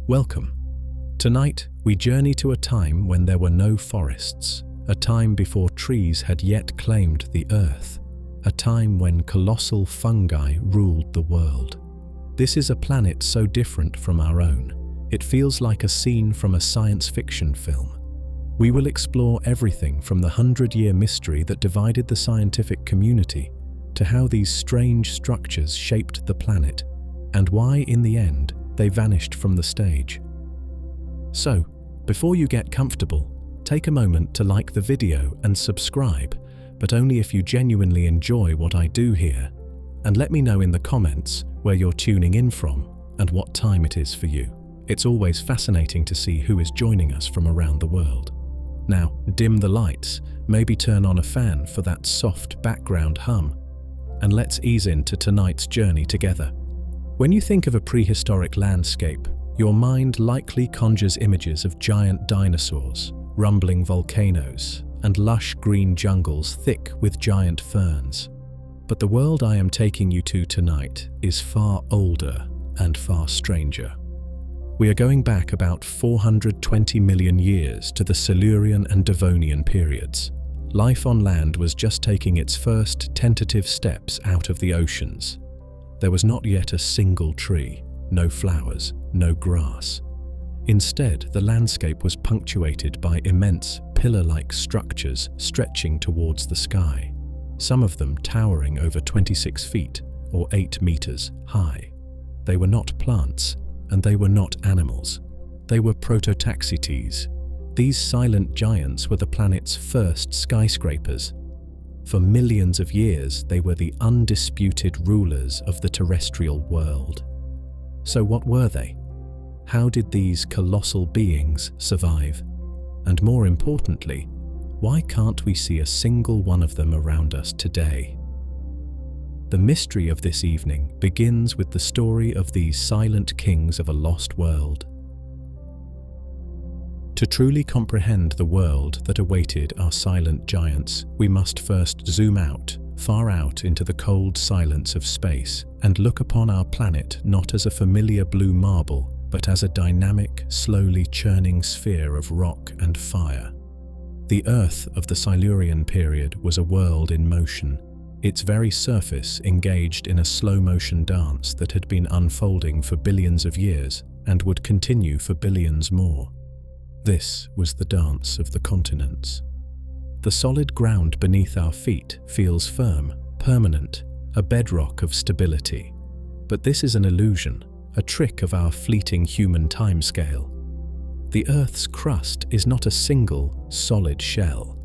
Welcome. Tonight, we journey to a time when there were no forests, a time before trees had yet claimed the earth, a time when colossal fungi ruled the world. This is a planet so different from our own, it feels like a scene from a science fiction film. We will explore everything from the 100-year mystery that divided the scientific community to how these strange structures shaped the planet and why, in the end, they vanished from the stage. So, before you get comfortable, take a moment to like the video and subscribe, but only if you genuinely enjoy what I do here, and let me know in the comments where you're tuning in from and what time it is for you. It's always fascinating to see who is joining us from around the world. Now, dim the lights, maybe turn on a fan for that soft background hum, and let's ease into tonight's journey together. When you think of a prehistoric landscape, your mind likely conjures images of giant dinosaurs, rumbling volcanoes, and lush green jungles thick with giant ferns. But the world I am taking you to tonight is far older and far stranger. We are going back about 420 million years to the Silurian and Devonian periods. Life on land was just taking its first tentative steps out of the oceans. There was not yet a single tree, no flowers, no grass. Instead, the landscape was punctuated by immense pillar-like structures stretching towards the sky, some of them towering over 26 feet or 8 meters high. They were not plants, and they were not animals. They were Prototaxites. These silent giants were the planet's first skyscrapers. For millions of years, they were the undisputed rulers of the terrestrial world. So what were they? How did these colossal beings survive? And more importantly, why can't we see a single one of them around us today? The mystery of this evening begins with the story of these silent kings of a lost world. To truly comprehend the world that awaited our silent giants, we must first zoom out, far out into the cold silence of space, and look upon our planet not as a familiar blue marble, but as a dynamic, slowly churning sphere of rock and fire. The Earth of the Silurian period was a world in motion, its very surface engaged in a slow-motion dance that had been unfolding for billions of years and would continue for billions more. This was the dance of the continents. The solid ground beneath our feet feels firm, permanent, a bedrock of stability. But this is an illusion, a trick of our fleeting human timescale. The Earth's crust is not a single, solid shell.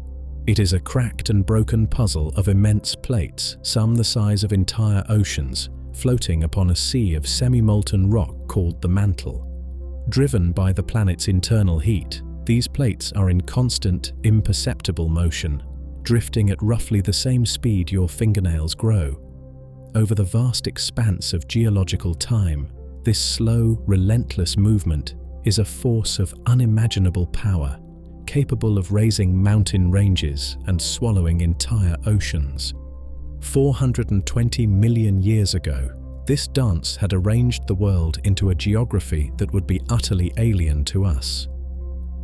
It is a cracked and broken puzzle of immense plates, some the size of entire oceans, floating upon a sea of semi-molten rock called the mantle. Driven by the planet's internal heat, these plates are in constant, imperceptible motion, drifting at roughly the same speed your fingernails grow. Over the vast expanse of geological time, this slow, relentless movement is a force of unimaginable power, capable of raising mountain ranges and swallowing entire oceans. 420 million years ago, this dance had arranged the world into a geography that would be utterly alien to us.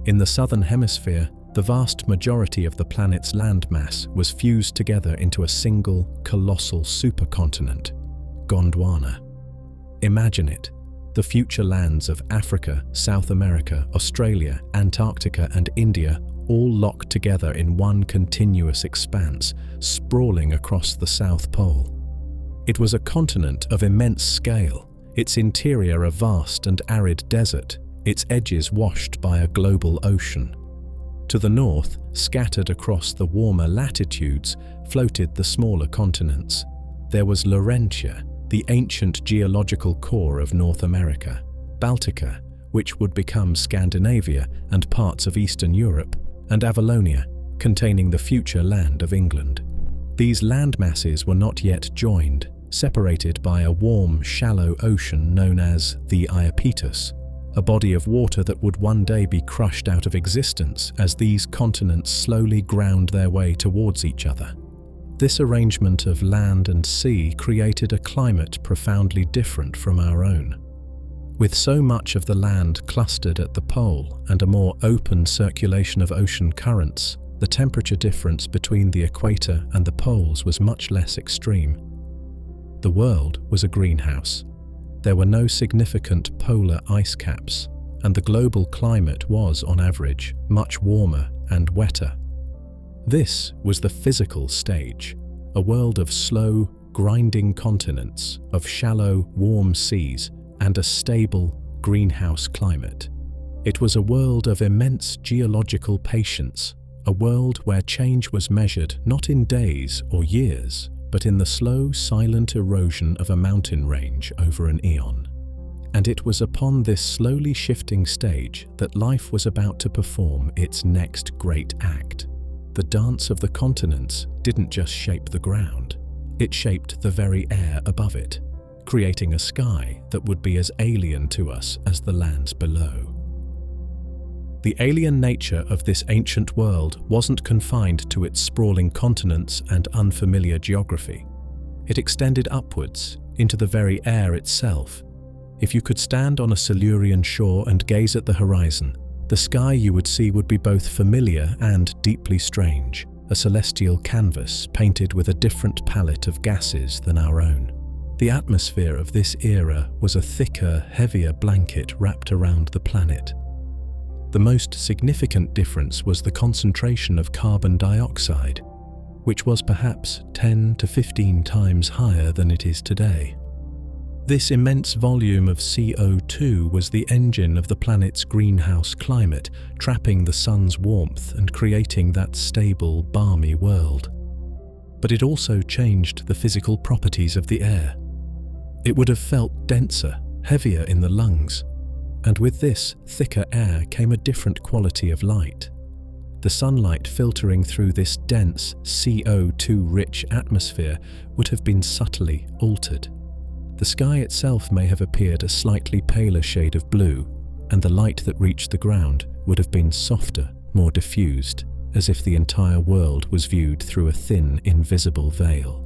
In the southern hemisphere, the vast majority of the planet's landmass was fused together into a single, colossal supercontinent, Gondwana. Imagine it, the future lands of Africa, South America, Australia, Antarctica, and India all locked together in one continuous expanse, sprawling across the South Pole. It was a continent of immense scale, its interior a vast and arid desert, its edges washed by a global ocean. To the north, scattered across the warmer latitudes, floated the smaller continents. There was Laurentia, the ancient geological core of North America, Baltica, which would become Scandinavia and parts of Eastern Europe, and Avalonia, containing the future land of England. These landmasses were not yet joined, separated by a warm, shallow ocean known as the Iapetus, a body of water that would one day be crushed out of existence as these continents slowly ground their way towards each other. This arrangement of land and sea created a climate profoundly different from our own. With so much of the land clustered at the pole and a more open circulation of ocean currents, the temperature difference between the equator and the poles was much less extreme. The world was a greenhouse. There were no significant polar ice caps, and the global climate was, on average, much warmer and wetter. This was the physical stage, a world of slow, grinding continents, of shallow, warm seas, and a stable, greenhouse climate. It was a world of immense geological patience, a world where change was measured not in days or years, but in the slow, silent erosion of a mountain range over an eon. And it was upon this slowly shifting stage that life was about to perform its next great act. The dance of the continents didn't just shape the ground, it shaped the very air above it, creating a sky that would be as alien to us as the lands below. The alien nature of this ancient world wasn't confined to its sprawling continents and unfamiliar geography. It extended upwards, into the very air itself. If you could stand on a Silurian shore and gaze at the horizon, the sky you would see would be both familiar and deeply strange, a celestial canvas painted with a different palette of gases than our own. The atmosphere of this era was a thicker, heavier blanket wrapped around the planet. The most significant difference was the concentration of carbon dioxide, which was perhaps 10 to 15 times higher than it is today. This immense volume of CO2 was the engine of the planet's greenhouse climate, trapping the sun's warmth and creating that stable, balmy world. But it also changed the physical properties of the air. It would have felt denser, heavier in the lungs, and with this thicker air came a different quality of light. The sunlight filtering through this dense, CO2-rich atmosphere would have been subtly altered. The sky itself may have appeared a slightly paler shade of blue, and the light that reached the ground would have been softer, more diffused, as if the entire world was viewed through a thin, invisible veil.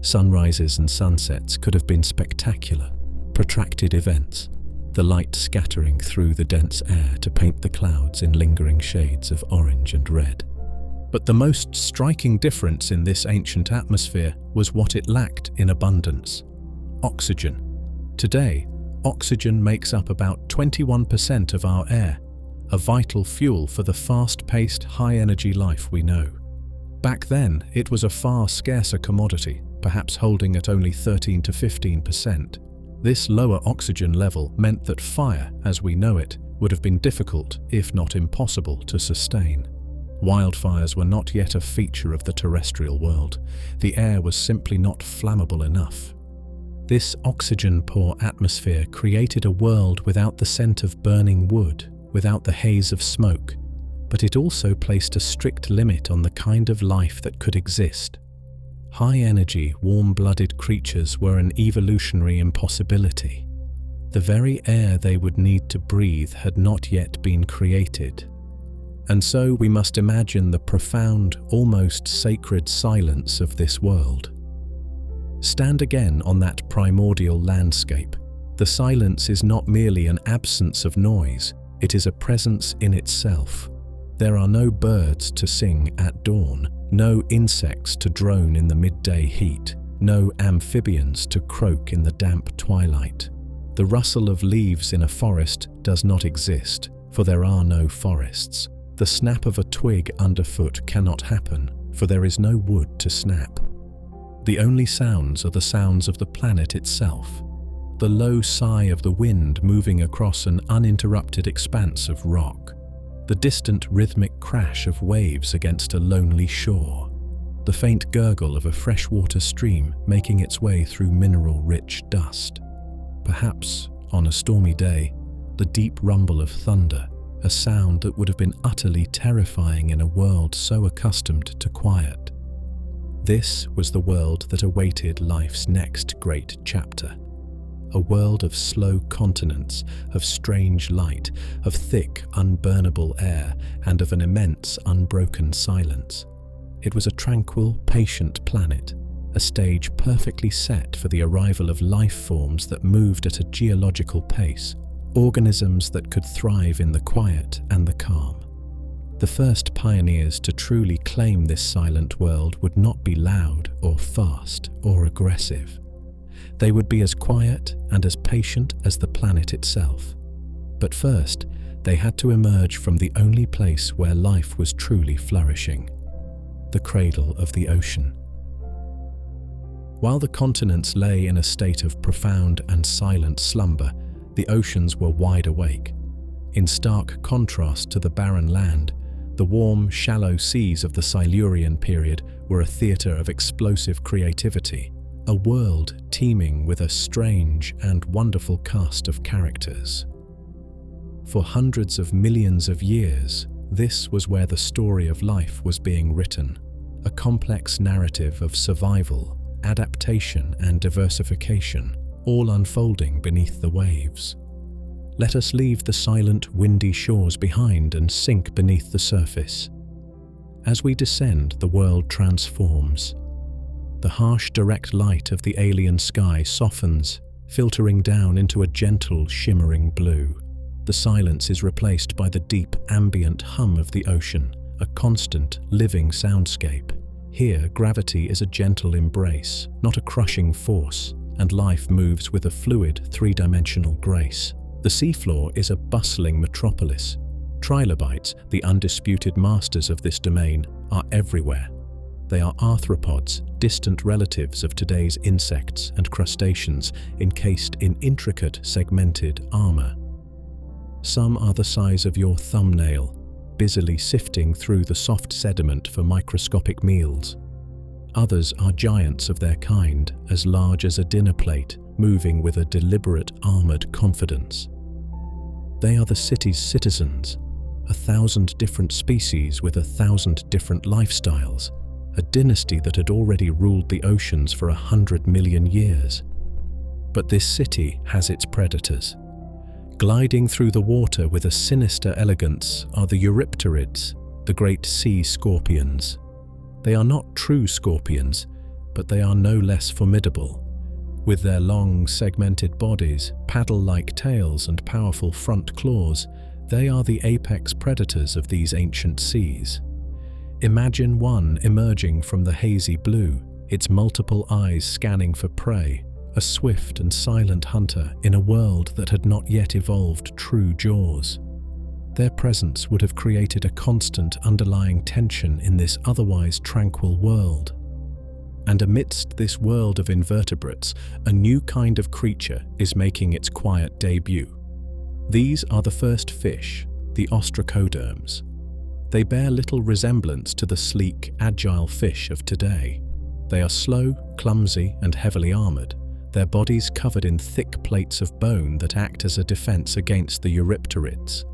Sunrises and sunsets could have been spectacular, protracted events, the light scattering through the dense air to paint the clouds in lingering shades of orange and red. But the most striking difference in this ancient atmosphere was what it lacked in abundance: oxygen. Today, oxygen makes up about 21% of our air, a vital fuel for the fast-paced, high-energy life we know. Back then, it was a far scarcer commodity, perhaps holding at only 13 to 15%. This lower oxygen level meant that fire, as we know it, would have been difficult, if not impossible, to sustain. Wildfires were not yet a feature of the terrestrial world. The air was simply not flammable enough. This oxygen-poor atmosphere created a world without the scent of burning wood, without the haze of smoke, but it also placed a strict limit on the kind of life that could exist. High-energy, warm-blooded creatures were an evolutionary impossibility. The very air they would need to breathe had not yet been created. And so we must imagine the profound, almost sacred silence of this world. Stand again on that primordial landscape. The silence is not merely an absence of noise, it is a presence in itself. There are no birds to sing at dawn, no insects to drone in the midday heat, no amphibians to croak in the damp twilight. The rustle of leaves in a forest does not exist, for there are no forests. The snap of a twig underfoot cannot happen, for there is no wood to snap. The only sounds are the sounds of the planet itself, the low sigh of the wind moving across an uninterrupted expanse of rock, the distant rhythmic crash of waves against a lonely shore, the faint gurgle of a freshwater stream making its way through mineral-rich dust. Perhaps, on a stormy day, the deep rumble of thunder, a sound that would have been utterly terrifying in a world so accustomed to quiet. This was the world that awaited life's next great chapter. A world of slow continents, of strange light, of thick, unburnable air, and of an immense, unbroken silence. It was a tranquil, patient planet, a stage perfectly set for the arrival of life forms that moved at a geological pace, organisms that could thrive in the quiet and the calm. The first pioneers to truly claim this silent world would not be loud or fast or aggressive. They would be as quiet and as patient as the planet itself. But first, they had to emerge from the only place where life was truly flourishing, the cradle of the ocean. While the continents lay in a state of profound and silent slumber, the oceans were wide awake. In stark contrast to the barren land, the warm, shallow seas of the Silurian period were a theatre of explosive creativity, a world teeming with a strange and wonderful cast of characters. For hundreds of millions of years, this was where the story of life was being written, a complex narrative of survival, adaptation and diversification, all unfolding beneath the waves. Let us leave the silent, windy shores behind and sink beneath the surface. As we descend, the world transforms. The harsh, direct light of the alien sky softens, filtering down into a gentle, shimmering blue. The silence is replaced by the deep, ambient hum of the ocean, a constant, living soundscape. Here, gravity is a gentle embrace, not a crushing force, and life moves with a fluid, three-dimensional grace. The seafloor is a bustling metropolis. Trilobites, the undisputed masters of this domain, are everywhere. They are arthropods, distant relatives of today's insects and crustaceans, encased in intricate, segmented armor. Some are the size of your thumbnail, busily sifting through the soft sediment for microscopic meals. Others are giants of their kind, as large as a dinner plate, moving with a deliberate, armored confidence. They are the city's citizens, 1,000 different species with 1,000 different lifestyles, a dynasty that had already ruled the oceans for 100 million years. But this city has its predators. Gliding through the water with a sinister elegance are the Eurypterids, the great sea scorpions. They are not true scorpions, but they are no less formidable. With their long, segmented bodies, paddle-like tails and powerful front claws, they are the apex predators of these ancient seas. Imagine one emerging from the hazy blue, its multiple eyes scanning for prey, a swift and silent hunter in a world that had not yet evolved true jaws. Their presence would have created a constant underlying tension in this otherwise tranquil world. And amidst this world of invertebrates, a new kind of creature is making its quiet debut. These are the first fish, the ostracoderms. They bear little resemblance to the sleek, agile fish of today. They are slow, clumsy, and heavily armored, their bodies covered in thick plates of bone that act as a defense against the Eurypterids.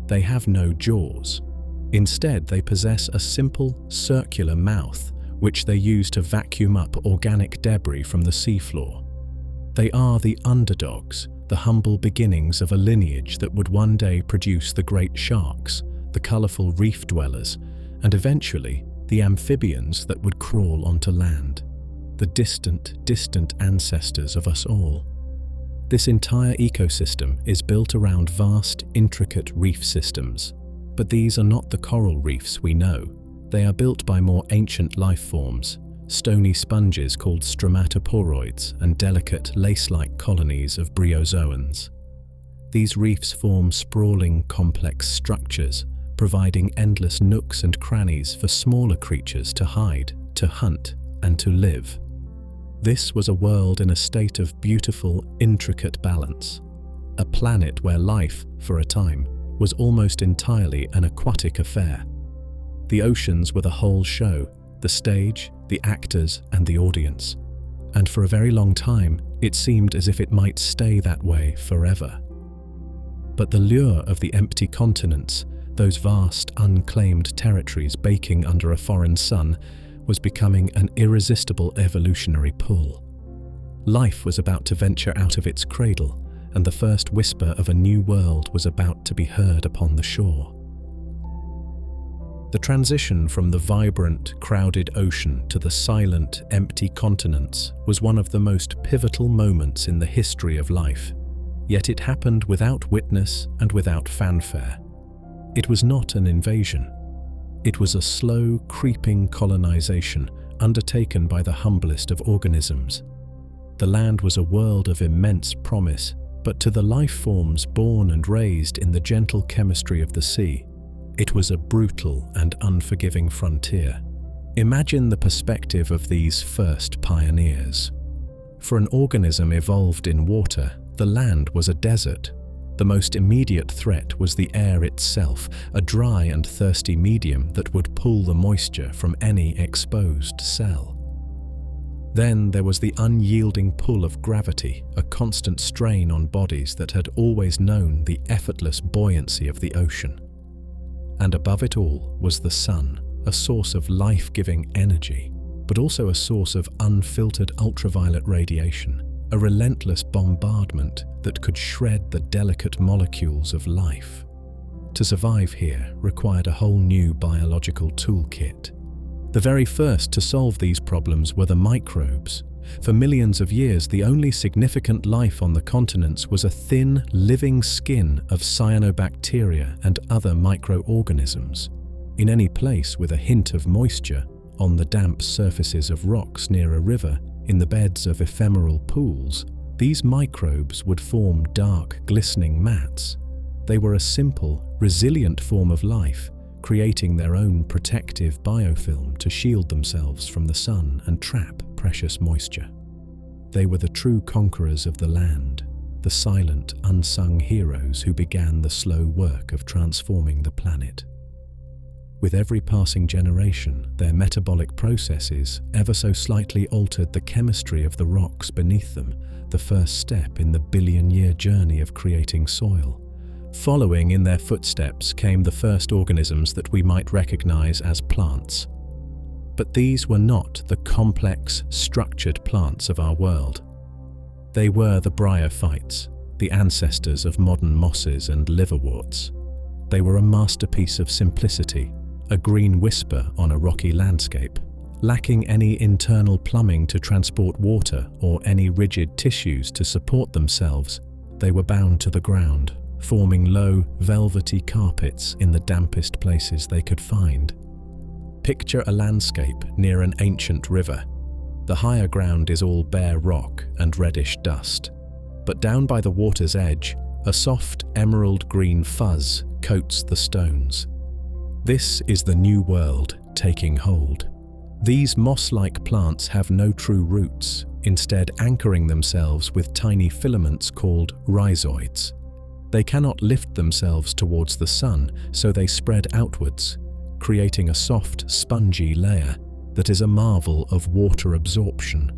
They have no jaws. Instead, they possess a simple, circular mouth, which they use to vacuum up organic debris from the seafloor. They are the underdogs, the humble beginnings of a lineage that would one day produce the great sharks, the colourful reef dwellers, and eventually the amphibians that would crawl onto land. The distant ancestors of us all. This entire ecosystem is built around vast, intricate reef systems. But these are not the coral reefs we know. They are built by more ancient life forms, stony sponges called stromatoporoids and delicate, lace-like colonies of bryozoans. These reefs form sprawling, complex structures, providing endless nooks and crannies for smaller creatures to hide, to hunt, and to live. This was a world in a state of beautiful, intricate balance. A planet where life, for a time, was almost entirely an aquatic affair. The oceans were the whole show, the stage, the actors, and the audience. And for a very long time, it seemed as if it might stay that way forever. But the lure of the empty continents, those vast, unclaimed territories baking under a foreign sun, was becoming an irresistible evolutionary pull. Life was about to venture out of its cradle, and the first whisper of a new world was about to be heard upon the shore. The transition from the vibrant, crowded ocean to the silent, empty continents was one of the most pivotal moments in the history of life. Yet it happened without witness and without fanfare. It was not an invasion. It was a slow, creeping colonization undertaken by the humblest of organisms. The land was a world of immense promise, but to the life forms born and raised in the gentle chemistry of the sea, it was a brutal and unforgiving frontier. Imagine the perspective of these first pioneers. For an organism evolved in water, the land was a desert. The most immediate threat was the air itself, a dry and thirsty medium that would pull the moisture from any exposed cell. Then there was the unyielding pull of gravity, a constant strain on bodies that had always known the effortless buoyancy of the ocean. And above it all was the sun, a source of life-giving energy, but also a source of unfiltered ultraviolet radiation, a relentless bombardment that could shred the delicate molecules of life. To survive here required a whole new biological toolkit. The very first to solve these problems were the microbes. For millions of years, the only significant life on the continents was a thin, living skin of cyanobacteria and other microorganisms. In any place with a hint of moisture, on the damp surfaces of rocks near a river, in the beds of ephemeral pools, these microbes would form dark, glistening mats. They were a simple, resilient form of life, creating their own protective biofilm to shield themselves from the sun and trap precious moisture. They were the true conquerors of the land, the silent, unsung heroes who began the slow work of transforming the planet. With every passing generation, their metabolic processes ever so slightly altered the chemistry of the rocks beneath them, the first step in the billion-year journey of creating soil. Following in their footsteps came the first organisms that we might recognize as plants. But these were not the complex, structured plants of our world. They were the bryophytes, the ancestors of modern mosses and liverworts. They were a masterpiece of simplicity, a green whisper on a rocky landscape. Lacking any internal plumbing to transport water or any rigid tissues to support themselves, they were bound to the ground, forming low, velvety carpets in the dampest places they could find. Picture a landscape near an ancient river. The higher ground is all bare rock and reddish dust, but down by the water's edge, a soft emerald green fuzz coats the stones. This is the new world taking hold. These moss-like plants have no true roots, instead anchoring themselves with tiny filaments called rhizoids. They cannot lift themselves towards the sun, so they spread outwards, creating a soft, spongy layer that is a marvel of water absorption,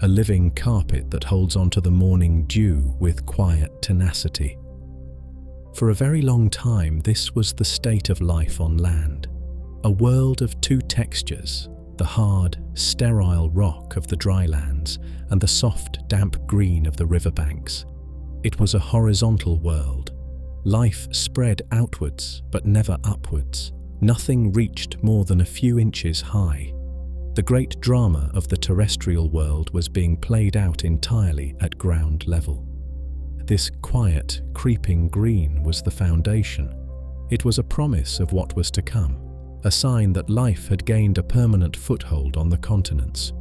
a living carpet that holds onto the morning dew with quiet tenacity. For a very long time, this was the state of life on land, a world of two textures, the hard, sterile rock of the drylands and the soft, damp green of the riverbanks. It was a horizontal world. Life spread outwards, but never upwards. Nothing reached more than a few inches high. The great drama of the terrestrial world was being played out entirely at ground level. This quiet, creeping green was the foundation. It was a promise of what was to come, a sign that life had gained a permanent foothold on the continents.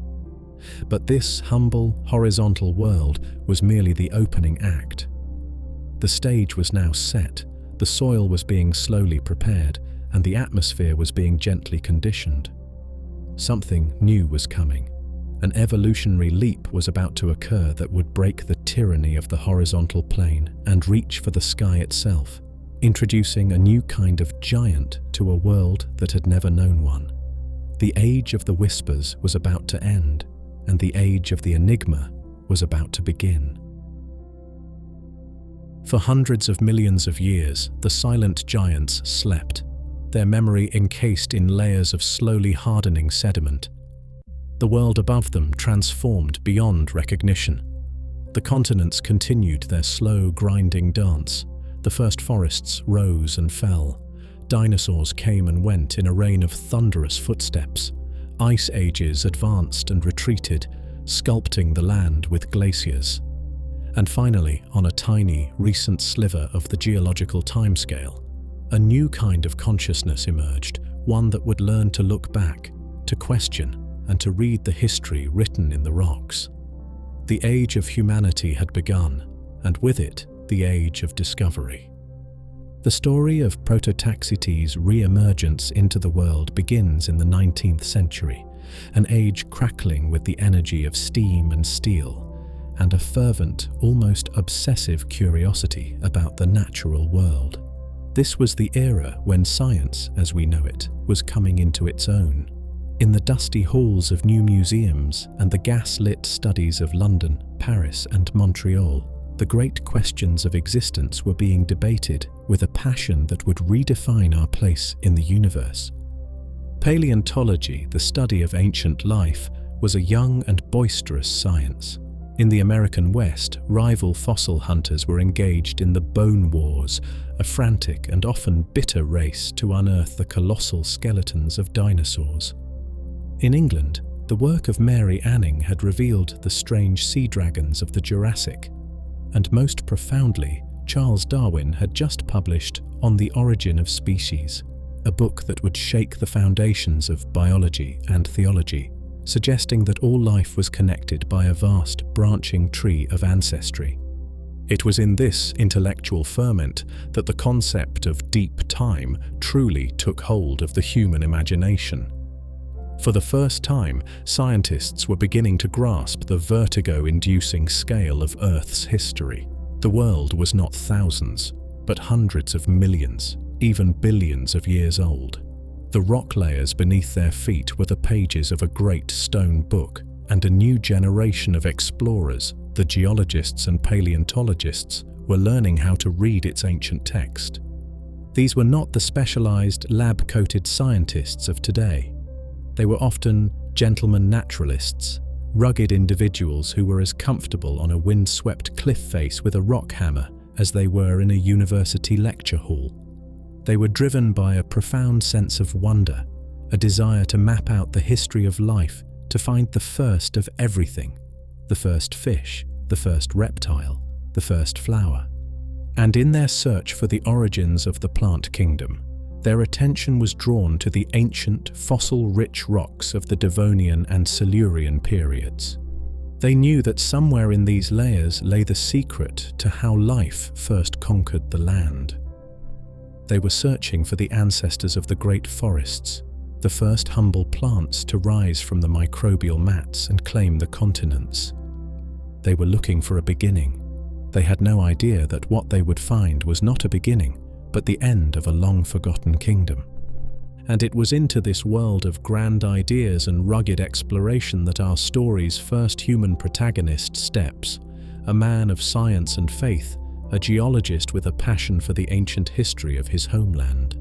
But this humble, horizontal world was merely the opening act. The stage was now set, the soil was being slowly prepared, and the atmosphere was being gently conditioned. Something new was coming. An evolutionary leap was about to occur that would break the tyranny of the horizontal plane and reach for the sky itself, introducing a new kind of giant to a world that had never known one. The age of the whispers was about to end, and the age of the enigma was about to begin. For hundreds of millions of years, the silent giants slept, their memory encased in layers of slowly hardening sediment. The world above them transformed beyond recognition. The continents continued their slow, grinding dance. The first forests rose and fell. Dinosaurs came and went in a rain of thunderous footsteps. Ice ages advanced and retreated, sculpting the land with glaciers. And finally, on a tiny, recent sliver of the geological timescale, a new kind of consciousness emerged, one that would learn to look back, to question, and to read the history written in the rocks. The age of humanity had begun, and with it, the age of discovery. The story of Prototaxites' re-emergence into the world begins in the 19th century, an age crackling with the energy of steam and steel, and a fervent, almost obsessive curiosity about the natural world. This was the era when science, as we know it, was coming into its own. In the dusty halls of new museums and the gas-lit studies of London, Paris, and Montreal, the great questions of existence were being debated with a passion that would redefine our place in the universe. Paleontology, the study of ancient life, was a young and boisterous science. In the American West, rival fossil hunters were engaged in the Bone Wars, a frantic and often bitter race to unearth the colossal skeletons of dinosaurs. In England, the work of Mary Anning had revealed the strange sea dragons of the Jurassic. And most profoundly, Charles Darwin had just published On the Origin of Species, a book that would shake the foundations of biology and theology, suggesting that all life was connected by a vast, branching tree of ancestry. It was in this intellectual ferment that the concept of deep time truly took hold of the human imagination. For the first time, scientists were beginning to grasp the vertigo-inducing scale of Earth's history. The world was not thousands, but hundreds of millions, even billions of years old. The rock layers beneath their feet were the pages of a great stone book, and a new generation of explorers, the geologists and paleontologists, were learning how to read its ancient text. These were not the specialized, lab-coated scientists of today. They were often gentlemen naturalists, rugged individuals who were as comfortable on a wind-swept cliff face with a rock hammer as they were in a university lecture hall. They were driven by a profound sense of wonder, a desire to map out the history of life, to find the first of everything, the first fish, the first reptile, the first flower. And in their search for the origins of the plant kingdom, their attention was drawn to the ancient, fossil-rich rocks of the Devonian and Silurian periods. They knew that somewhere in these layers lay the secret to how life first conquered the land. They were searching for the ancestors of the great forests, the first humble plants to rise from the microbial mats and claim the continents. They were looking for a beginning. They had no idea that what they would find was not a beginning, but the end of a long-forgotten kingdom. And it was into this world of grand ideas and rugged exploration that our story's first human protagonist steps, a man of science and faith, a geologist with a passion for the ancient history of his homeland.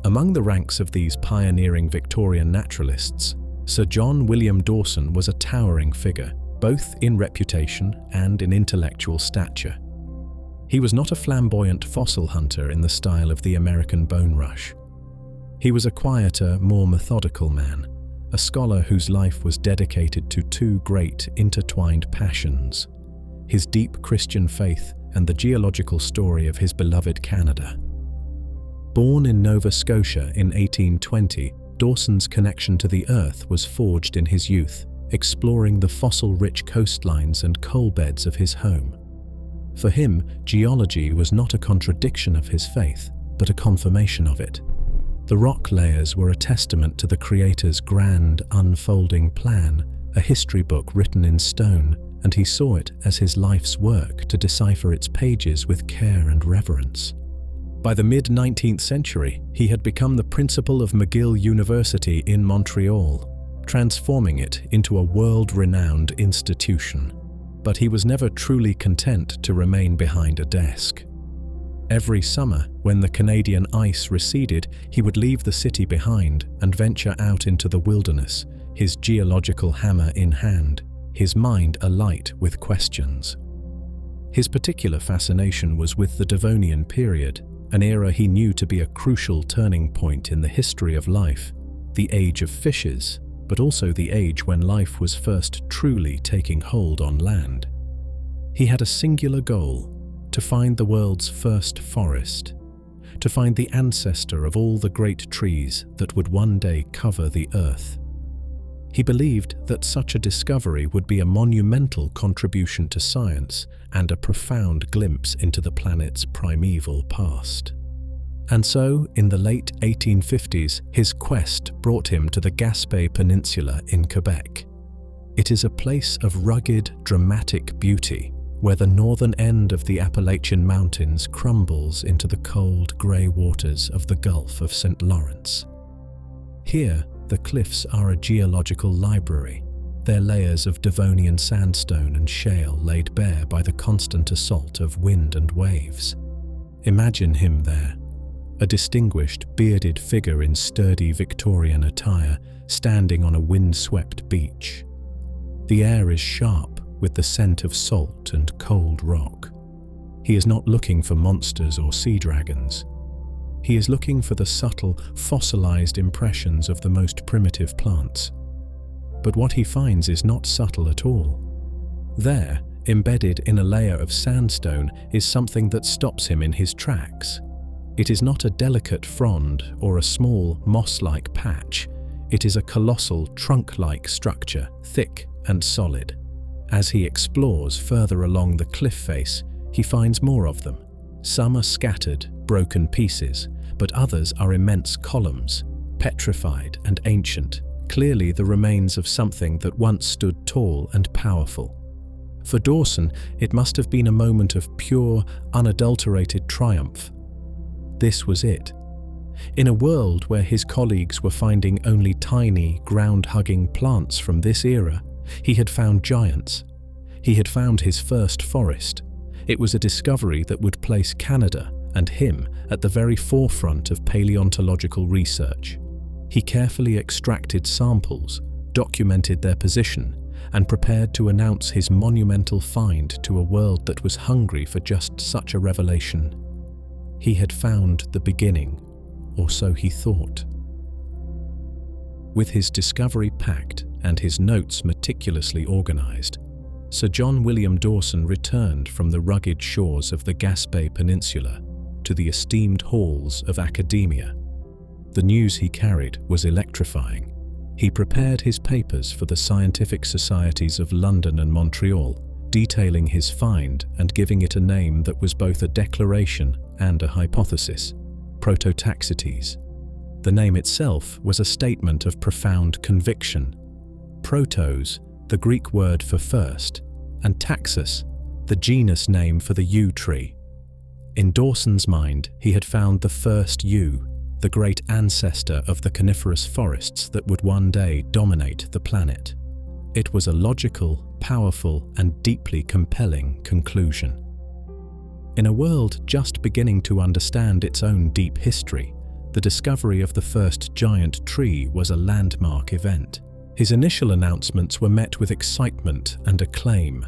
Among the ranks of these pioneering Victorian naturalists, Sir John William Dawson was a towering figure, both in reputation and in intellectual stature. He was not a flamboyant fossil hunter in the style of the American bone rush. He was a quieter, more methodical man, a scholar whose life was dedicated to two great intertwined passions: his deep Christian faith and the geological story of his beloved Canada. Born in Nova Scotia in 1820, Dawson's connection to the earth was forged in his youth, exploring the fossil-rich coastlines and coal beds of his home. For him, geology was not a contradiction of his faith, but a confirmation of it. The rock layers were a testament to the Creator's grand, unfolding plan, a history book written in stone, and he saw it as his life's work to decipher its pages with care and reverence. By the mid-19th century, he had become the principal of McGill University in Montreal, transforming it into a world-renowned institution. But he was never truly content to remain behind a desk. Every summer, when the Canadian ice receded, he would leave the city behind and venture out into the wilderness, his geological hammer in hand, his mind alight with questions. His particular fascination was with the Devonian Period, an era he knew to be a crucial turning point in the history of life, the age of fishes, but also the age when life was first truly taking hold on land. He had a singular goal: to find the world's first forest, to find the ancestor of all the great trees that would one day cover the earth. He believed that such a discovery would be a monumental contribution to science and a profound glimpse into the planet's primeval past. And so, in the late 1850s, his quest brought him to the Gaspé Peninsula in Quebec. It is a place of rugged, dramatic beauty, where the northern end of the Appalachian Mountains crumbles into the cold, grey waters of the Gulf of St. Lawrence. Here, the cliffs are a geological library, their layers of Devonian sandstone and shale laid bare by the constant assault of wind and waves. Imagine him there, a distinguished, bearded figure in sturdy Victorian attire, standing on a wind-swept beach. The air is sharp with the scent of salt and cold rock. He is not looking for monsters or sea dragons. He is looking for the subtle, fossilized impressions of the most primitive plants. But what he finds is not subtle at all. There, embedded in a layer of sandstone, is something that stops him in his tracks. It is not a delicate frond or a small, moss-like patch. It is a colossal, trunk-like structure, thick and solid. As he explores further along the cliff face, he finds more of them. Some are scattered, broken pieces, but others are immense columns, petrified and ancient, clearly the remains of something that once stood tall and powerful. For Dawson, it must have been a moment of pure, unadulterated triumph. This was it. In a world where his colleagues were finding only tiny, ground-hugging plants from this era, he had found giants. He had found his first forest. It was a discovery that would place Canada and him at the very forefront of paleontological research. He carefully extracted samples, documented their position, and prepared to announce his monumental find to a world that was hungry for just such a revelation. He had found the beginning, or so he thought. With his discovery packed and his notes meticulously organized, Sir John William Dawson returned from the rugged shores of the Gaspé Peninsula to the esteemed halls of academia. The news he carried was electrifying. He prepared his papers for the scientific societies of London and Montreal, detailing his find and giving it a name that was both a declaration and a hypothesis: Prototaxites. The name itself was a statement of profound conviction. Protos, the Greek word for first, and taxus, the genus name for the yew tree. In Dawson's mind, he had found the first yew, the great ancestor of the coniferous forests that would one day dominate the planet. It was a logical, powerful, and deeply compelling conclusion. In a world just beginning to understand its own deep history, the discovery of the first giant tree was a landmark event. His initial announcements were met with excitement and acclaim.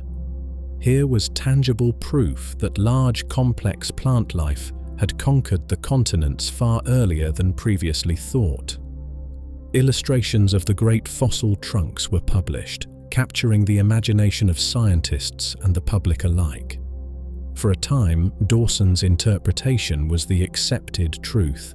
Here was tangible proof that large, complex plant life had conquered the continents far earlier than previously thought. Illustrations of the great fossil trunks were published, capturing the imagination of scientists and the public alike. For a time, Dawson's interpretation was the accepted truth.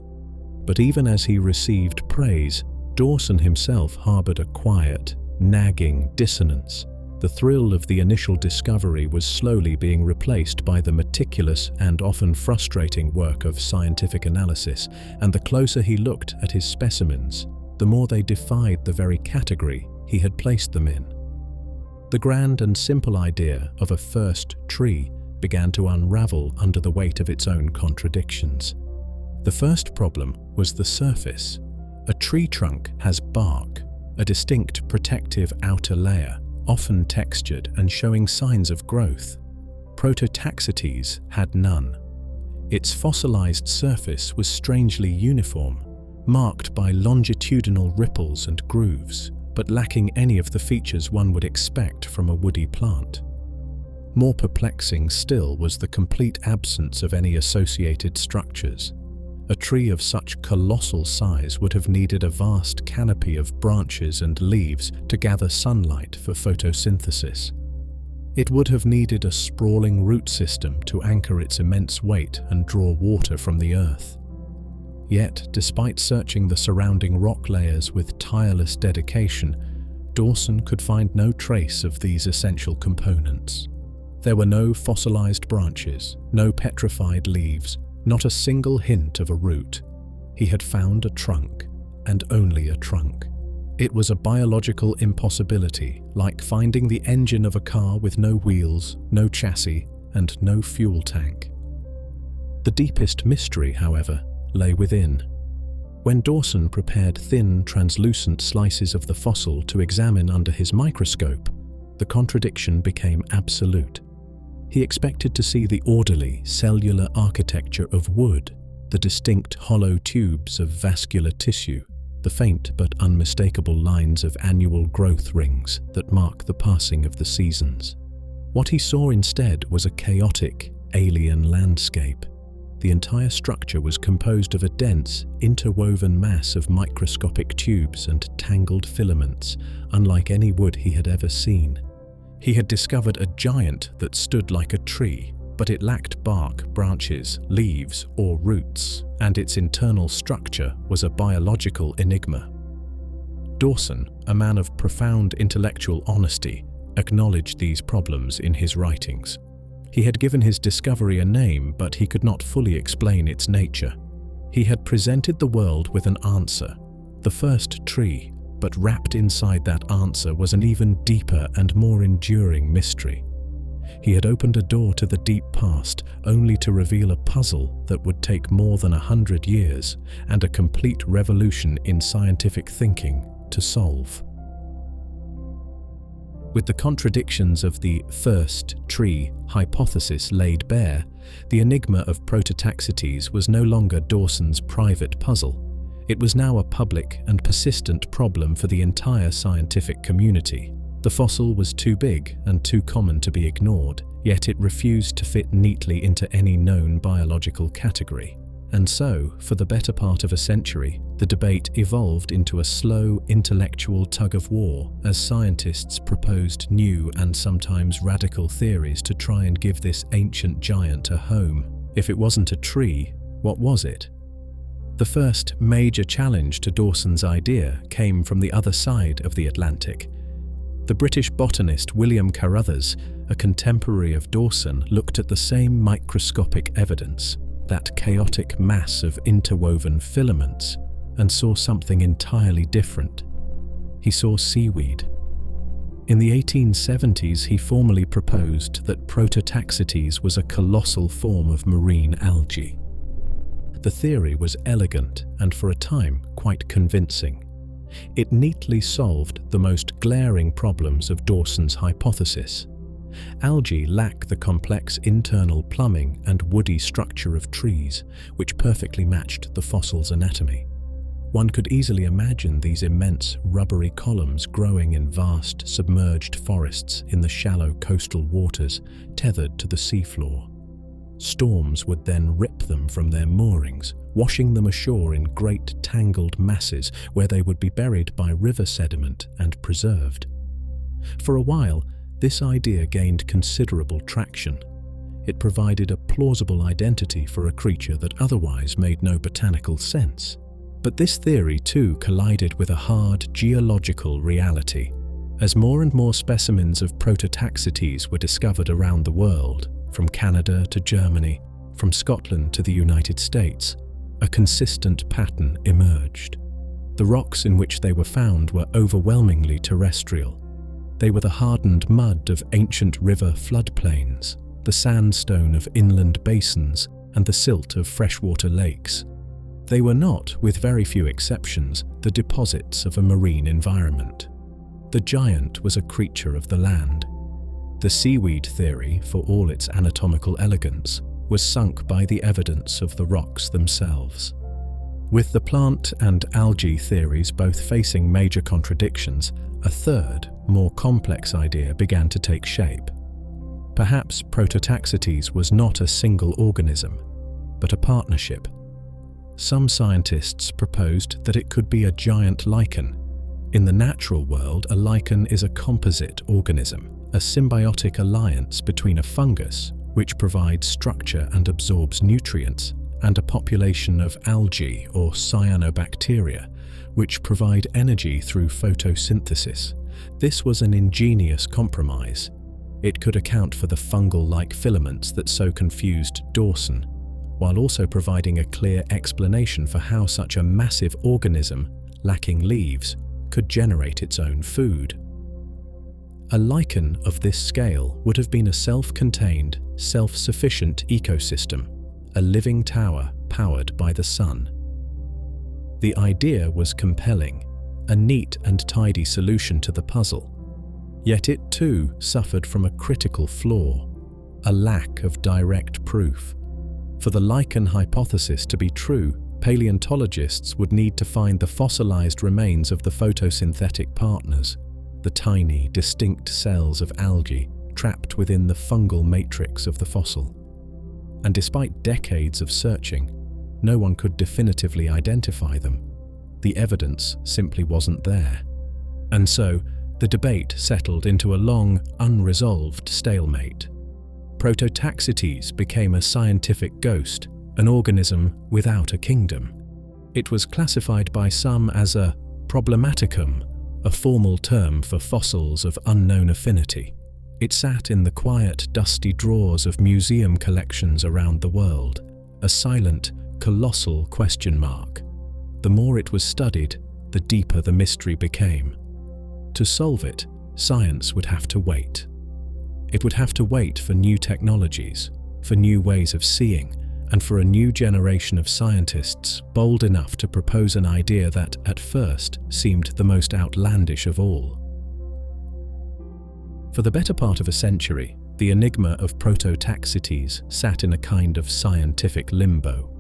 But even as he received praise, Dawson himself harbored a quiet, nagging dissonance. The thrill of the initial discovery was slowly being replaced by the meticulous and often frustrating work of scientific analysis, and the closer he looked at his specimens, the more they defied the very category he had placed them in. The grand and simple idea of a first tree began to unravel under the weight of its own contradictions. The first problem was the surface. A tree trunk has bark, a distinct protective outer layer, often textured and showing signs of growth. Prototaxites had none. Its fossilized surface was strangely uniform, marked by longitudinal ripples and grooves, but lacking any of the features one would expect from a woody plant. More perplexing still was the complete absence of any associated structures. A tree of such colossal size would have needed a vast canopy of branches and leaves to gather sunlight for photosynthesis. It would have needed a sprawling root system to anchor its immense weight and draw water from the earth. Yet, despite searching the surrounding rock layers with tireless dedication, Dawson could find no trace of these essential components. There were no fossilized branches, no petrified leaves, not a single hint of a root. He had found a trunk, and only a trunk. It was a biological impossibility, like finding the engine of a car with no wheels, no chassis, and no fuel tank. The deepest mystery, however, lay within. When Dawson prepared thin, translucent slices of the fossil to examine under his microscope, the contradiction became absolute. He expected to see the orderly, cellular architecture of wood, the distinct hollow tubes of vascular tissue, the faint but unmistakable lines of annual growth rings that mark the passing of the seasons. What he saw instead was a chaotic, alien landscape. The entire structure was composed of a dense, interwoven mass of microscopic tubes and tangled filaments, unlike any wood he had ever seen. He had discovered a giant that stood like a tree, but it lacked bark, branches, leaves, or roots, and its internal structure was a biological enigma. Dawson, a man of profound intellectual honesty, acknowledged these problems in his writings. He had given his discovery a name, but he could not fully explain its nature. He had presented the world with an answer, the first tree, but wrapped inside that answer was an even deeper and more enduring mystery. He had opened a door to the deep past, only to reveal a puzzle that would take more than 100 years and a complete revolution in scientific thinking to solve. With the contradictions of the first tree hypothesis laid bare, the enigma of Prototaxites was no longer Dawson's private puzzle. It was now a public and persistent problem for the entire scientific community. The fossil was too big and too common to be ignored, yet it refused to fit neatly into any known biological category. And so, for the better part of a century, the debate evolved into a slow intellectual tug-of-war as scientists proposed new and sometimes radical theories to try and give this ancient giant a home. If it wasn't a tree, what was it? The first major challenge to Dawson's idea came from the other side of the Atlantic. The British botanist William Carruthers, a contemporary of Dawson, looked at the same microscopic evidence, that chaotic mass of interwoven filaments, and saw something entirely different. He saw seaweed. In the 1870s, he formally proposed that Prototaxites was a colossal form of marine algae. The theory was elegant and, for a time, quite convincing. It neatly solved the most glaring problems of Dawson's hypothesis. Algae lack the complex internal plumbing and woody structure of trees, which perfectly matched the fossil's anatomy. One could easily imagine these immense rubbery columns growing in vast submerged forests in the shallow coastal waters, tethered to the seafloor. Storms would then rip them from their moorings, washing them ashore in great tangled masses where they would be buried by river sediment and preserved. For a while, this idea gained considerable traction. It provided a plausible identity for a creature that otherwise made no botanical sense. But this theory too collided with a hard geological reality. As more and more specimens of Prototaxites were discovered around the world, from Canada to Germany, from Scotland to the United States, a consistent pattern emerged. The rocks in which they were found were overwhelmingly terrestrial. They were the hardened mud of ancient river floodplains, the sandstone of inland basins, and the silt of freshwater lakes. They were not, with very few exceptions, the deposits of a marine environment. The giant was a creature of the land. The seaweed theory, for all its anatomical elegance, was sunk by the evidence of the rocks themselves. With the plant and algae theories both facing major contradictions, a third, more complex idea began to take shape. Perhaps Prototaxites was not a single organism, but a partnership. Some scientists proposed that it could be a giant lichen. In the natural world, a lichen is a composite organism, a symbiotic alliance between a fungus, which provides structure and absorbs nutrients, and a population of algae or cyanobacteria, which provide energy through photosynthesis. This was an ingenious compromise. It could account for the fungal-like filaments that so confused Dawson, while also providing a clear explanation for how such a massive organism, lacking leaves, could generate its own food. A lichen of this scale would have been a self-contained, self-sufficient ecosystem, a living tower powered by the sun. The idea was compelling, a neat and tidy solution to the puzzle. Yet it too suffered from a critical flaw, a lack of direct proof. For the lichen hypothesis to be true, paleontologists would need to find the fossilized remains of the photosynthetic partners, the tiny, distinct cells of algae trapped within the fungal matrix of the fossil. And despite decades of searching, no one could definitively identify them. The evidence simply wasn't there. And so, the debate settled into a long, unresolved stalemate. Prototaxites became a scientific ghost, an organism without a kingdom. It was classified by some as a problematicum, a formal term for fossils of unknown affinity. It sat in the quiet, dusty drawers of museum collections around the world, a silent, colossal question mark. The more it was studied, the deeper the mystery became. To solve it, science would have to wait. It would have to wait for new technologies, for new ways of seeing, and for a new generation of scientists bold enough to propose an idea that, at first, seemed the most outlandish of all. For the better part of a century, the enigma of Prototaxites sat in a kind of scientific limbo.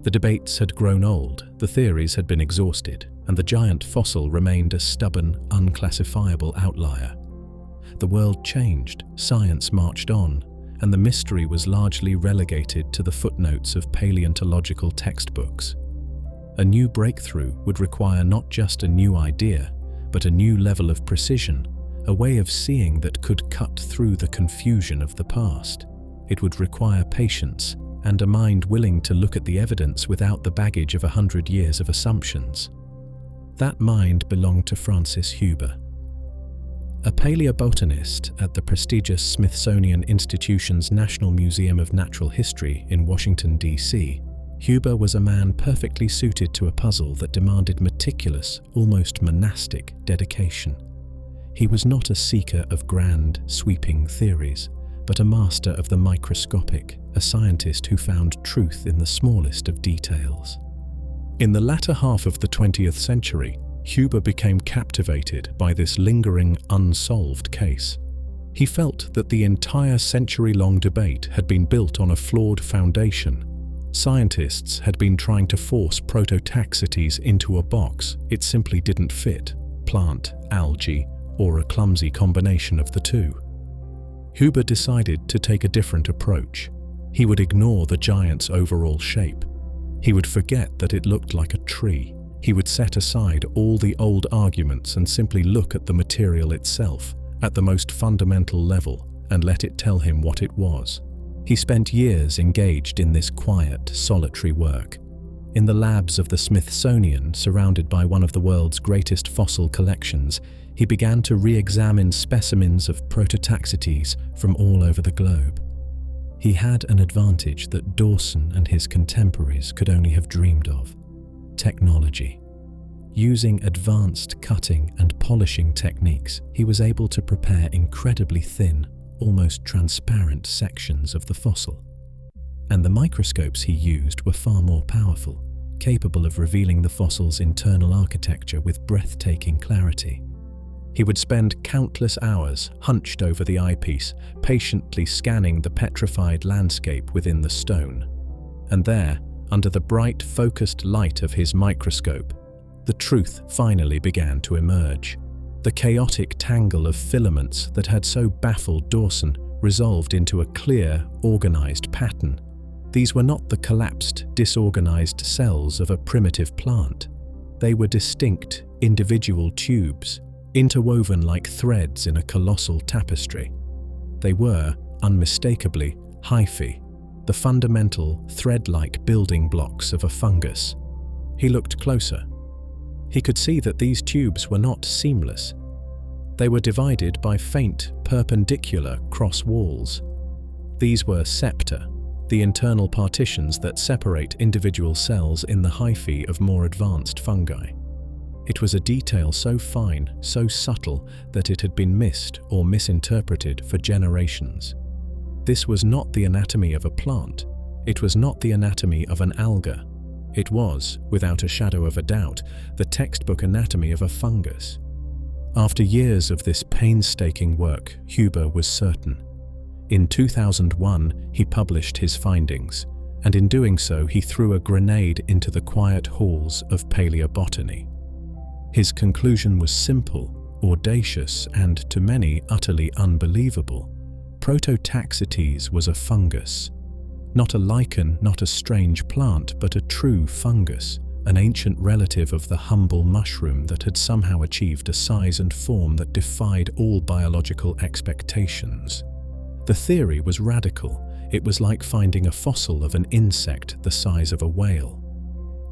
The debates had grown old, the theories had been exhausted, and the giant fossil remained a stubborn, unclassifiable outlier. The world changed, science marched on, and the mystery was largely relegated to the footnotes of paleontological textbooks. A new breakthrough would require not just a new idea, but a new level of precision, a way of seeing that could cut through the confusion of the past. It would require patience and a mind willing to look at the evidence without the baggage of 100 years of assumptions. That mind belonged to Francis Huber. A paleobotanist at the prestigious Smithsonian Institution's National Museum of Natural History in Washington, D.C., Huber was a man perfectly suited to a puzzle that demanded meticulous, almost monastic dedication. He was not a seeker of grand, sweeping theories, but a master of the microscopic, a scientist who found truth in the smallest of details. In the latter half of the 20th century, Huber became captivated by this lingering, unsolved case. He felt that the entire century-long debate had been built on a flawed foundation. Scientists had been trying to force Prototaxites into a box it simply didn't fit: plant, algae, or a clumsy combination of the two. Huber decided to take a different approach. He would ignore the giant's overall shape. He would forget that it looked like a tree. He would set aside all the old arguments and simply look at the material itself, at the most fundamental level, and let it tell him what it was. He spent years engaged in this quiet, solitary work. In the labs of the Smithsonian, surrounded by one of the world's greatest fossil collections, he began to re-examine specimens of Prototaxites from all over the globe. He had an advantage that Dawson and his contemporaries could only have dreamed of: technology. Using advanced cutting and polishing techniques, he was able to prepare incredibly thin, almost transparent sections of the fossil. And the microscopes he used were far more powerful, capable of revealing the fossil's internal architecture with breathtaking clarity. He would spend countless hours hunched over the eyepiece, patiently scanning the petrified landscape within the stone. And there, under the bright, focused light of his microscope, the truth finally began to emerge. The chaotic tangle of filaments that had so baffled Dawson resolved into a clear, organized pattern. These were not the collapsed, disorganized cells of a primitive plant. They were distinct, individual tubes, interwoven like threads in a colossal tapestry. They were, unmistakably, hyphae, the fundamental, thread-like building blocks of a fungus. He looked closer. He could see that these tubes were not seamless. They were divided by faint, perpendicular cross walls. These were septa, the internal partitions that separate individual cells in the hyphae of more advanced fungi. It was a detail so fine, so subtle, that it had been missed or misinterpreted for generations. This was not the anatomy of a plant. It was not the anatomy of an algae. It was, without a shadow of a doubt, the textbook anatomy of a fungus. After years of this painstaking work, Huber was certain. In 2001, he published his findings, and in doing so, he threw a grenade into the quiet halls of paleobotany. His conclusion was simple, audacious, and to many utterly unbelievable. Prototaxites was a fungus. Not a lichen, not a strange plant, but a true fungus, an ancient relative of the humble mushroom that had somehow achieved a size and form that defied all biological expectations. The theory was radical. It was like finding a fossil of an insect the size of a whale.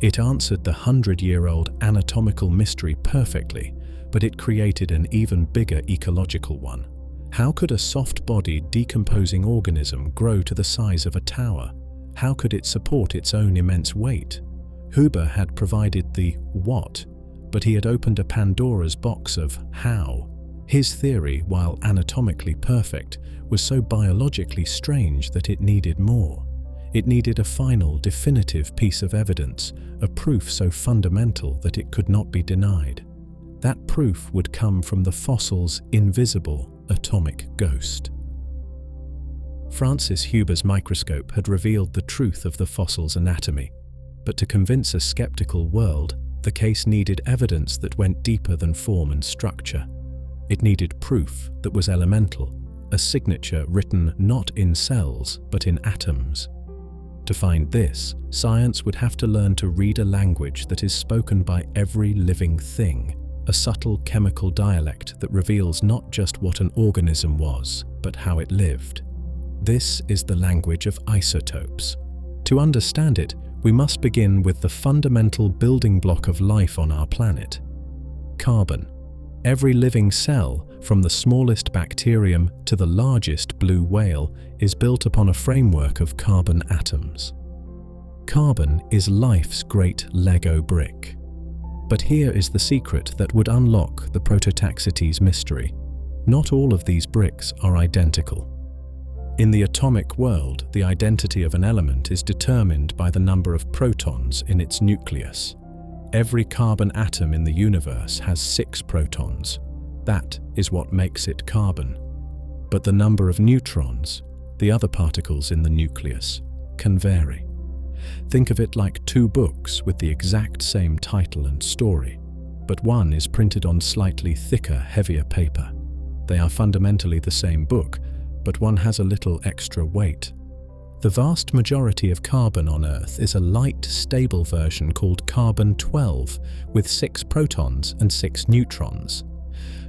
It answered the 100-year-old anatomical mystery perfectly, but it created an even bigger ecological one. How could a soft-bodied, decomposing organism grow to the size of a tower? How could it support its own immense weight? Huber had provided the what, but he had opened a Pandora's box of how. His theory, while anatomically perfect, was so biologically strange that it needed more. It needed a final, definitive piece of evidence, a proof so fundamental that it could not be denied. That proof would come from the fossil's invisible atomic ghost. Francis Huber's microscope had revealed the truth of the fossil's anatomy, but to convince a skeptical world, the case needed evidence that went deeper than form and structure. It needed proof that was elemental, a signature written not in cells but in atoms. To find this, science would have to learn to read a language that is spoken by every living thing, a subtle chemical dialect that reveals not just what an organism was, but how it lived. This is the language of isotopes. To understand it, we must begin with the fundamental building block of life on our planet: carbon. Every living cell, from the smallest bacterium to the largest blue whale, is built upon a framework of carbon atoms. Carbon is life's great Lego brick. But here is the secret that would unlock the Prototaxites mystery. Not all of these bricks are identical. In the atomic world, the identity of an element is determined by the number of protons in its nucleus. Every carbon atom in the universe has 6 protons. That is what makes it carbon. But the number of neutrons, the other particles in the nucleus, can vary. Think of it like 2 books with the exact same title and story, but one is printed on slightly thicker, heavier paper. They are fundamentally the same book, but one has a little extra weight. The vast majority of carbon on Earth is a light, stable version called carbon-12, with 6 protons and 6 neutrons.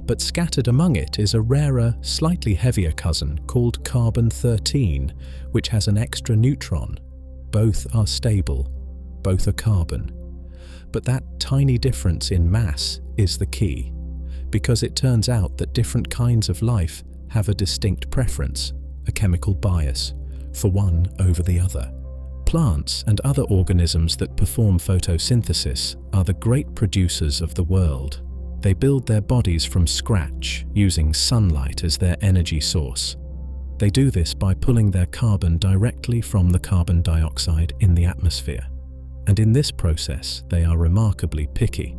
But scattered among it is a rarer, slightly heavier cousin called carbon-13, which has an extra neutron. Both are stable, both are carbon. But that tiny difference in mass is the key, because it turns out that different kinds of life have a distinct preference, a chemical bias, for one over the other. Plants and other organisms that perform photosynthesis are the great producers of the world. They build their bodies from scratch, using sunlight as their energy source. They do this by pulling their carbon directly from the carbon dioxide in the atmosphere. And in this process, they are remarkably picky.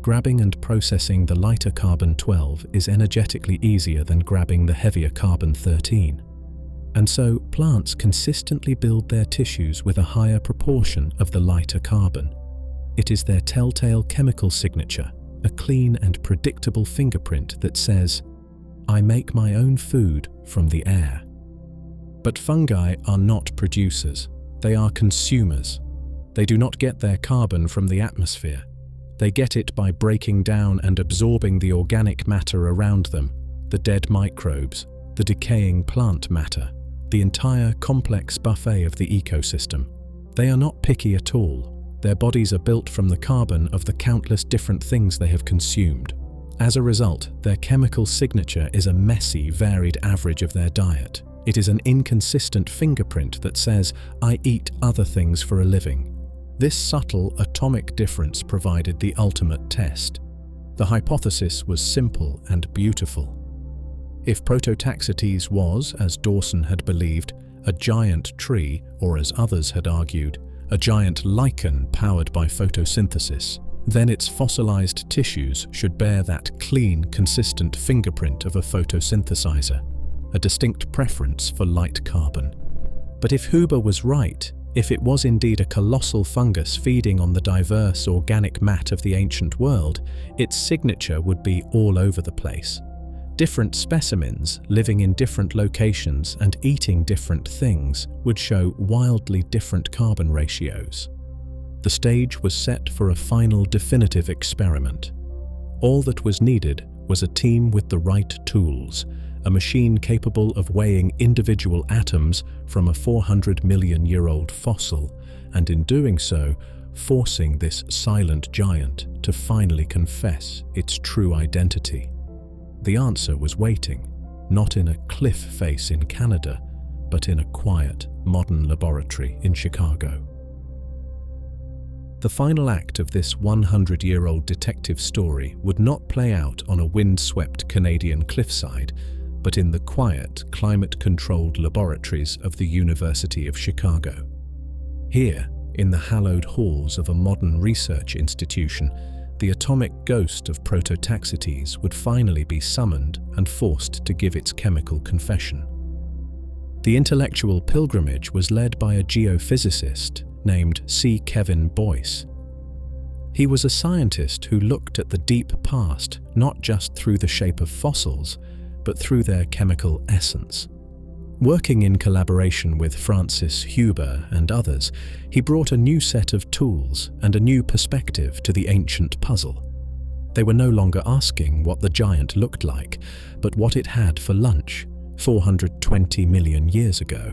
Grabbing and processing the lighter carbon-12 is energetically easier than grabbing the heavier carbon-13. And so, plants consistently build their tissues with a higher proportion of the lighter carbon. It is their telltale chemical signature, a clean and predictable fingerprint that says, "I make my own food from the air." But fungi are not producers. They are consumers. They do not get their carbon from the atmosphere. They get it by breaking down and absorbing the organic matter around them, the dead microbes, the decaying plant matter, the entire complex buffet of the ecosystem. They are not picky at all. Their bodies are built from the carbon of the countless different things they have consumed. As a result, their chemical signature is a messy, varied average of their diet. It is an inconsistent fingerprint that says, "I eat other things for a living." This subtle atomic difference provided the ultimate test. The hypothesis was simple and beautiful. If Prototaxites was, as Dawson had believed, a giant tree, or as others had argued, a giant lichen powered by photosynthesis, then its fossilized tissues should bear that clean, consistent fingerprint of a photosynthesizer, a distinct preference for light carbon. But if Huber was right, if it was indeed a colossal fungus feeding on the diverse organic mat of the ancient world, its signature would be all over the place. Different specimens, living in different locations and eating different things, would show wildly different carbon ratios. The stage was set for a final definitive experiment. All that was needed was a team with the right tools, a machine capable of weighing individual atoms from a 400 million-year-old fossil, and in doing so, forcing this silent giant to finally confess its true identity. The answer was waiting, not in a cliff face in Canada, but in a quiet, modern laboratory in Chicago. The final act of this 100-year-old detective story would not play out on a windswept Canadian cliffside, but in the quiet, climate-controlled laboratories of the University of Chicago. Here, in the hallowed halls of a modern research institution, the atomic ghost of Prototaxites would finally be summoned and forced to give its chemical confession. The intellectual pilgrimage was led by a geophysicist named C. Kevin Boyce. He was a scientist who looked at the deep past not just through the shape of fossils, but through their chemical essence. Working in collaboration with Francis Huber and others, he brought a new set of tools and a new perspective to the ancient puzzle. They were no longer asking what the giant looked like, but what it had for lunch 420 million years ago.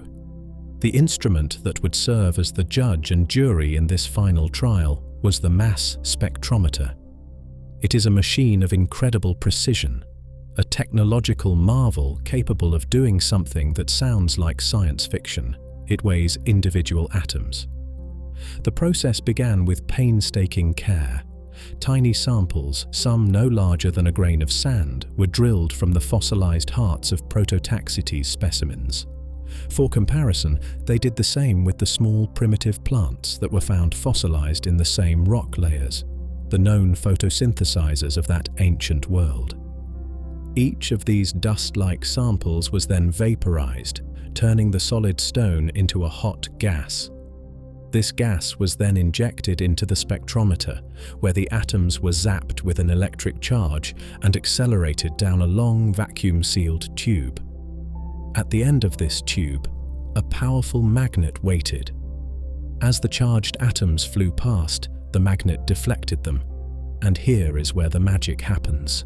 The instrument that would serve as the judge and jury in this final trial was the mass spectrometer. It is a machine of incredible precision, a technological marvel capable of doing something that sounds like science fiction. It weighs individual atoms. The process began with painstaking care. Tiny samples, some no larger than a grain of sand, were drilled from the fossilized hearts of Prototaxites specimens. For comparison, they did the same with the small primitive plants that were found fossilized in the same rock layers, the known photosynthesizers of that ancient world. Each of these dust-like samples was then vaporized, turning the solid stone into a hot gas. This gas was then injected into the spectrometer, where the atoms were zapped with an electric charge and accelerated down a long vacuum-sealed tube. At the end of this tube, a powerful magnet waited. As the charged atoms flew past, the magnet deflected them. And here is where the magic happens.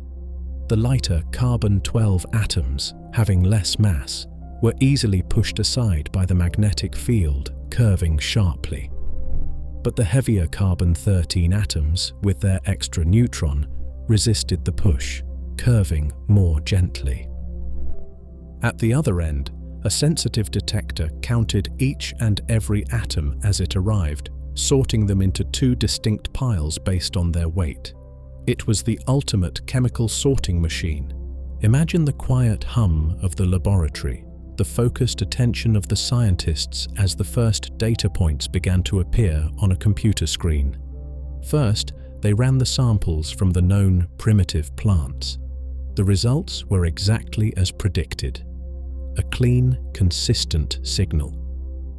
The lighter carbon-12 atoms, having less mass, were easily pushed aside by the magnetic field, curving sharply. But the heavier carbon-13 atoms, with their extra neutron, resisted the push, curving more gently. At the other end, a sensitive detector counted each and every atom as it arrived, sorting them into two distinct piles based on their weight. It was the ultimate chemical sorting machine. Imagine the quiet hum of the laboratory, the focused attention of the scientists as the first data points began to appear on a computer screen. First, they ran the samples from the known primitive plants. The results were exactly as predicted. A clean, consistent signal.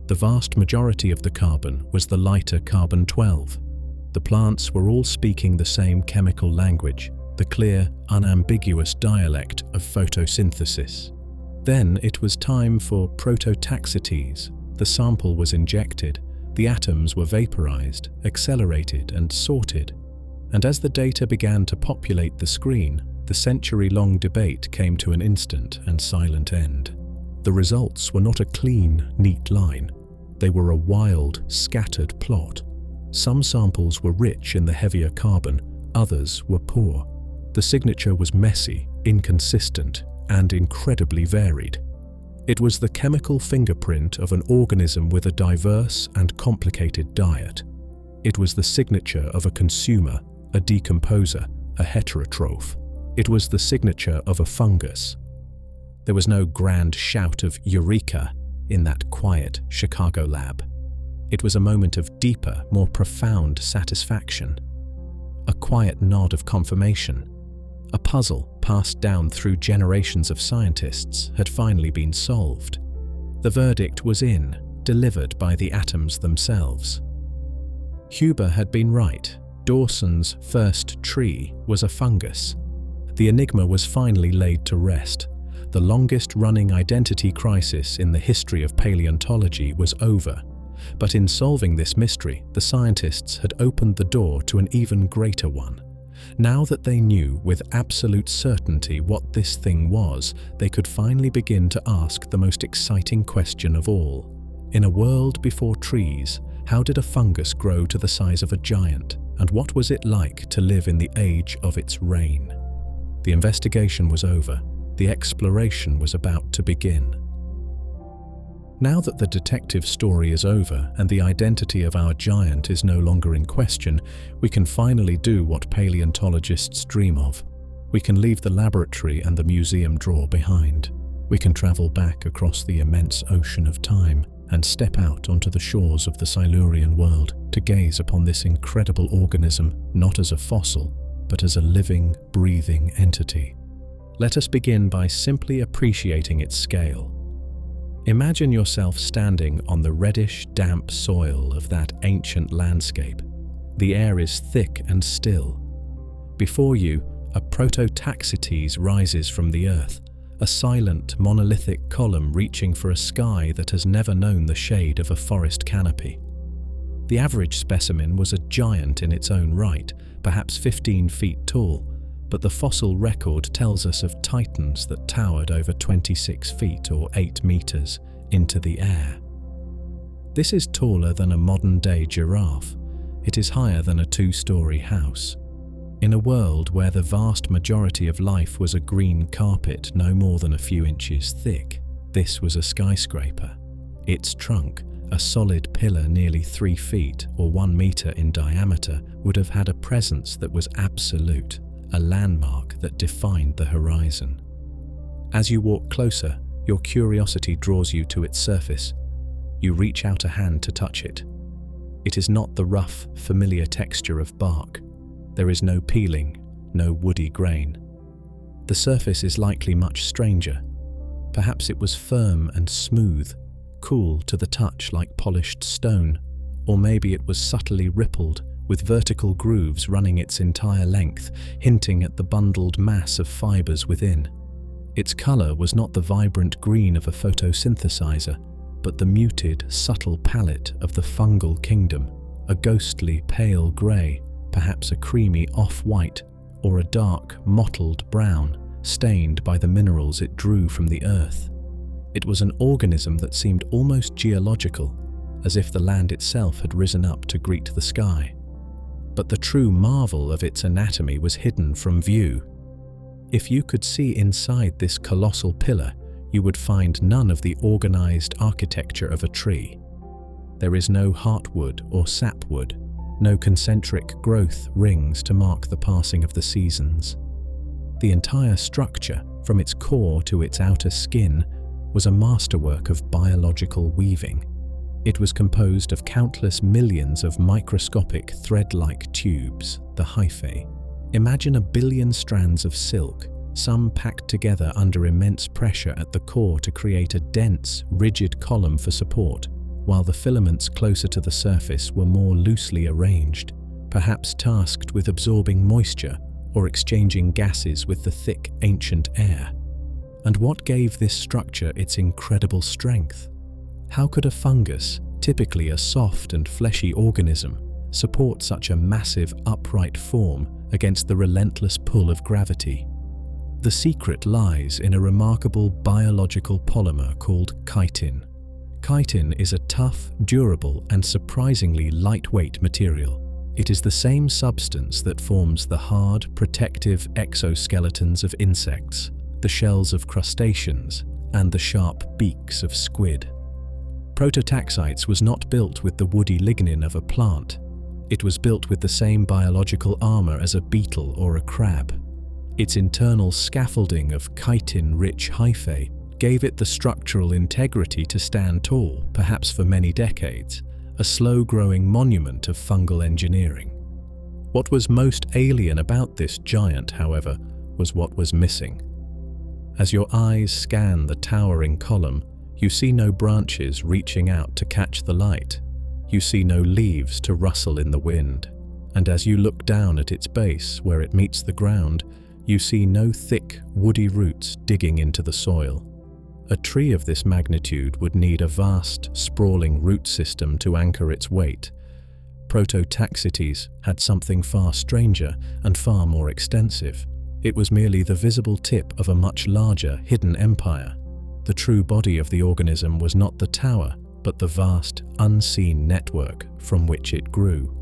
The vast majority of the carbon was the lighter carbon-12. The plants were all speaking the same chemical language, the clear, unambiguous dialect of photosynthesis. Then it was time for Prototaxites. The sample was injected, the atoms were vaporized, accelerated, and sorted. And as the data began to populate the screen, the century-long debate came to an instant and silent end. The results were not a clean, neat line. They were a wild, scattered plot. Some samples were rich in the heavier carbon, others were poor. The signature was messy, inconsistent, and incredibly varied. It was the chemical fingerprint of an organism with a diverse and complicated diet. It was the signature of a consumer, a decomposer, a heterotroph. It was the signature of a fungus. There was no grand shout of "Eureka" in that quiet Chicago lab. It was a moment of deeper, more profound satisfaction. A quiet nod of confirmation. A puzzle passed down through generations of scientists had finally been solved. The verdict was in, delivered by the atoms themselves. Huber had been right. Dawson's first tree was a fungus. The enigma was finally laid to rest. The longest-running identity crisis in the history of paleontology was over. But in solving this mystery, the scientists had opened the door to an even greater one. Now that they knew with absolute certainty what this thing was, they could finally begin to ask the most exciting question of all. In a world before trees, how did a fungus grow to the size of a giant? And what was it like to live in the age of its reign? The investigation was over. The exploration was about to begin. Now that the detective story is over and the identity of our giant is no longer in question, we can finally do what paleontologists dream of. We can leave the laboratory and the museum drawer behind. We can travel back across the immense ocean of time and step out onto the shores of the Silurian world to gaze upon this incredible organism not as a fossil, but as a living, breathing entity. Let us begin by simply appreciating its scale. Imagine yourself standing on the reddish, damp soil of that ancient landscape. The air is thick and still. Before you, a Prototaxites rises from the earth, a silent, monolithic column reaching for a sky that has never known the shade of a forest canopy. The average specimen was a giant in its own right, perhaps 15 feet tall, but the fossil record tells us of titans that towered over 26 feet or 8 meters into the air. This is taller than a modern-day giraffe. It is higher than a 2-story house. In a world where the vast majority of life was a green carpet no more than a few inches thick, this was a skyscraper. Its trunk, a solid pillar nearly 3 feet or 1 meter in diameter, would have had a presence that was absolute, a landmark that defined the horizon. As you walk closer, your curiosity draws you to its surface. You reach out a hand to touch it. It is not the rough, familiar texture of bark. There is no peeling, no woody grain. The surface is likely much stranger. Perhaps it was firm and smooth, cool to the touch like polished stone, or maybe it was subtly rippled, with vertical grooves running its entire length, hinting at the bundled mass of fibers within. Its color was not the vibrant green of a photosynthesizer, but the muted, subtle palette of the fungal kingdom, a ghostly pale gray, perhaps a creamy off-white, or a dark, mottled brown, stained by the minerals it drew from the earth. It was an organism that seemed almost geological, as if the land itself had risen up to greet the sky. But the true marvel of its anatomy was hidden from view. If you could see inside this colossal pillar, you would find none of the organized architecture of a tree. There is no heartwood or sapwood, no concentric growth rings to mark the passing of the seasons. The entire structure, from its core to its outer skin, was a masterwork of biological weaving. It was composed of countless millions of microscopic thread-like tubes, the hyphae. Imagine 1 billion strands of silk, some packed together under immense pressure at the core to create a dense, rigid column for support, while the filaments closer to the surface were more loosely arranged, perhaps tasked with absorbing moisture or exchanging gases with the thick, ancient air. And what gave this structure its incredible strength? How could a fungus, typically a soft and fleshy organism, support such a massive upright form against the relentless pull of gravity? The secret lies in a remarkable biological polymer called chitin. Chitin is a tough, durable, and surprisingly lightweight material. It is the same substance that forms the hard, protective exoskeletons of insects, the shells of crustaceans, and the sharp beaks of squid. Prototaxites was not built with the woody lignin of a plant. It was built with the same biological armor as a beetle or a crab. Its internal scaffolding of chitin-rich hyphae gave it the structural integrity to stand tall, perhaps for many decades, a slow-growing monument of fungal engineering. What was most alien about this giant, however, was what was missing. As your eyes scan the towering column, you see no branches reaching out to catch the light. You see no leaves to rustle in the wind. And as you look down at its base, where it meets the ground, you see no thick, woody roots digging into the soil. A tree of this magnitude would need a vast, sprawling root system to anchor its weight. Prototaxites had something far stranger and far more extensive. It was merely the visible tip of a much larger, hidden empire. The true body of the organism was not the tower, but the vast, unseen network from which it grew.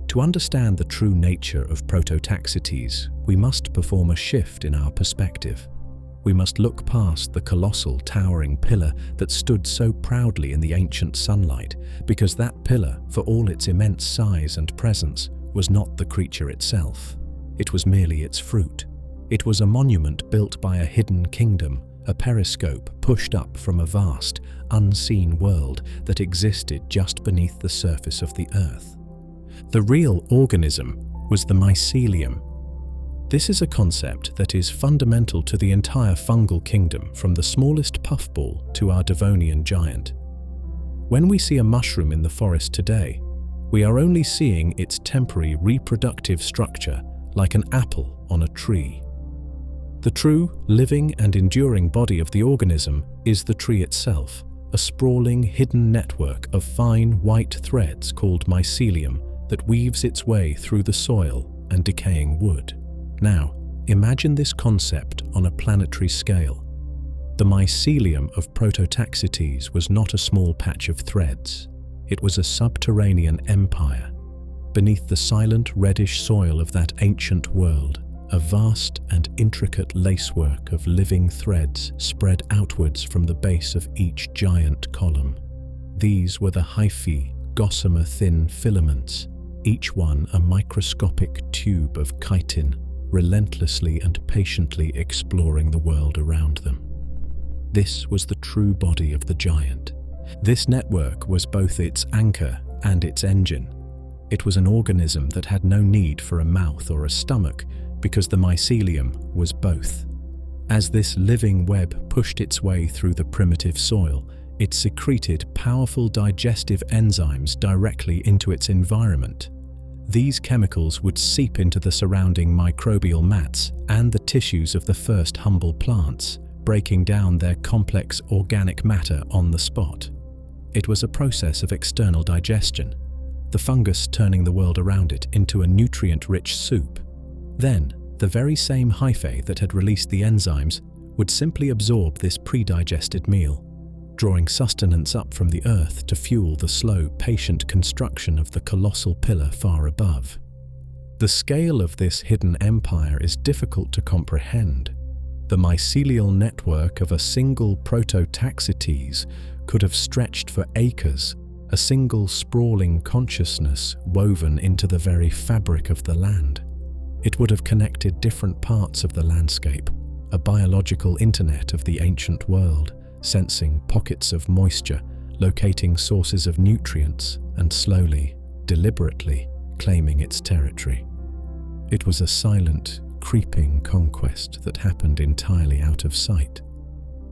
To understand the true nature of Prototaxites, we must perform a shift in our perspective. We must look past the colossal, towering pillar that stood so proudly in the ancient sunlight, because that pillar, for all its immense size and presence, was not the creature itself. It was merely its fruit. It was a monument built by a hidden kingdom, a periscope pushed up from a vast, unseen world that existed just beneath the surface of the earth. The real organism was the mycelium. This is a concept that is fundamental to the entire fungal kingdom, from the smallest puffball to our Devonian giant. When we see a mushroom in the forest today, we are only seeing its temporary reproductive structure like an apple on a tree. The true, living and enduring body of the organism is the tree itself, a sprawling, hidden network of fine, white threads called mycelium that weaves its way through the soil and decaying wood. Now, imagine this concept on a planetary scale. The mycelium of Prototaxites was not a small patch of threads. It was a subterranean empire. Beneath the silent reddish soil of that ancient world, a vast and intricate lacework of living threads spread outwards from the base of each giant column. These were the hyphae, gossamer-thin filaments, each one a microscopic tube of chitin, relentlessly and patiently exploring the world around them. This was the true body of the giant. This network was both its anchor and its engine. It was an organism that had no need for a mouth or a stomach, because the mycelium was both. As this living web pushed its way through the primitive soil, it secreted powerful digestive enzymes directly into its environment. These chemicals would seep into the surrounding microbial mats and the tissues of the first humble plants, breaking down their complex organic matter on the spot. It was a process of external digestion, the fungus turning the world around it into a nutrient-rich soup. Then, the very same hyphae that had released the enzymes would simply absorb this pre-digested meal, drawing sustenance up from the earth to fuel the slow, patient construction of the colossal pillar far above. The scale of this hidden empire is difficult to comprehend. The mycelial network of a single Prototaxites could have stretched for acres, a single sprawling consciousness woven into the very fabric of the land. It would have connected different parts of the landscape, a biological internet of the ancient world, sensing pockets of moisture, locating sources of nutrients, and slowly, deliberately, claiming its territory. It was a silent, creeping conquest that happened entirely out of sight.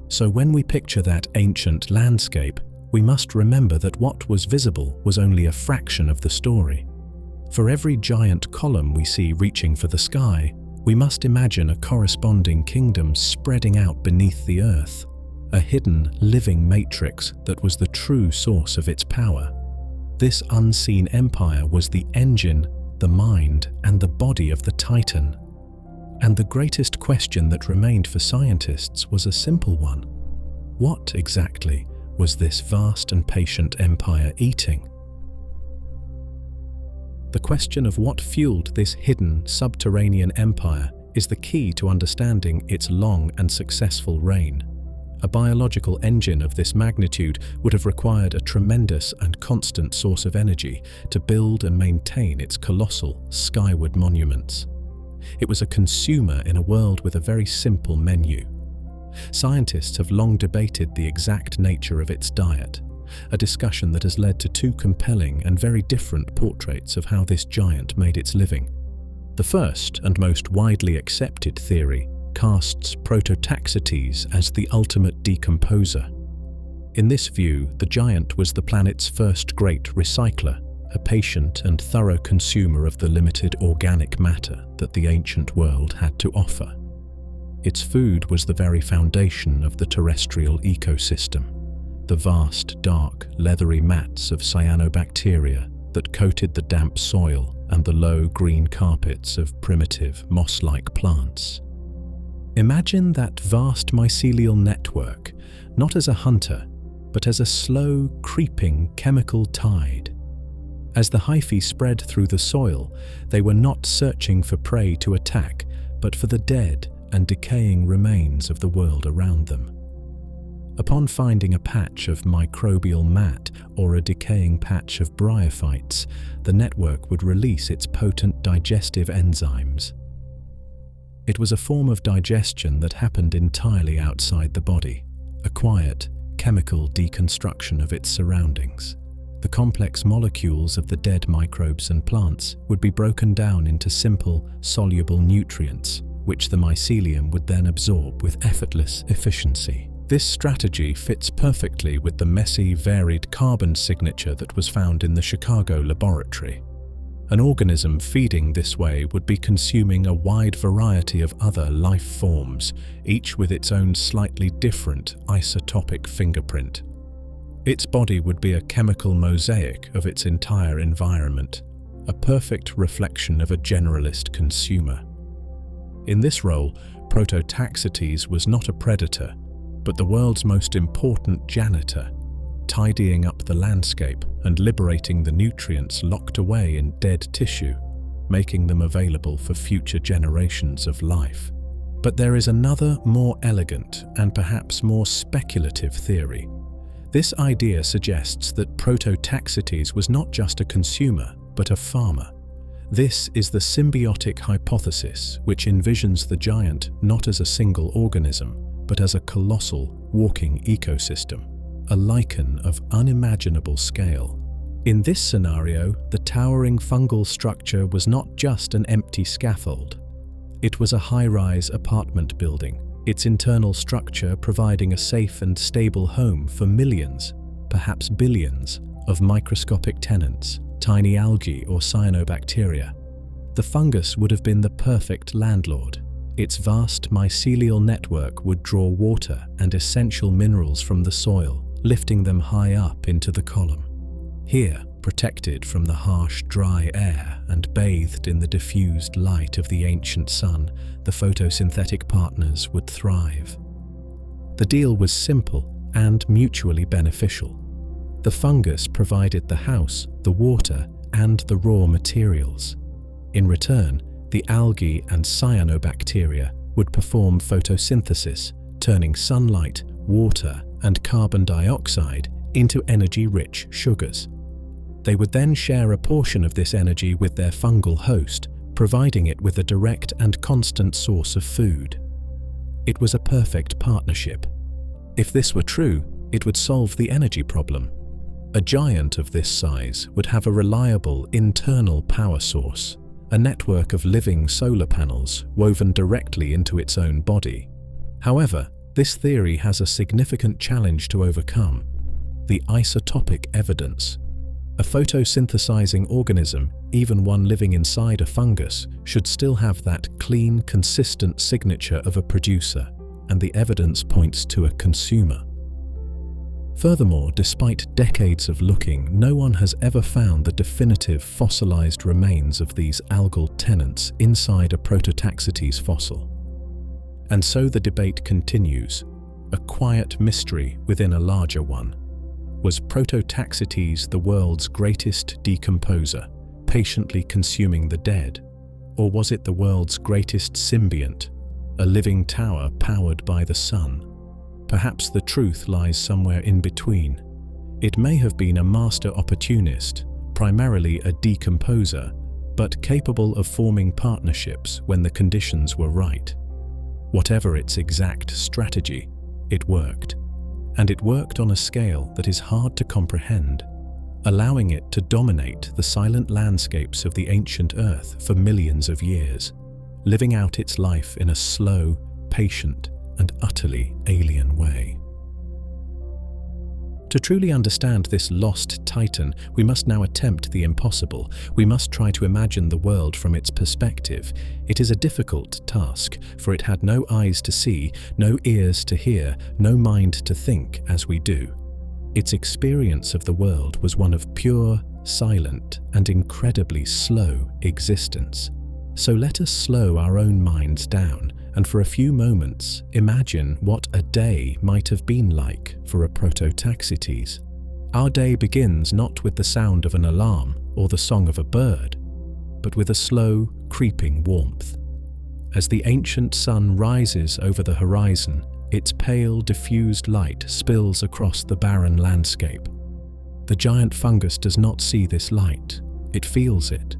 So when we picture that ancient landscape, we must remember that what was visible was only a fraction of the story. For every giant column we see reaching for the sky, We must imagine a corresponding kingdom spreading out beneath the earth, a hidden, living matrix that was the true source of its power. This unseen empire was the engine, the mind, and the body of the Titan. And the greatest question that remained for scientists was a simple one. What exactly was this vast and patient empire eating? The question of what fueled this hidden, subterranean empire is the key to understanding its long and successful reign. A biological engine of this magnitude would have required a tremendous and constant source of energy to build and maintain its colossal, skyward monuments. It was a consumer in a world with a very simple menu. Scientists have long debated the exact nature of its diet, a discussion that has led to two compelling and very different portraits of how this giant made its living. The first and most widely accepted theory casts Prototaxites as the ultimate decomposer. In this view, the giant was the planet's first great recycler, a patient and thorough consumer of the limited organic matter that the ancient world had to offer. Its food was the very foundation of the terrestrial ecosystem. The vast, dark, leathery mats of cyanobacteria that coated the damp soil and the low green carpets of primitive, moss-like plants. Imagine that vast mycelial network, not as a hunter, but as a slow, creeping chemical tide. As the hyphae spread through the soil, they were not searching for prey to attack, but for the dead and decaying remains of the world around them. Upon finding a patch of microbial mat or a decaying patch of bryophytes, the network would release its potent digestive enzymes. It was a form of digestion that happened entirely outside the body, a quiet, chemical deconstruction of its surroundings. The complex molecules of the dead microbes and plants would be broken down into simple, soluble nutrients, which the mycelium would then absorb with effortless efficiency. This strategy fits perfectly with the messy, varied carbon signature that was found in the Chicago laboratory. An organism feeding this way would be consuming a wide variety of other life forms, each with its own slightly different isotopic fingerprint. Its body would be a chemical mosaic of its entire environment, a perfect reflection of a generalist consumer. In this role, Prototaxites was not a predator, but the world's most important janitor, tidying up the landscape and liberating the nutrients locked away in dead tissue, making them available for future generations of life. But there is another, more elegant and perhaps more speculative theory. This idea suggests that Prototaxites was not just a consumer, but a farmer. This is the symbiotic hypothesis, which envisions the giant not as a single organism, but as a colossal, walking ecosystem, a lichen of unimaginable scale. In this scenario, the towering fungal structure was not just an empty scaffold. It was a high-rise apartment building, its internal structure providing a safe and stable home for millions, perhaps billions, of microscopic tenants, tiny algae or cyanobacteria. The fungus would have been the perfect landlord. Its vast mycelial network would draw water and essential minerals from the soil, lifting them high up into the column. Here, protected from the harsh, dry air and bathed in the diffused light of the ancient sun, the photosynthetic partners would thrive. The deal was simple and mutually beneficial. The fungus provided the house, the water, and the raw materials. In return, the algae and cyanobacteria would perform photosynthesis, turning sunlight, water, and carbon dioxide into energy-rich sugars. They would then share a portion of this energy with their fungal host, providing it with a direct and constant source of food. It was a perfect partnership. If this were true, it would solve the energy problem. A giant of this size would have a reliable internal power source, a network of living solar panels woven directly into its own body. However, this theory has a significant challenge to overcome: the isotopic evidence. A photosynthesizing organism, even one living inside a fungus, should still have that clean, consistent signature of a producer, and the evidence points to a consumer. Furthermore, despite decades of looking, no one has ever found the definitive fossilized remains of these algal tenants inside a Prototaxites fossil. And so the debate continues, a quiet mystery within a larger one. Was Prototaxites the world's greatest decomposer, patiently consuming the dead? Or was it the world's greatest symbiont, a living tower powered by the sun? Perhaps the truth lies somewhere in between. It may have been a master opportunist, primarily a decomposer, but capable of forming partnerships when the conditions were right. Whatever its exact strategy, it worked. And it worked on a scale that is hard to comprehend, allowing it to dominate the silent landscapes of the ancient Earth for millions of years, living out its life in a slow, patient, and utterly alien way. To truly understand this lost titan, we must now attempt the impossible. We must try to imagine the world from its perspective. It is a difficult task, for it had no eyes to see, no ears to hear, no mind to think as we do. Its experience of the world was one of pure, silent, and incredibly slow existence. So let us slow our own minds down, and for a few moments imagine what a day might have been like for a Prototaxites. Our day begins not with the sound of an alarm or the song of a bird, but with a slow, creeping warmth. As the ancient sun rises over the horizon, its pale, diffused light spills across the barren landscape. The giant fungus does not see this light, it feels it.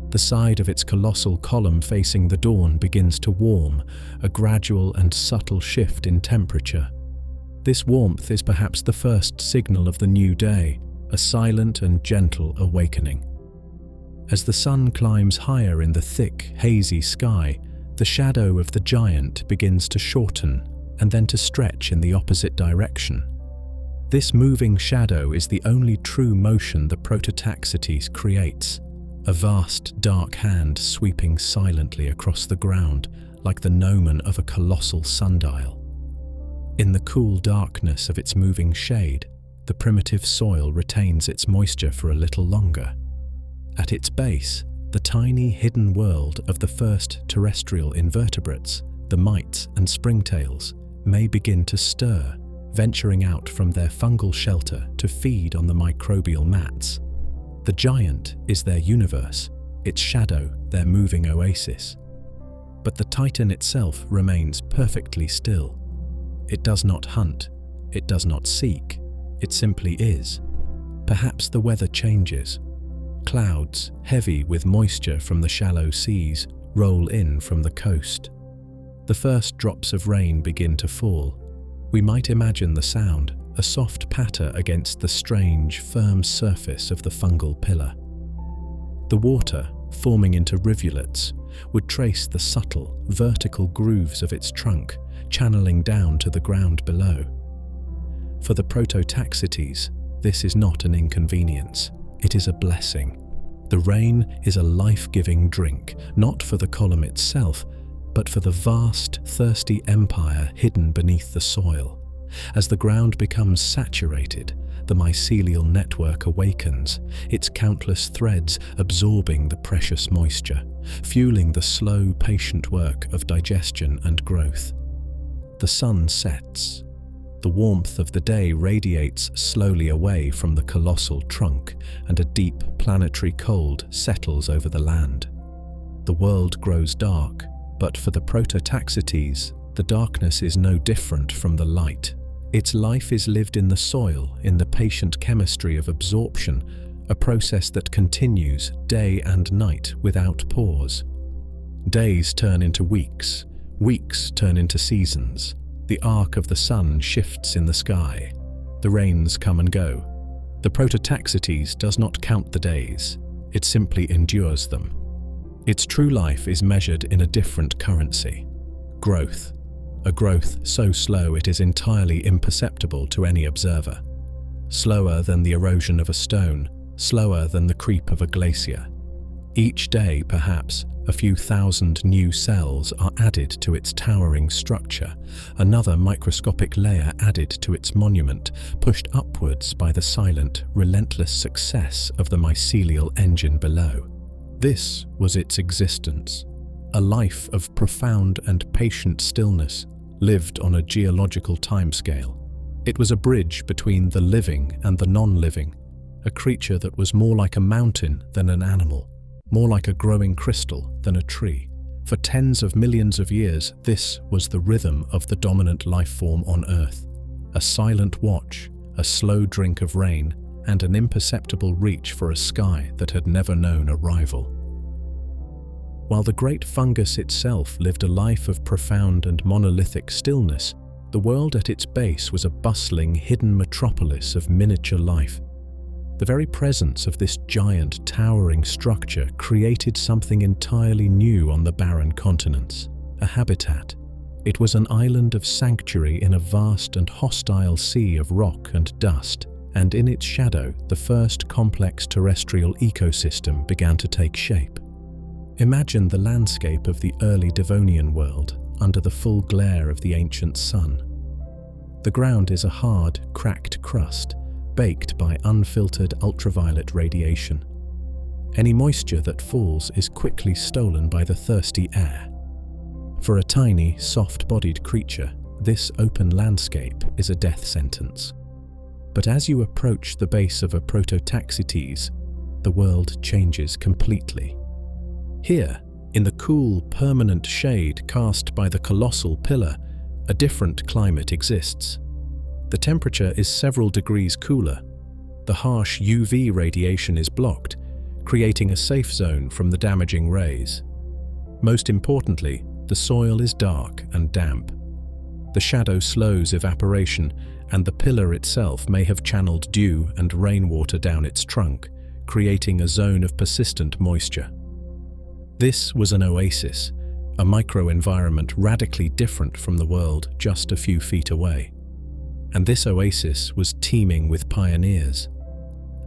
The side of its colossal column facing the dawn begins to warm, a gradual and subtle shift in temperature. This warmth is perhaps the first signal of the new day, a silent and gentle awakening. As the sun climbs higher in the thick, hazy sky, the shadow of the giant begins to shorten and then to stretch in the opposite direction. This moving shadow is the only true motion the Prototaxites creates. A vast, dark hand sweeping silently across the ground like the gnomon of a colossal sundial. In the cool darkness of its moving shade, the primitive soil retains its moisture for a little longer. At its base, the tiny hidden world of the first terrestrial invertebrates, the mites and springtails, may begin to stir, venturing out from their fungal shelter to feed on the microbial mats. The giant is their universe, its shadow their moving oasis. But the titan itself remains perfectly still. It does not hunt, it does not seek, it simply is. Perhaps the weather changes. Clouds, heavy with moisture from the shallow seas, roll in from the coast. The first drops of rain begin to fall. We might imagine the sound, a soft patter against the strange, firm surface of the fungal pillar. The water, forming into rivulets, would trace the subtle, vertical grooves of its trunk, channeling down to the ground below. For the Prototaxites, this is not an inconvenience, it is a blessing. The rain is a life-giving drink, not for the column itself, but for the vast, thirsty empire hidden beneath the soil. As the ground becomes saturated, the mycelial network awakens, its countless threads absorbing the precious moisture, fueling the slow, patient work of digestion and growth. The sun sets. The warmth of the day radiates slowly away from the colossal trunk, and a deep planetary cold settles over the land. The world grows dark, but for the Prototaxites, the darkness is no different from the light. Its life is lived in the soil, in the patient chemistry of absorption, a process that continues day and night without pause. Days turn into weeks, weeks turn into seasons. The arc of the sun shifts in the sky. The rains come and go. The Prototaxites does not count the days, it simply endures them. Its true life is measured in a different currency: growth. A growth so slow it is entirely imperceptible to any observer. Slower than the erosion of a stone, slower than the creep of a glacier. Each day, perhaps, a few thousand new cells are added to its towering structure, another microscopic layer added to its monument, pushed upwards by the silent, relentless success of the mycelial engine below. This was its existence, a life of profound and patient stillness, lived on a geological timescale. It was a bridge between the living and the non-living, a creature that was more like a mountain than an animal, more like a growing crystal than a tree. For tens of millions of years, this was the rhythm of the dominant life form on Earth. A silent watch, a slow drink of rain, and an imperceptible reach for a sky that had never known a rival. While the great fungus itself lived a life of profound and monolithic stillness, the world at its base was a bustling, hidden metropolis of miniature life. The very presence of this giant, towering structure created something entirely new on the barren continents, a habitat. It was an island of sanctuary in a vast and hostile sea of rock and dust, and in its shadow, the first complex terrestrial ecosystem began to take shape. Imagine the landscape of the early Devonian world under the full glare of the ancient sun. The ground is a hard, cracked crust, baked by unfiltered ultraviolet radiation. Any moisture that falls is quickly stolen by the thirsty air. For a tiny, soft-bodied creature, this open landscape is a death sentence. But as you approach the base of a Prototaxites, the world changes completely. Here, in the cool, permanent shade cast by the colossal pillar, a different climate exists. The temperature is several degrees cooler. The harsh UV radiation is blocked, creating a safe zone from the damaging rays. Most importantly, the soil is dark and damp. The shadow slows evaporation, and the pillar itself may have channeled dew and rainwater down its trunk, creating a zone of persistent moisture. This was an oasis, a microenvironment radically different from the world just a few feet away. And this oasis was teeming with pioneers.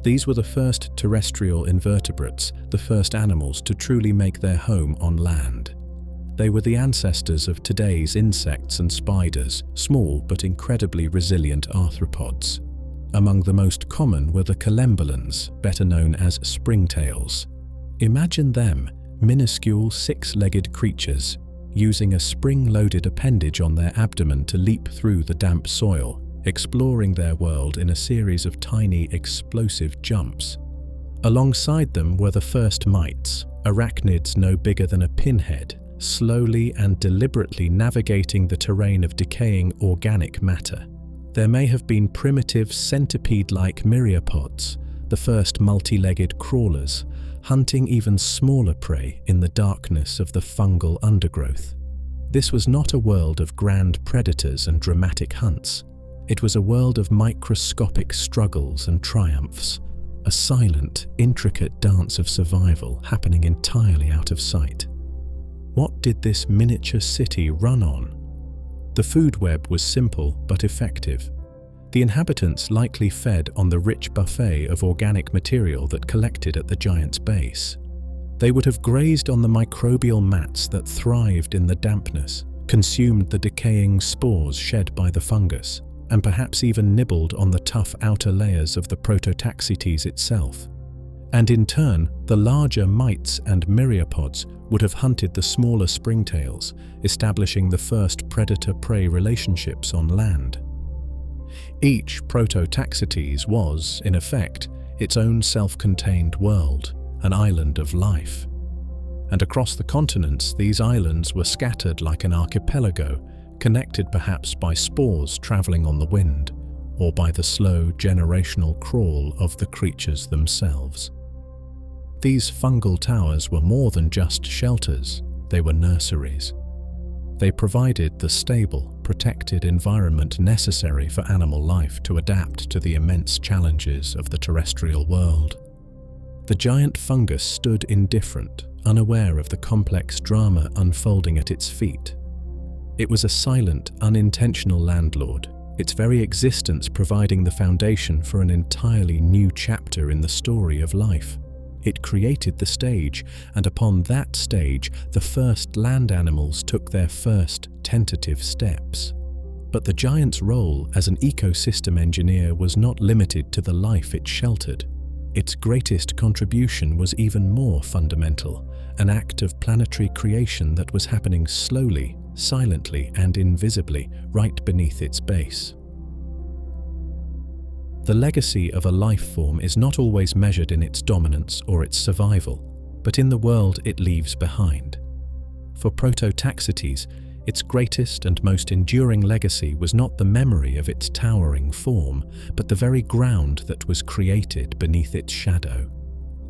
These were the first terrestrial invertebrates, the first animals to truly make their home on land. They were the ancestors of today's insects and spiders, small but incredibly resilient arthropods. Among the most common were the collembolans, better known as springtails. Imagine them, minuscule six-legged creatures, using a spring-loaded appendage on their abdomen to leap through the damp soil, exploring their world in a series of tiny, explosive jumps. Alongside them were the first mites, arachnids no bigger than a pinhead, slowly and deliberately navigating the terrain of decaying organic matter. There may have been primitive centipede-like myriapods, the first multi-legged crawlers, hunting even smaller prey in the darkness of the fungal undergrowth. This was not a world of grand predators and dramatic hunts. It was a world of microscopic struggles and triumphs, a silent, intricate dance of survival happening entirely out of sight. What did this miniature city run on? The food web was simple but effective. The inhabitants likely fed on the rich buffet of organic material that collected at the giant's base. They would have grazed on the microbial mats that thrived in the dampness, consumed the decaying spores shed by the fungus, and perhaps even nibbled on the tough outer layers of the Prototaxites itself. And in turn, the larger mites and myriapods would have hunted the smaller springtails, establishing the first predator-prey relationships on land. Each Prototaxites was, in effect, its own self-contained world, an island of life. And across the continents, these islands were scattered like an archipelago, connected perhaps by spores traveling on the wind, or by the slow generational crawl of the creatures themselves. These fungal towers were more than just shelters, they were nurseries. They provided the stable, protected environment necessary for animal life to adapt to the immense challenges of the terrestrial world. The giant fungus stood indifferent, unaware of the complex drama unfolding at its feet. It was a silent, unintentional landlord, its very existence providing the foundation for an entirely new chapter in the story of life. It created the stage, and upon that stage, the first land animals took their first tentative steps. But the giant's role as an ecosystem engineer was not limited to the life it sheltered. Its greatest contribution was even more fundamental, an act of planetary creation that was happening slowly, silently, and invisibly right beneath its base. The legacy of a life form is not always measured in its dominance or its survival, but in the world it leaves behind. For Prototaxites, its greatest and most enduring legacy was not the memory of its towering form, but the very ground that was created beneath its shadow.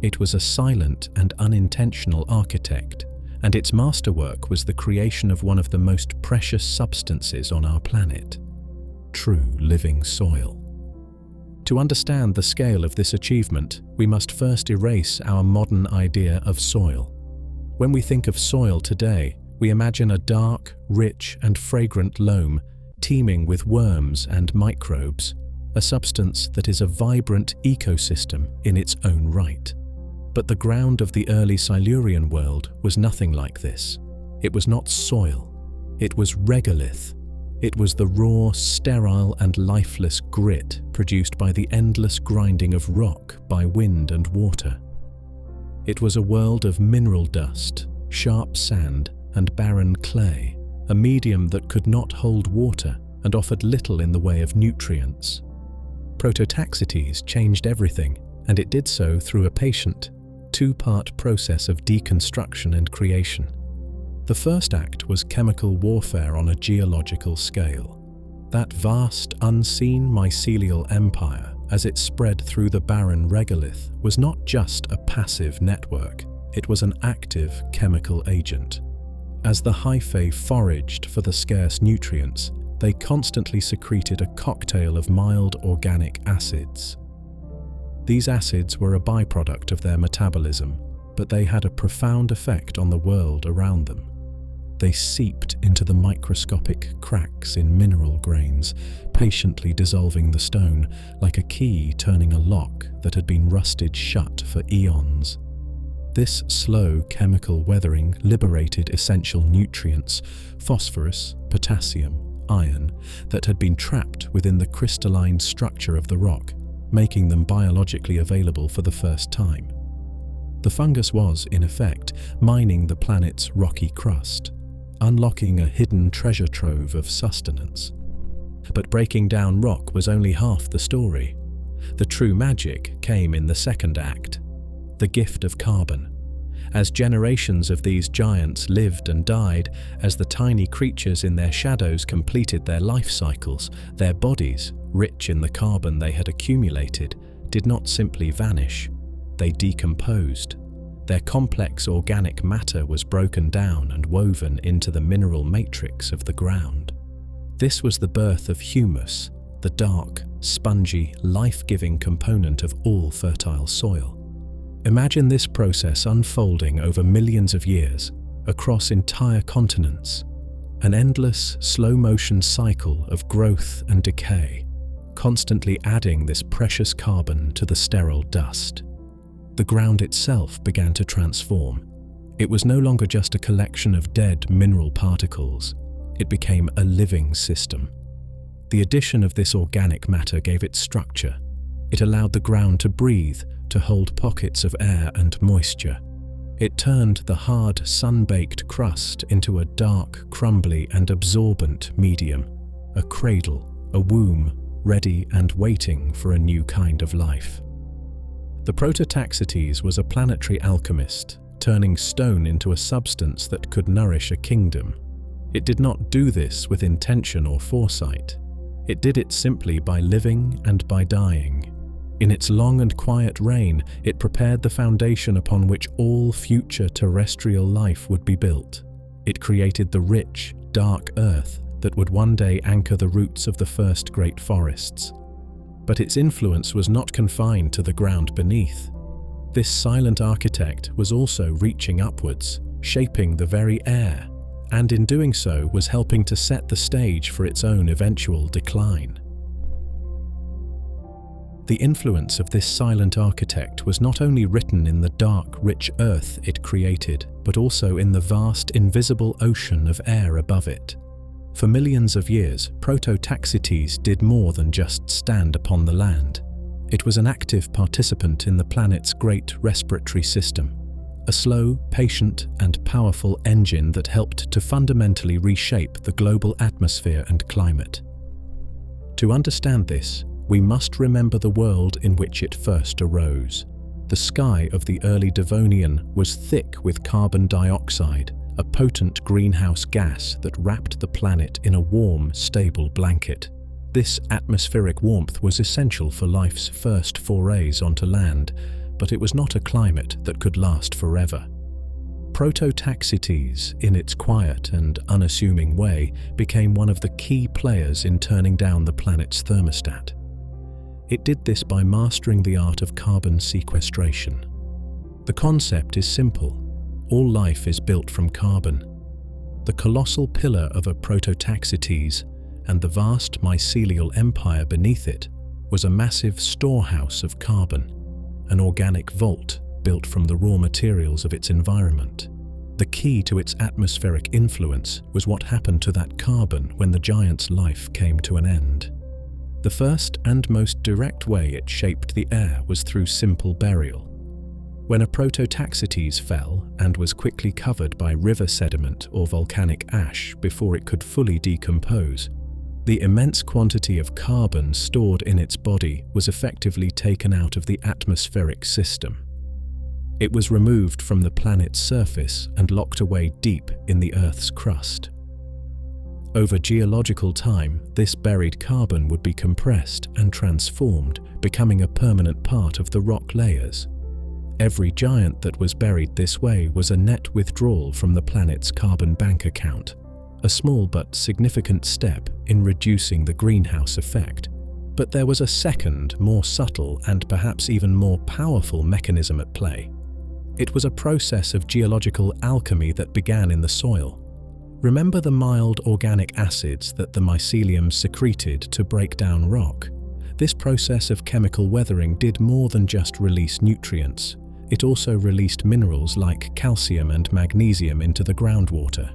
It was a silent and unintentional architect, and its masterwork was the creation of one of the most precious substances on our planet: true living soil. To understand the scale of this achievement, we must first erase our modern idea of soil. When we think of soil today, we imagine a dark, rich, and fragrant loam teeming with worms and microbes, a substance that is a vibrant ecosystem in its own right. But the ground of the early Silurian world was nothing like this. It was not soil. It was regolith. It was the raw, sterile, and lifeless grit produced by the endless grinding of rock by wind and water. It was a world of mineral dust, sharp sand, and barren clay, a medium that could not hold water and offered little in the way of nutrients. Prototaxites changed everything, and it did so through a patient, two-part process of deconstruction and creation. The first act was chemical warfare on a geological scale. That vast, unseen mycelial empire, as it spread through the barren regolith, was not just a passive network, it was an active chemical agent. As the hyphae foraged for the scarce nutrients, they constantly secreted a cocktail of mild organic acids. These acids were a byproduct of their metabolism, but they had a profound effect on the world around them. They seeped into the microscopic cracks in mineral grains, patiently dissolving the stone, like a key turning a lock that had been rusted shut for eons. This slow chemical weathering liberated essential nutrients, phosphorus, potassium, iron, that had been trapped within the crystalline structure of the rock, making them biologically available for the first time. The fungus was, in effect, mining the planet's rocky crust, unlocking a hidden treasure trove of sustenance. But breaking down rock was only half the story. The true magic came in the second act, the gift of carbon. As generations of these giants lived and died, as the tiny creatures in their shadows completed their life cycles, their bodies, rich in the carbon they had accumulated, did not simply vanish. They decomposed. Their complex organic matter was broken down and woven into the mineral matrix of the ground. This was the birth of humus, the dark, spongy, life-giving component of all fertile soil. Imagine this process unfolding over millions of years, across entire continents, an endless, slow-motion cycle of growth and decay, constantly adding this precious carbon to the sterile dust. The ground itself began to transform. It was no longer just a collection of dead mineral particles. It became a living system. The addition of this organic matter gave it structure. It allowed the ground to breathe, to hold pockets of air and moisture. It turned the hard, sun-baked crust into a dark, crumbly and absorbent medium, a cradle, a womb, ready and waiting for a new kind of life. The Prototaxites was a planetary alchemist, turning stone into a substance that could nourish a kingdom. It did not do this with intention or foresight. It did it simply by living and by dying. In its long and quiet reign, it prepared the foundation upon which all future terrestrial life would be built. It created the rich, dark earth that would one day anchor the roots of the first great forests. But its influence was not confined to the ground beneath. This silent architect was also reaching upwards, shaping the very air, and in doing so was helping to set the stage for its own eventual decline. The influence of this silent architect was not only written in the dark, rich earth it created, but also in the vast, invisible ocean of air above it. For millions of years, Prototaxites did more than just stand upon the land. It was an active participant in the planet's great respiratory system, a slow, patient, and powerful engine that helped to fundamentally reshape the global atmosphere and climate. To understand this, we must remember the world in which it first arose. The sky of the early Devonian was thick with carbon dioxide, a potent greenhouse gas that wrapped the planet in a warm, stable blanket. This atmospheric warmth was essential for life's first forays onto land, but it was not a climate that could last forever. Prototaxites, in its quiet and unassuming way, became one of the key players in turning down the planet's thermostat. It did this by mastering the art of carbon sequestration. The concept is simple. All life is built from carbon. The colossal pillar of a Prototaxites and the vast mycelial empire beneath it was a massive storehouse of carbon, an organic vault built from the raw materials of its environment. The key to its atmospheric influence was what happened to that carbon when the giant's life came to an end. The first and most direct way it shaped the air was through simple burial. When a Prototaxites fell and was quickly covered by river sediment or volcanic ash before it could fully decompose, the immense quantity of carbon stored in its body was effectively taken out of the atmospheric system. It was removed from the planet's surface and locked away deep in the Earth's crust. Over geological time, this buried carbon would be compressed and transformed, becoming a permanent part of the rock layers. Every giant that was buried this way was a net withdrawal from the planet's carbon bank account, a small but significant step in reducing the greenhouse effect. But there was a second, more subtle and perhaps even more powerful mechanism at play. It was a process of geological alchemy that began in the soil. Remember the mild organic acids that the mycelium secreted to break down rock? This process of chemical weathering did more than just release nutrients. It also released minerals like calcium and magnesium into the groundwater.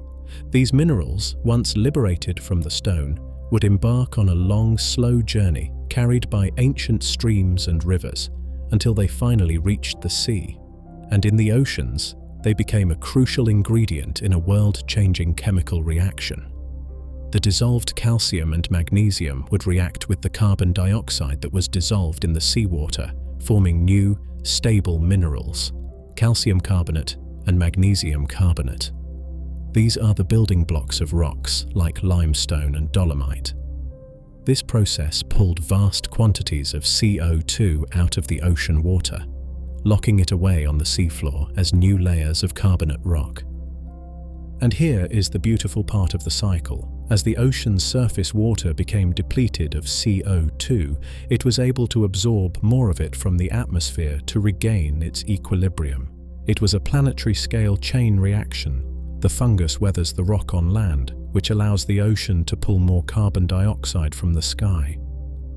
These minerals, once liberated from the stone, would embark on a long, slow journey carried by ancient streams and rivers until they finally reached the sea. And in the oceans, they became a crucial ingredient in a world-changing chemical reaction. The dissolved calcium and magnesium would react with the carbon dioxide that was dissolved in the seawater, forming new, stable minerals, calcium carbonate and magnesium carbonate. These are the building blocks of rocks like limestone and dolomite. This process pulled vast quantities of CO2 out of the ocean water, locking it away on the seafloor as new layers of carbonate rock. And here is the beautiful part of the cycle. As the ocean's surface water became depleted of CO2, it was able to absorb more of it from the atmosphere to regain its equilibrium. It was a planetary scale chain reaction. The fungus weathers the rock on land, which allows the ocean to pull more carbon dioxide from the sky.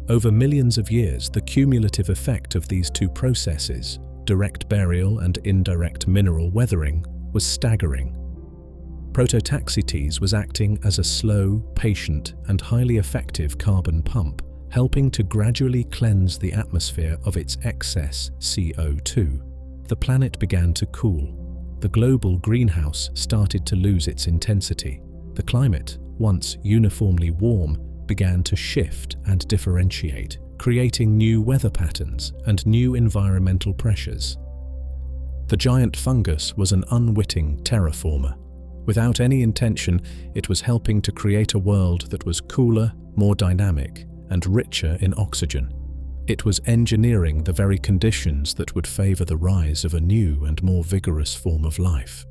Over millions of years, the cumulative effect of these two processes, direct burial and indirect mineral weathering, was staggering. Prototaxites was acting as a slow, patient, and highly effective carbon pump, helping to gradually cleanse the atmosphere of its excess CO2. The planet began to cool. The global greenhouse started to lose its intensity. The climate, once uniformly warm, began to shift and differentiate, creating new weather patterns and new environmental pressures. The giant fungus was an unwitting terraformer. Without any intention, it was helping to create a world that was cooler, more dynamic, and richer in oxygen. It was engineering the very conditions that would favor the rise of a new and more vigorous form of life.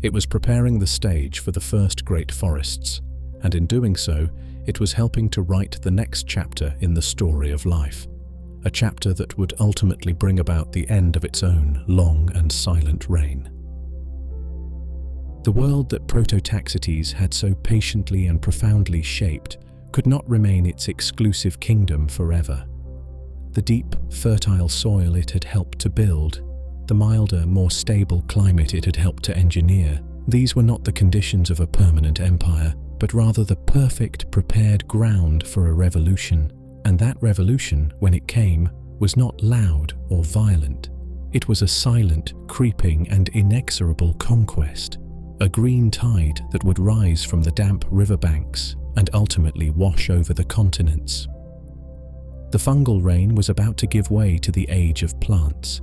It was preparing the stage for the first great forests, and in doing so, it was helping to write the next chapter in the story of life, a chapter that would ultimately bring about the end of its own long and silent reign. The world that Prototaxites had so patiently and profoundly shaped could not remain its exclusive kingdom forever. The deep, fertile soil it had helped to build, the milder, more stable climate it had helped to engineer, these were not the conditions of a permanent empire, but rather the perfect, prepared ground for a revolution. And that revolution, when it came, was not loud or violent. It was a silent, creeping, and inexorable conquest. A green tide that would rise from the damp riverbanks and ultimately wash over the continents. The fungal reign was about to give way to the age of plants.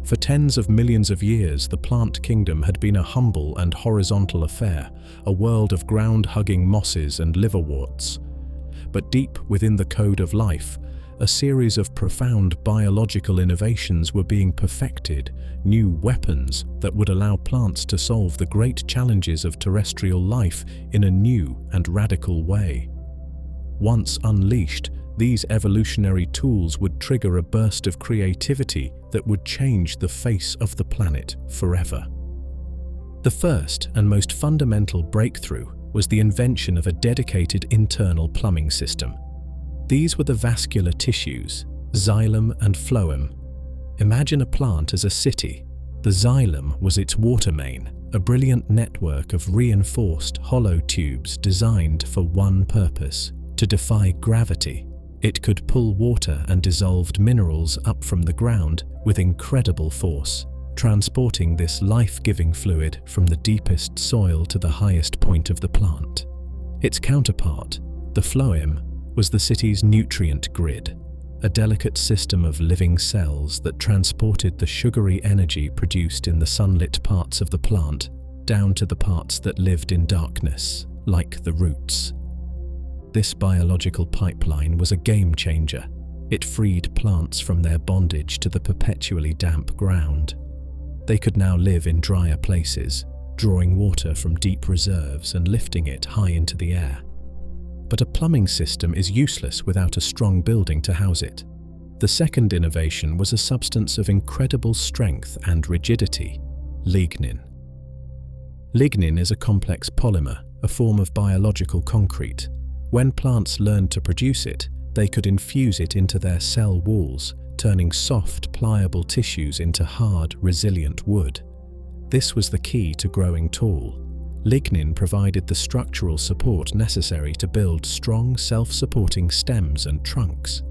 For tens of millions of years, the plant kingdom had been a humble and horizontal affair, a world of ground-hugging mosses and liverworts. But deep within the code of life, a series of profound biological innovations were being perfected, new weapons that would allow plants to solve the great challenges of terrestrial life in a new and radical way. Once unleashed, these evolutionary tools would trigger a burst of creativity that would change the face of the planet forever. The first and most fundamental breakthrough was the invention of a dedicated internal plumbing system. These were the vascular tissues, xylem and phloem. Imagine a plant as a city. The xylem was its water main, a brilliant network of reinforced hollow tubes designed for one purpose: to defy gravity. It could pull water and dissolved minerals up from the ground with incredible force, transporting this life-giving fluid from the deepest soil to the highest point of the plant. Its counterpart, the phloem, was the city's nutrient grid, a delicate system of living cells that transported the sugary energy produced in the sunlit parts of the plant down to the parts that lived in darkness, like the roots. This biological pipeline was a game changer. It freed plants from their bondage to the perpetually damp ground. They could now live in drier places, drawing water from deep reserves and lifting it high into the air. But a plumbing system is useless without a strong building to house it. The second innovation was a substance of incredible strength and rigidity: lignin. Lignin is a complex polymer, a form of biological concrete. When plants learned to produce it, they could infuse it into their cell walls, turning soft, pliable tissues into hard, resilient wood. This was the key to growing tall. Lignin provided the structural support necessary to build strong, self-supporting stems and trunks.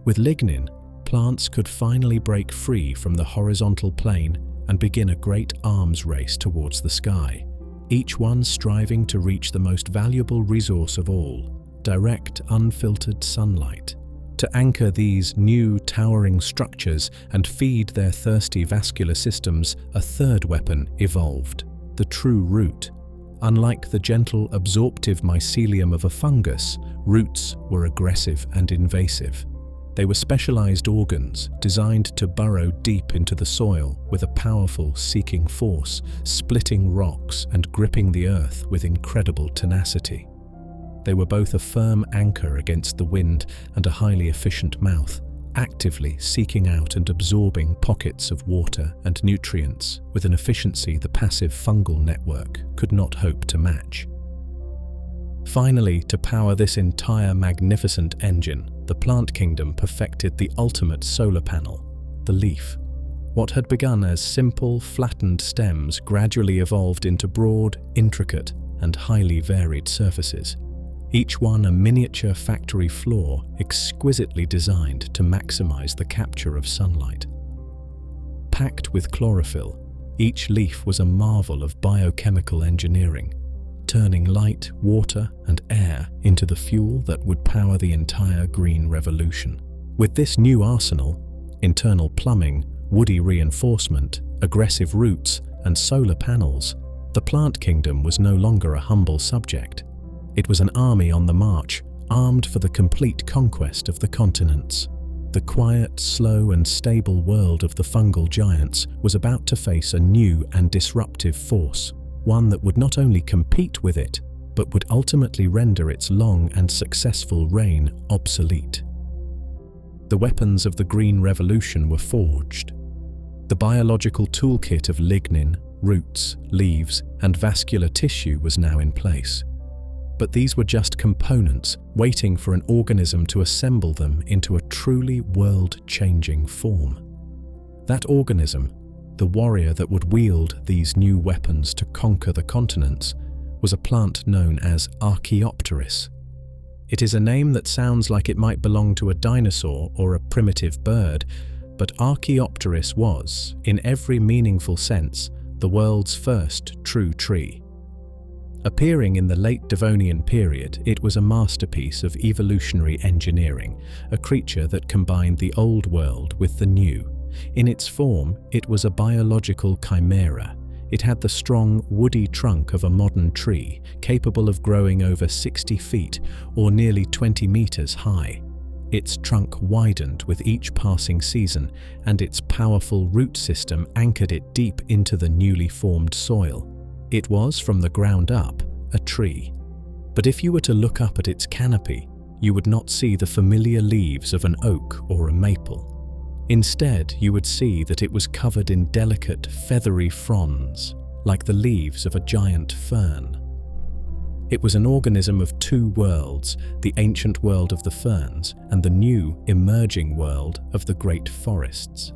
With lignin, plants could finally break free from the horizontal plane and begin a great arms race towards the sky, each one striving to reach the most valuable resource of all: direct, unfiltered sunlight. To anchor these new, towering structures and feed their thirsty vascular systems, a third weapon evolved: the true root. Unlike the gentle, absorptive mycelium of a fungus, roots were aggressive and invasive. They were specialized organs designed to burrow deep into the soil with a powerful, seeking force, splitting rocks and gripping the earth with incredible tenacity. They were both a firm anchor against the wind and a highly efficient mouth, actively seeking out and absorbing pockets of water and nutrients with an efficiency the passive fungal network could not hope to match. Finally, to power this entire magnificent engine, the plant kingdom perfected the ultimate solar panel: the leaf. What had begun as simple, flattened stems gradually evolved into broad, intricate, and highly varied surfaces, each one a miniature factory floor exquisitely designed to maximize the capture of sunlight. Packed with chlorophyll, each leaf was a marvel of biochemical engineering, turning light, water, and air into the fuel that would power the entire green revolution. With this new arsenal, internal plumbing, woody reinforcement, aggressive roots, and solar panels, the plant kingdom was no longer a humble subject. It was an army on the march, armed for the complete conquest of the continents. The quiet, slow, and stable world of the fungal giants was about to face a new and disruptive force, one that would not only compete with it, but would ultimately render its long and successful reign obsolete. The weapons of the Green Revolution were forged. The biological toolkit of lignin, roots, leaves, and vascular tissue was now in place. But these were just components, waiting for an organism to assemble them into a truly world-changing form. That organism, the warrior that would wield these new weapons to conquer the continents, was a plant known as Archaeopteris. It is a name that sounds like it might belong to a dinosaur or a primitive bird, but Archaeopteris was, in every meaningful sense, the world's first true tree. Appearing in the late Devonian period, it was a masterpiece of evolutionary engineering, a creature that combined the old world with the new. In its form, it was a biological chimera. It had the strong, woody trunk of a modern tree, capable of growing over 60 feet or nearly 20 meters high. Its trunk widened with each passing season, and its powerful root system anchored it deep into the newly formed soil. It was, from the ground up, a tree. But if you were to look up at its canopy, you would not see the familiar leaves of an oak or a maple. Instead, you would see that it was covered in delicate, feathery fronds, like the leaves of a giant fern. It was an organism of two worlds, the ancient world of the ferns and the new, emerging world of the great forests.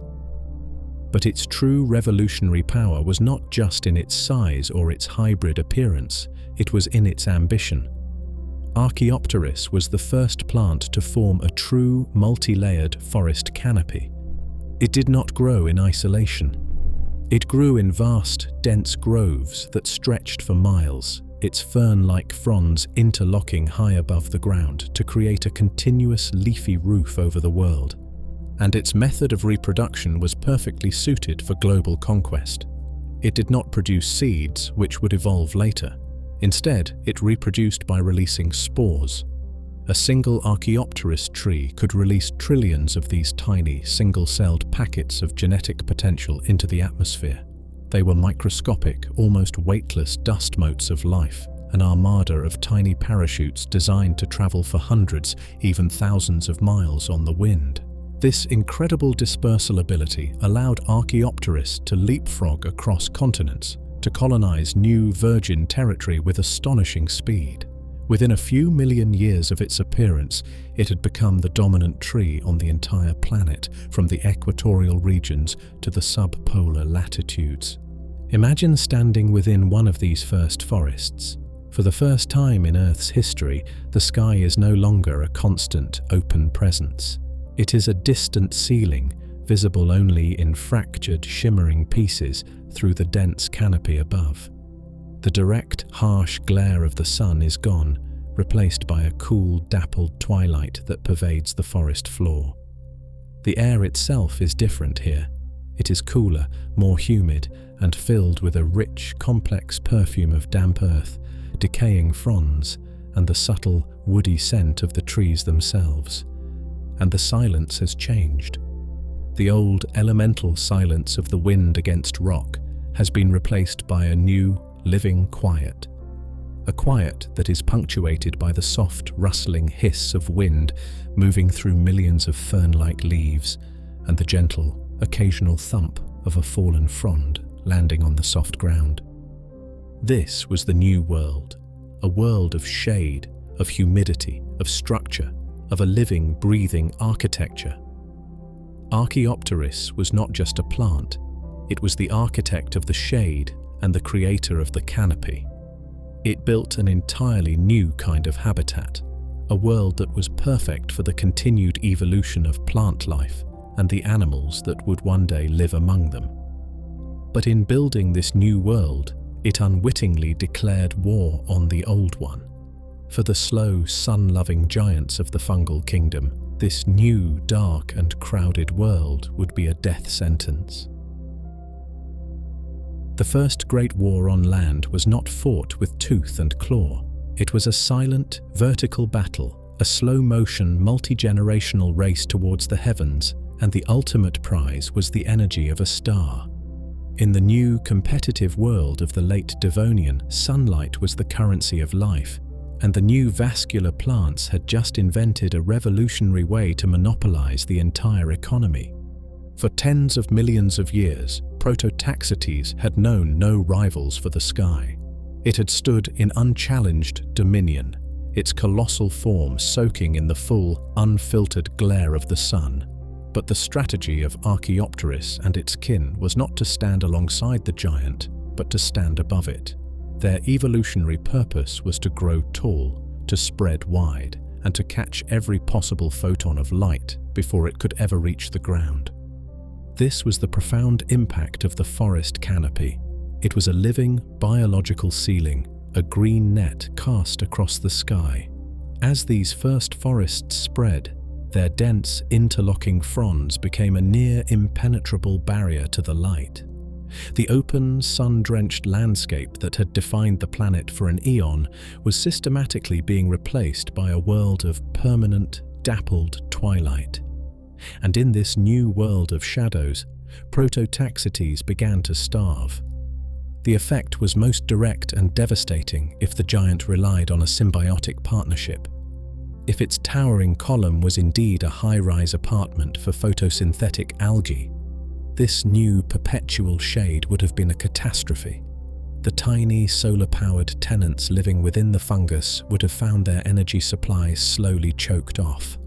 But its true revolutionary power was not just in its size or its hybrid appearance, it was in its ambition. Archaeopteris was the first plant to form a true, multi-layered forest canopy. It did not grow in isolation. It grew in vast, dense groves that stretched for miles, its fern-like fronds interlocking high above the ground to create a continuous leafy roof over the world. And its method of reproduction was perfectly suited for global conquest. It did not produce seeds, which would evolve later. Instead, it reproduced by releasing spores. A single Archaeopteris tree could release trillions of these tiny, single-celled packets of genetic potential into the atmosphere. They were microscopic, almost weightless dust motes of life, an armada of tiny parachutes designed to travel for hundreds, even thousands of miles on the wind. This incredible dispersal ability allowed Archaeopteris to leapfrog across continents, to colonize new virgin territory with astonishing speed. Within a few million years of its appearance, it had become the dominant tree on the entire planet, from the equatorial regions to the subpolar latitudes. Imagine standing within one of these first forests. For the first time in Earth's history, the sky is no longer a constant, open presence. It is a distant ceiling, visible only in fractured, shimmering pieces through the dense canopy above. The direct, harsh glare of the sun is gone, replaced by a cool, dappled twilight that pervades the forest floor. The air itself is different here. It is cooler, more humid, and filled with a rich, complex perfume of damp earth, decaying fronds, and the subtle, woody scent of the trees themselves. And the silence has changed. The old, elemental silence of the wind against rock has been replaced by a new, living quiet. A quiet that is punctuated by the soft, rustling hiss of wind moving through millions of fern-like leaves and the gentle, occasional thump of a fallen frond landing on the soft ground. This was the new world, a world of shade, of humidity, of structure, of a living, breathing architecture. Archaeopteris was not just a plant, it was the architect of the shade and the creator of the canopy. It built an entirely new kind of habitat, a world that was perfect for the continued evolution of plant life and the animals that would one day live among them. But in building this new world, it unwittingly declared war on the old one. For the slow, sun-loving giants of the fungal kingdom, this new, dark and crowded world would be a death sentence. The first great war on land was not fought with tooth and claw. It was a silent, vertical battle, a slow-motion, multi-generational race towards the heavens, and the ultimate prize was the energy of a star. In the new, competitive world of the late Devonian, sunlight was the currency of life, and the new vascular plants had just invented a revolutionary way to monopolize the entire economy. For tens of millions of years, Prototaxites had known no rivals for the sky. It had stood in unchallenged dominion, its colossal form soaking in the full, unfiltered glare of the sun. But the strategy of Archaeopteryx and its kin was not to stand alongside the giant, but to stand above it. Their evolutionary purpose was to grow tall, to spread wide, and to catch every possible photon of light before it could ever reach the ground. This was the profound impact of the forest canopy. It was a living, biological ceiling, a green net cast across the sky. As these first forests spread, their dense, interlocking fronds became a near impenetrable barrier to the light. The open, sun-drenched landscape that had defined the planet for an eon was systematically being replaced by a world of permanent, dappled twilight. And in this new world of shadows, Prototaxites began to starve. The effect was most direct and devastating if the giant relied on a symbiotic partnership. If its towering column was indeed a high-rise apartment for photosynthetic algae, this new perpetual shade would have been a catastrophe. The tiny solar-powered tenants living within the fungus would have found their energy supplies slowly choked off.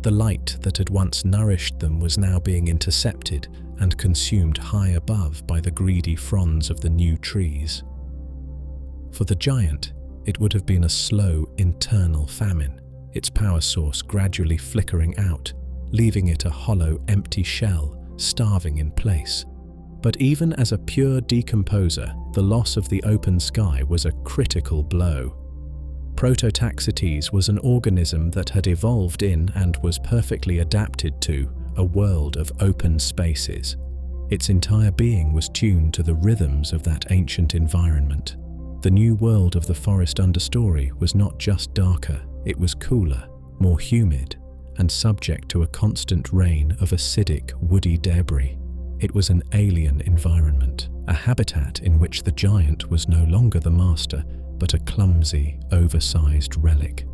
The light that had once nourished them was now being intercepted and consumed high above by the greedy fronds of the new trees. For the giant, it would have been a slow internal famine, its power source gradually flickering out, leaving it a hollow, empty shell, starving in place. But even as a pure decomposer, the loss of the open sky was a critical blow. Prototaxites was an organism that had evolved in and was perfectly adapted to a world of open spaces. Its entire being was tuned to the rhythms of that ancient environment. The new world of the forest understory was not just darker, it was cooler, more humid, and subject to a constant rain of acidic, woody debris. It was an alien environment, a habitat in which the giant was no longer the master, but a clumsy, oversized relic.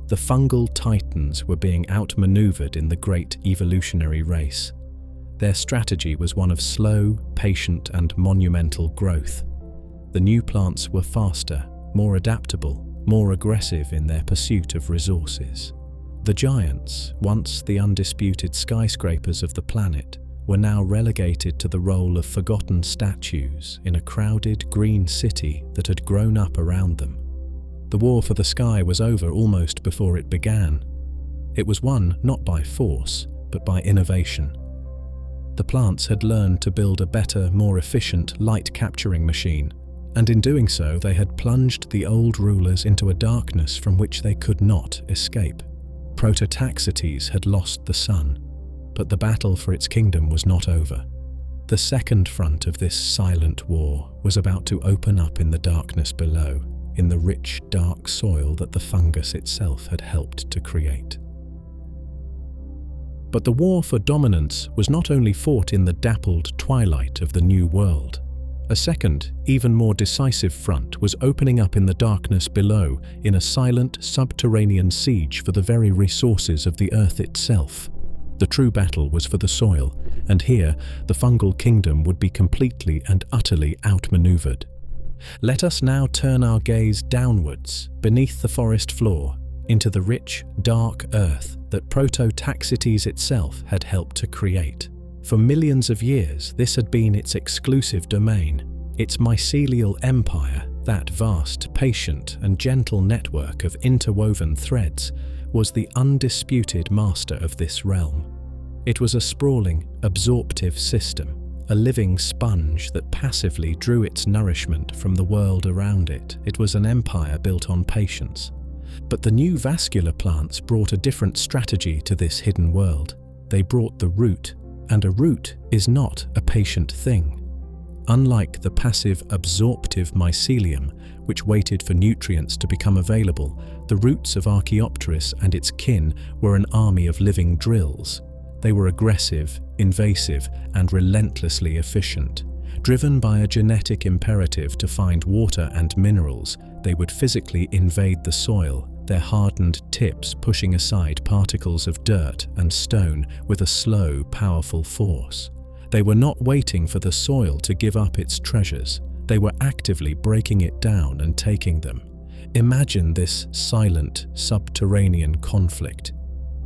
The fungal titans were being outmaneuvered in the great evolutionary race. Their strategy was one of slow, patient, and monumental growth. The new plants were faster, more adaptable, more aggressive in their pursuit of resources. The giants, once the undisputed skyscrapers of the planet, were now relegated to the role of forgotten statues in a crowded green city that had grown up around them. The war for the sky was over almost before it began. It was won not by force, but by innovation. The plants had learned to build a better, more efficient light-capturing machine, and in doing so they had plunged the old rulers into a darkness from which they could not escape. Prototaxites had lost the sun, but the battle for its kingdom was not over. The second front of this silent war was about to open up in the darkness below, in the rich, dark soil that the fungus itself had helped to create. But the war for dominance was not only fought in the dappled twilight of the new world. A second, even more decisive front was opening up in the darkness below in a silent, subterranean siege for the very resources of the earth itself. The true battle was for the soil, and here the fungal kingdom would be completely and utterly outmaneuvered. Let us now turn our gaze downwards, beneath the forest floor, into the rich, dark earth that Prototaxites itself had helped to create. For millions of years, this had been its exclusive domain, its mycelial empire. That vast, patient, and gentle network of interwoven threads was the undisputed master of this realm. It was a sprawling, absorptive system, a living sponge that passively drew its nourishment from the world around it. It was an empire built on patience. But the new vascular plants brought a different strategy to this hidden world. They brought the root, and a root is not a patient thing. Unlike the passive, absorptive mycelium, which waited for nutrients to become available, the roots of Archaeopteryx and its kin were an army of living drills. They were aggressive, invasive, and relentlessly efficient. Driven by a genetic imperative to find water and minerals, they would physically invade the soil, their hardened tips pushing aside particles of dirt and stone with a slow, powerful force. They were not waiting for the soil to give up its treasures. They were actively breaking it down and taking them. Imagine this silent, subterranean conflict.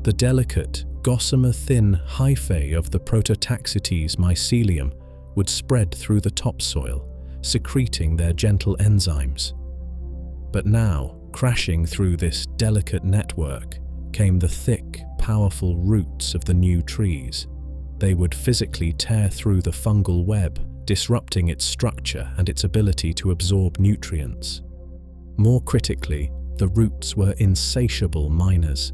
The delicate, gossamer-thin hyphae of the Prototaxites mycelium would spread through the topsoil, secreting their gentle enzymes. But now, crashing through this delicate network, came the thick, powerful roots of the new trees. They would physically tear through the fungal web, disrupting its structure and its ability to absorb nutrients. More critically, the roots were insatiable miners.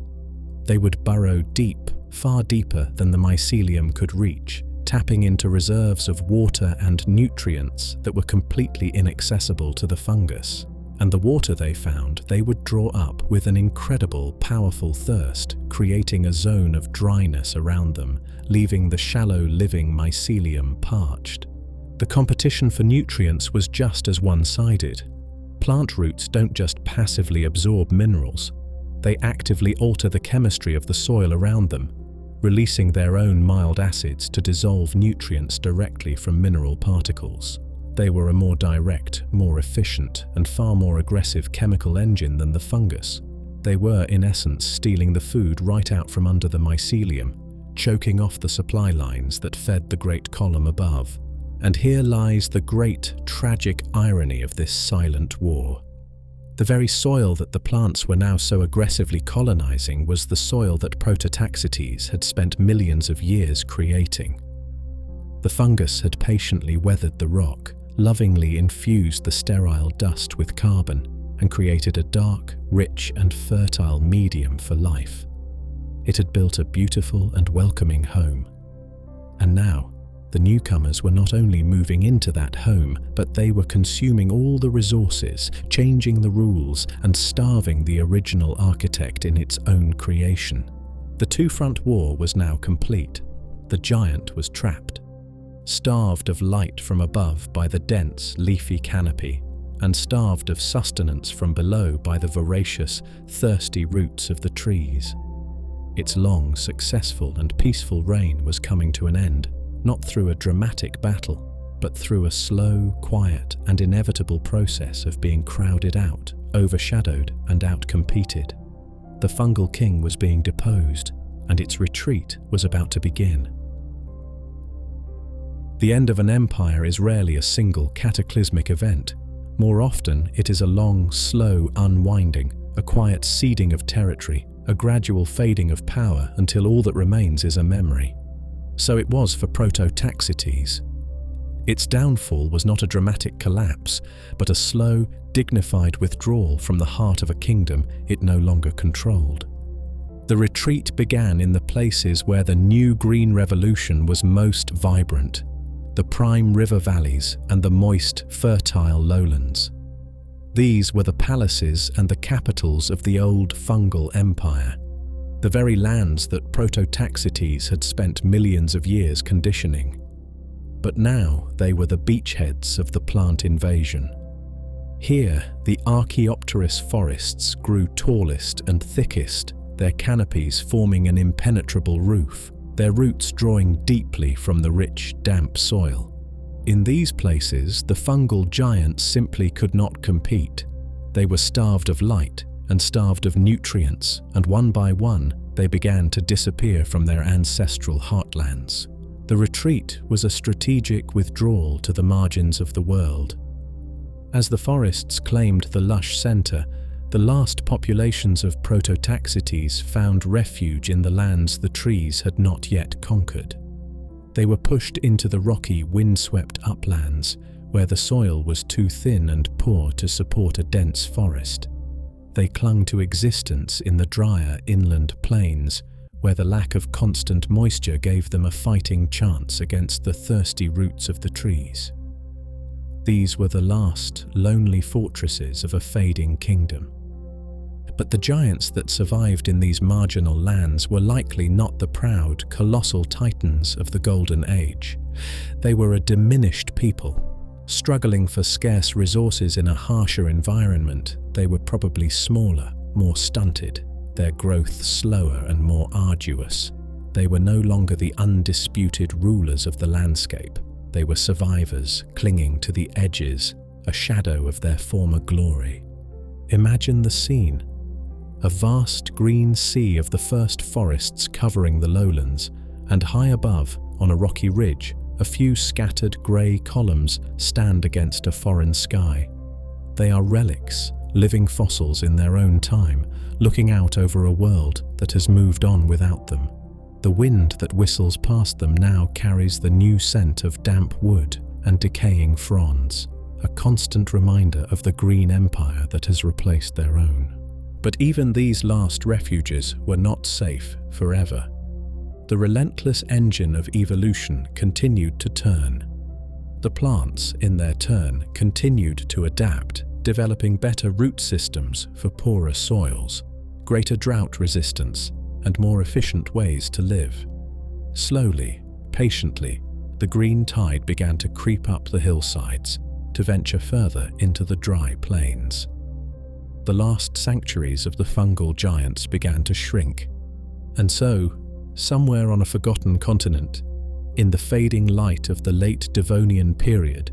They would burrow deep, far deeper than the mycelium could reach, tapping into reserves of water and nutrients that were completely inaccessible to the fungus. And the water they found, they would draw up with an incredible, powerful thirst, creating a zone of dryness around them, leaving the shallow living mycelium parched. The competition for nutrients was just as one-sided. Plant roots don't just passively absorb minerals, they actively alter the chemistry of the soil around them, releasing their own mild acids to dissolve nutrients directly from mineral particles. They were a more direct, more efficient, and far more aggressive chemical engine than the fungus. They were, in essence, stealing the food right out from under the mycelium, choking off the supply lines that fed the great column above. And here lies the great, tragic irony of this silent war. The very soil that the plants were now so aggressively colonizing was the soil that Prototaxites had spent millions of years creating. The fungus had patiently weathered the rock, lovingly infused the sterile dust with carbon, and created a dark, rich, and fertile medium for life. It had built a beautiful and welcoming home. And now, the newcomers were not only moving into that home, but they were consuming all the resources, changing the rules, and starving the original architect in its own creation. The two-front war was now complete. The giant was trapped, starved of light from above by the dense, leafy canopy, and starved of sustenance from below by the voracious, thirsty roots of the trees. Its long, successful, and peaceful reign was coming to an end, not through a dramatic battle, but through a slow, quiet, and inevitable process of being crowded out, overshadowed, and outcompeted. The fungal king was being deposed, and its retreat was about to begin. The end of an empire is rarely a single cataclysmic event. More often, it is a long, slow unwinding, a quiet ceding of territory, a gradual fading of power until all that remains is a memory. So it was for Prototaxites. Its downfall was not a dramatic collapse, but a slow, dignified withdrawal from the heart of a kingdom it no longer controlled. The retreat began in the places where the new green revolution was most vibrant, the prime river valleys and the moist, fertile lowlands. These were the palaces and the capitals of the old fungal empire, the very lands that Prototaxites had spent millions of years conditioning. But now they were the beachheads of the plant invasion. Here, the Archaeopteris forests grew tallest and thickest, their canopies forming an impenetrable roof, their roots drawing deeply from the rich, damp soil. In these places, the fungal giants simply could not compete. They were starved of light and starved of nutrients, and one by one, they began to disappear from their ancestral heartlands. The retreat was a strategic withdrawal to the margins of the world. As the forests claimed the lush center, the last populations of Prototaxites found refuge in the lands the trees had not yet conquered. They were pushed into the rocky, windswept uplands, where the soil was too thin and poor to support a dense forest. They clung to existence in the drier inland plains, where the lack of constant moisture gave them a fighting chance against the thirsty roots of the trees. These were the last, lonely fortresses of a fading kingdom. But the giants that survived in these marginal lands were likely not the proud, colossal titans of the Golden Age. They were a diminished people. Struggling for scarce resources in a harsher environment, they were probably smaller, more stunted, their growth slower and more arduous. They were no longer the undisputed rulers of the landscape. They were survivors clinging to the edges, a shadow of their former glory. Imagine the scene. A vast green sea of the first forests covering the lowlands, and high above, on a rocky ridge, a few scattered grey columns stand against a foreign sky. They are relics, living fossils in their own time, looking out over a world that has moved on without them. The wind that whistles past them now carries the new scent of damp wood and decaying fronds, a constant reminder of the green empire that has replaced their own. But even these last refuges were not safe forever. The relentless engine of evolution continued to turn. The plants, in their turn, continued to adapt, developing better root systems for poorer soils, greater drought resistance, and more efficient ways to live. Slowly, patiently, the green tide began to creep up the hillsides, to venture further into the dry plains. The last sanctuaries of the fungal giants began to shrink, and so, somewhere on a forgotten continent, in the fading light of the late Devonian Period,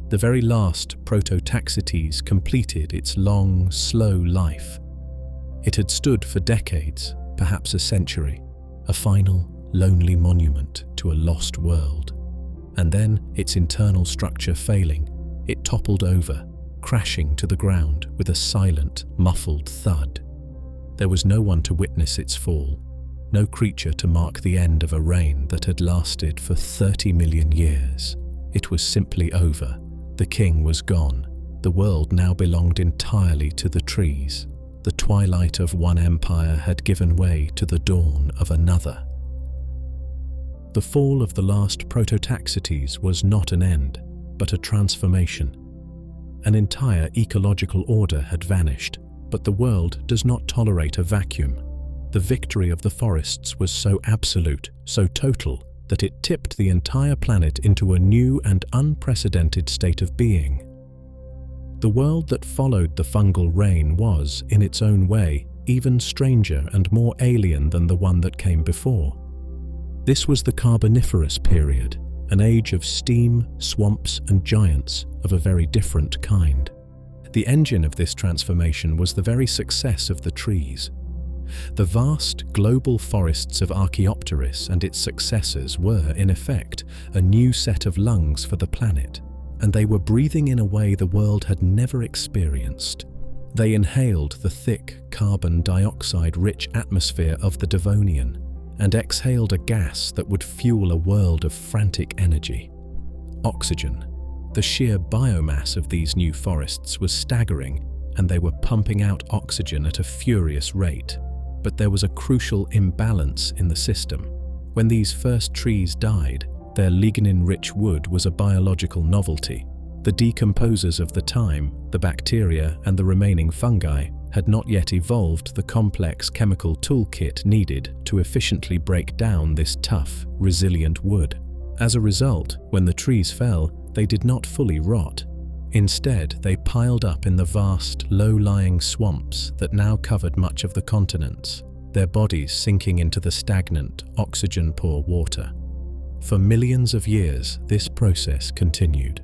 the very last Prototaxites completed its long, slow life. It had stood for decades, perhaps a century, a final, lonely monument to a lost world. And then, its internal structure failing, it toppled over, crashing to the ground with a silent, muffled thud. There was no one to witness its fall, no creature to mark the end of a reign that had lasted for 30 million years. It was simply over. The king was gone. The world now belonged entirely to the trees. The twilight of one empire had given way to the dawn of another. The fall of the last Prototaxites was not an end, but a transformation. An entire ecological order had vanished, but the world does not tolerate a vacuum. The victory of the forests was so absolute, so total, that it tipped the entire planet into a new and unprecedented state of being. The world that followed the fungal reign was, in its own way, even stranger and more alien than the one that came before. This was the Carboniferous Period, an age of steam, swamps, and giants of a very different kind. The engine of this transformation was the very success of the trees. The vast global forests of Archaeopteryx and its successors were, in effect, a new set of lungs for the planet, and they were breathing in a way the world had never experienced. They inhaled the thick, carbon dioxide-rich atmosphere of the Devonian, and exhaled a gas that would fuel a world of frantic energy. Oxygen. The sheer biomass of these new forests was staggering, and they were pumping out oxygen at a furious rate. But there was a crucial imbalance in the system. When these first trees died, their lignin-rich wood was a biological novelty. The decomposers of the time, the bacteria and the remaining fungi, had not yet evolved the complex chemical toolkit needed to efficiently break down this tough, resilient wood. As a result, when the trees fell, they did not fully rot. Instead, they piled up in the vast, low-lying swamps that now covered much of the continents, their bodies sinking into the stagnant, oxygen-poor water. For millions of years, this process continued.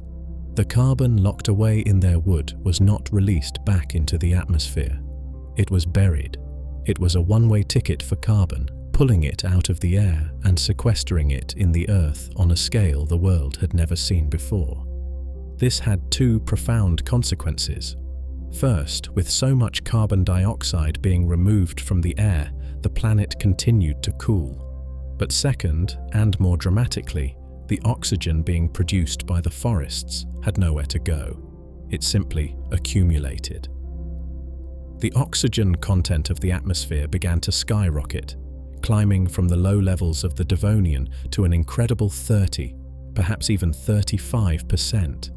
The carbon locked away in their wood was not released back into the atmosphere. It was buried. It was a one-way ticket for carbon, pulling it out of the air and sequestering it in the earth on a scale the world had never seen before. This had two profound consequences. First, with so much carbon dioxide being removed from the air, the planet continued to cool. But second, and more dramatically, the oxygen being produced by the forests had nowhere to go. It simply accumulated. The oxygen content of the atmosphere began to skyrocket, climbing from the low levels of the Devonian to an incredible 30, perhaps even 35%.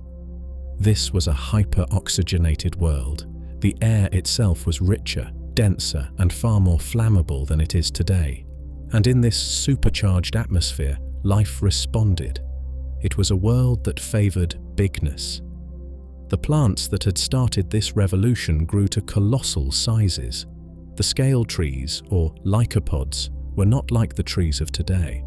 This was a hyper-oxygenated world. The air itself was richer, denser, and far more flammable than it is today. And in this supercharged atmosphere, life responded. It was a world that favored bigness. The plants that had started this revolution grew to colossal sizes. The scale trees, or lycopods, were not like the trees of today.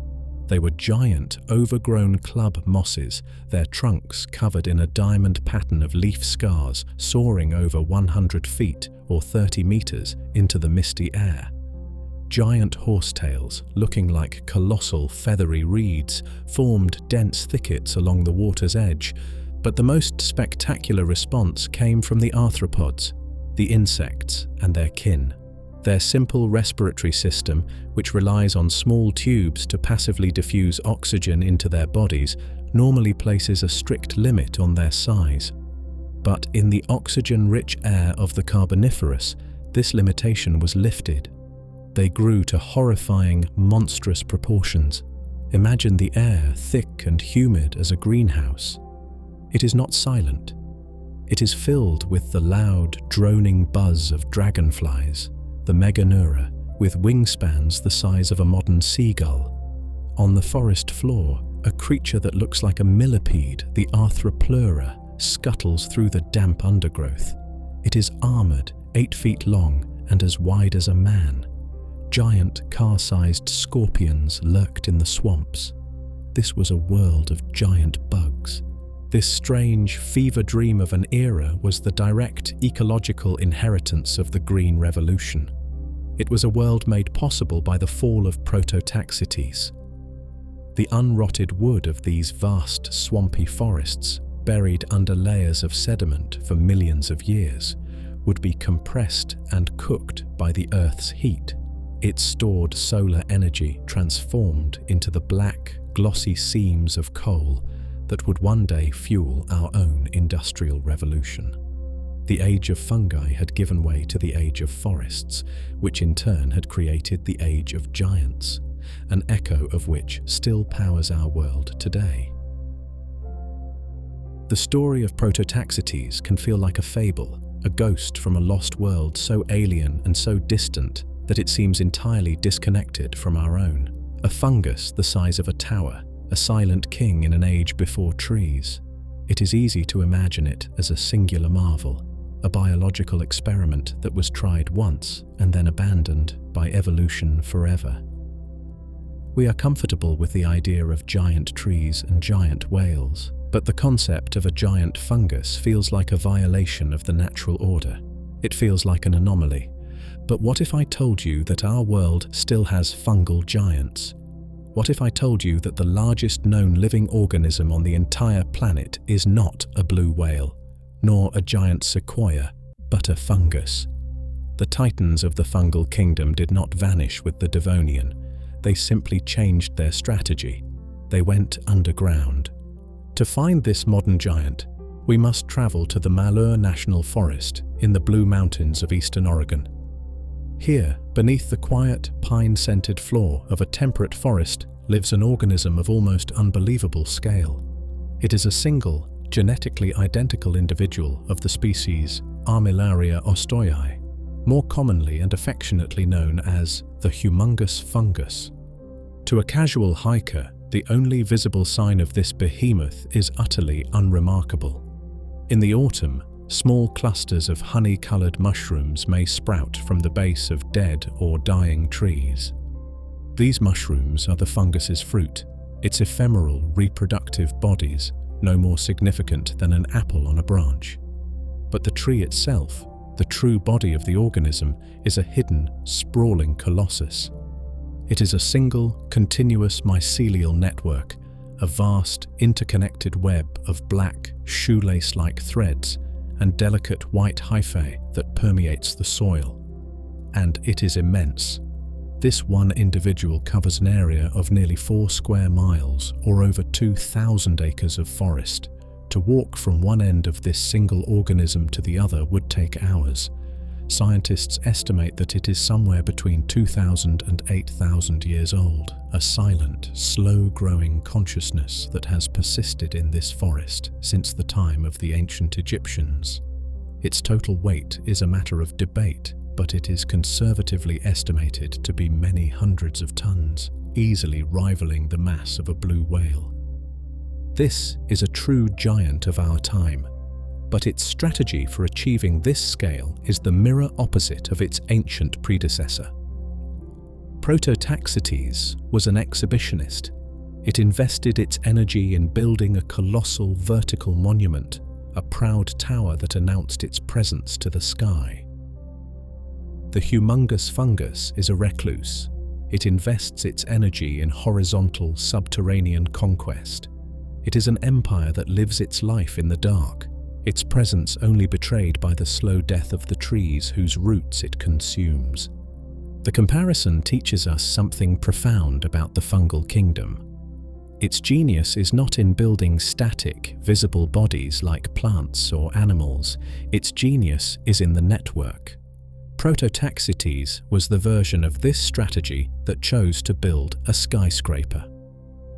They were giant, overgrown club mosses, their trunks covered in a diamond pattern of leaf scars soaring over 100 feet or 30 meters into the misty air. Giant horsetails, looking like colossal feathery reeds, formed dense thickets along the water's edge, but the most spectacular response came from the arthropods, the insects and their kin. Their simple respiratory system, which relies on small tubes to passively diffuse oxygen into their bodies, normally places a strict limit on their size. But in the oxygen-rich air of the carboniferous, this limitation was lifted. They grew to horrifying, monstrous proportions. Imagine the air thick and humid as a greenhouse. It is not silent. It is filled with the loud, droning buzz of dragonflies, the meganeura, with wingspans the size of a modern seagull. On the forest floor, a creature that looks like a millipede, the arthropleura, scuttles through the damp undergrowth. It is armored, 8 feet long and as wide as a man. Giant, car-sized scorpions lurked in the swamps. This was a world of giant bugs. This strange fever dream of an era was the direct ecological inheritance of the Green Revolution. It was a world made possible by the fall of Prototaxites. The unrotted wood of these vast, swampy forests, buried under layers of sediment for millions of years, would be compressed and cooked by the Earth's heat. Its stored solar energy transformed into the black, glossy seams of coal that would one day fuel our own industrial revolution. The age of fungi had given way to the age of forests, which in turn had created the age of giants, an echo of which still powers our world today. The story of Prototaxites can feel like a fable, a ghost from a lost world so alien and so distant that it seems entirely disconnected from our own. A fungus the size of a tower, a silent king in an age before trees. It is easy to imagine it as a singular marvel, a biological experiment that was tried once and then abandoned by evolution forever. We are comfortable with the idea of giant trees and giant whales, but the concept of a giant fungus feels like a violation of the natural order. It feels like an anomaly. But what if I told you that our world still has fungal giants? What if I told you that the largest known living organism on the entire planet is not a blue whale, nor a giant sequoia, but a fungus? The titans of the fungal kingdom did not vanish with the Devonian. They simply changed their strategy. They went underground. To find this modern giant, we must travel to the Malheur National Forest in the Blue Mountains of eastern Oregon. Here, beneath the quiet, pine-scented floor of a temperate forest, lives an organism of almost unbelievable scale. It is a single, genetically identical individual of the species Armillaria ostoyi, more commonly and affectionately known as the humongous fungus. To a casual hiker, the only visible sign of this behemoth is utterly unremarkable. In the autumn, small clusters of honey-colored mushrooms may sprout from the base of dead or dying trees. These mushrooms are the fungus's fruit, its ephemeral reproductive bodies, no more significant than an apple on a branch. But the tree itself, the true body of the organism, is a hidden, sprawling colossus. It is a single, continuous mycelial network, a vast, interconnected web of black, shoelace-like threads and delicate white hyphae that permeates the soil. And it is immense. This one individual covers an area of nearly 4 square miles, or over 2,000 acres of forest. To walk from one end of this single organism to the other would take hours. Scientists estimate that it is somewhere between 2,000 and 8,000 years old, a silent, slow-growing consciousness that has persisted in this forest since the time of the ancient Egyptians. Its total weight is a matter of debate, but it is conservatively estimated to be many hundreds of tons, easily rivaling the mass of a blue whale. This is a true giant of our time. But its strategy for achieving this scale is the mirror opposite of its ancient predecessor. Prototaxites was an exhibitionist. It invested its energy in building a colossal vertical monument, a proud tower that announced its presence to the sky. The humongous fungus is a recluse. It invests its energy in horizontal subterranean conquest. It is an empire that lives its life in the dark, its presence only betrayed by the slow death of the trees whose roots it consumes. The comparison teaches us something profound about the fungal kingdom. Its genius is not in building static, visible bodies like plants or animals. Its genius is in the network. Prototaxites was the version of this strategy that chose to build a skyscraper.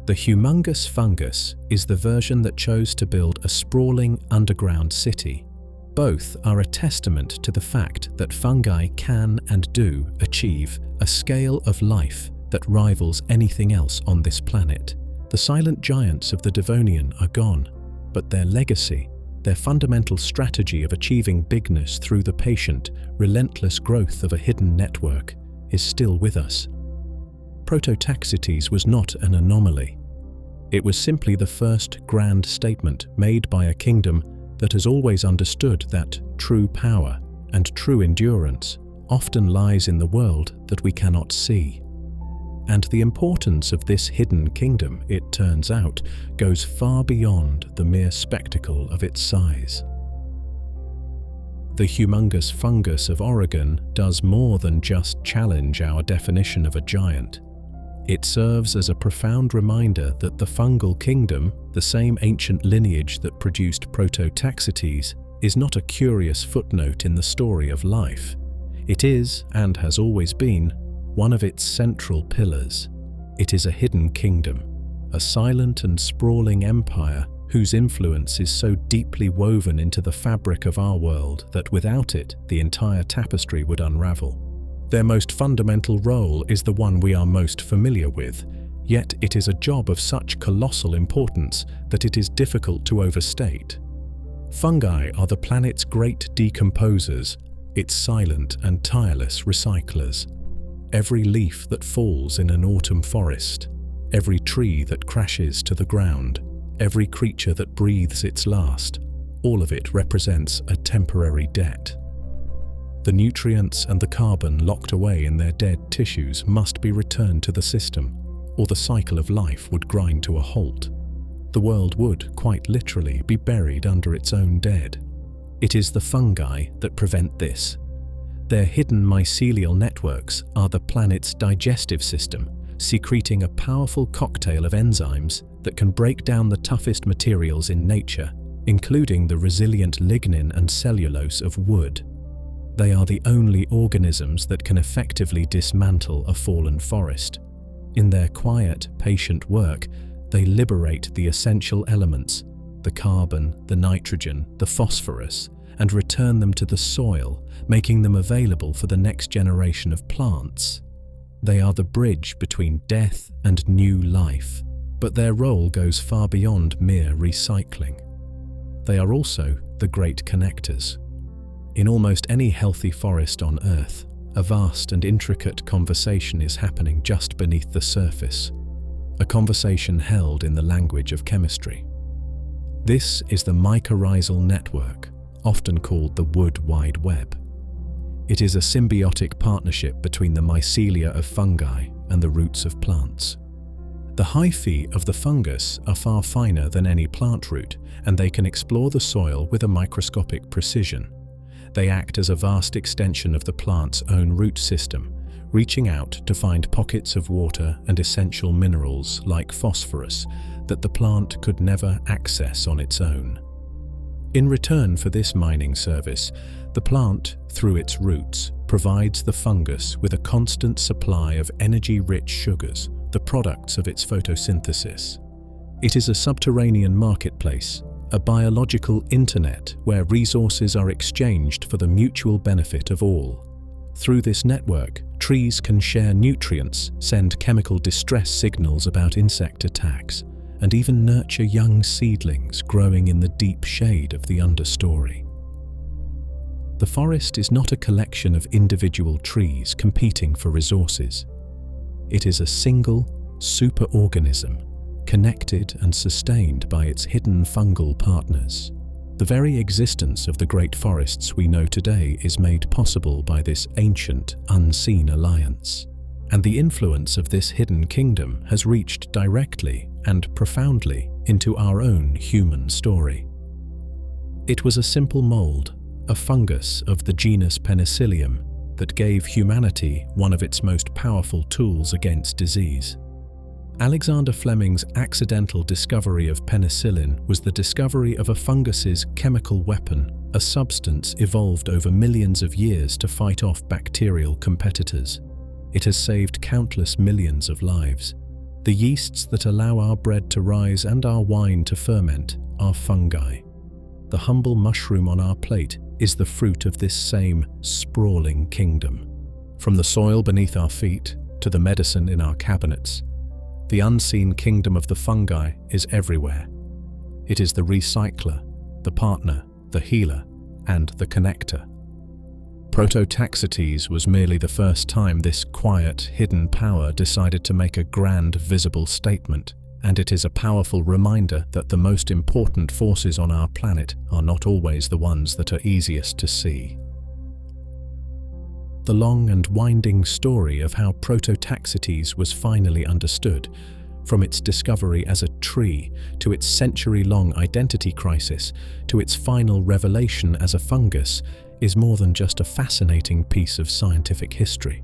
The humongous fungus is the version that chose to build a sprawling underground city. Both are a testament to the fact that fungi can and do achieve a scale of life that rivals anything else on this planet. The silent giants of the Devonian are gone, but their legacy, their fundamental strategy of achieving bigness through the patient, relentless growth of a hidden network, is still with us. Prototaxites was not an anomaly. It was simply the first grand statement made by a kingdom that has always understood that true power and true endurance often lies in the world that we cannot see. And the importance of this hidden kingdom, it turns out, goes far beyond the mere spectacle of its size. The humongous fungus of Oregon does more than just challenge our definition of a giant. It serves as a profound reminder that the fungal kingdom, the same ancient lineage that produced Prototaxites, is not a curious footnote in the story of life. It is, and has always been, one of its central pillars. It is a hidden kingdom, a silent and sprawling empire whose influence is so deeply woven into the fabric of our world that without it, the entire tapestry would unravel. Their most fundamental role is the one we are most familiar with, yet it is a job of such colossal importance that it is difficult to overstate. Fungi are the planet's great decomposers, its silent and tireless recyclers. Every leaf that falls in an autumn forest, every tree that crashes to the ground, every creature that breathes its last, all of it represents a temporary debt. The nutrients and the carbon locked away in their dead tissues must be returned to the system, or the cycle of life would grind to a halt. The world would, quite literally, be buried under its own dead. It is the fungi that prevent this. Their hidden mycelial networks are the planet's digestive system, secreting a powerful cocktail of enzymes that can break down the toughest materials in nature, including the resilient lignin and cellulose of wood. They are the only organisms that can effectively dismantle a fallen forest. In their quiet, patient work, they liberate the essential elements, the carbon, the nitrogen, the phosphorus, and return them to the soil, making them available for the next generation of plants. They are the bridge between death and new life, but their role goes far beyond mere recycling. They are also the great connectors. In almost any healthy forest on Earth, a vast and intricate conversation is happening just beneath the surface, a conversation held in the language of chemistry. This is the mycorrhizal network, often called the Wood Wide Web. It is a symbiotic partnership between the mycelia of fungi and the roots of plants. The hyphae of the fungus are far finer than any plant root, and they can explore the soil with a microscopic precision. They act as a vast extension of the plant's own root system, reaching out to find pockets of water and essential minerals like phosphorus that the plant could never access on its own. In return for this mining service, the plant, through its roots, provides the fungus with a constant supply of energy-rich sugars, the products of its photosynthesis. It is a subterranean marketplace, a biological internet where resources are exchanged for the mutual benefit of all. Through this network, trees can share nutrients, send chemical distress signals about insect attacks, and even nurture young seedlings growing in the deep shade of the understory. The forest is not a collection of individual trees competing for resources. It is a single superorganism, connected and sustained by its hidden fungal partners. The very existence of the great forests we know today is made possible by this ancient, unseen alliance. And the influence of this hidden kingdom has reached directly and profoundly into our own human story. It was a simple mold, a fungus of the genus Penicillium, that gave humanity one of its most powerful tools against disease. Alexander Fleming's accidental discovery of penicillin was the discovery of a fungus's chemical weapon, a substance evolved over millions of years to fight off bacterial competitors. It has saved countless millions of lives. The yeasts that allow our bread to rise and our wine to ferment are fungi. The humble mushroom on our plate is the fruit of this same sprawling kingdom. From the soil beneath our feet to the medicine in our cabinets, the unseen kingdom of the fungi is everywhere. It is the recycler, the partner, the healer, and the connector. Prototaxites was merely the first time this quiet, hidden power decided to make a grand, visible statement, and it is a powerful reminder that the most important forces on our planet are not always the ones that are easiest to see. The long and winding story of how Prototaxites was finally understood, from its discovery as a tree, to its century-long identity crisis, to its final revelation as a fungus, is more than just a fascinating piece of scientific history.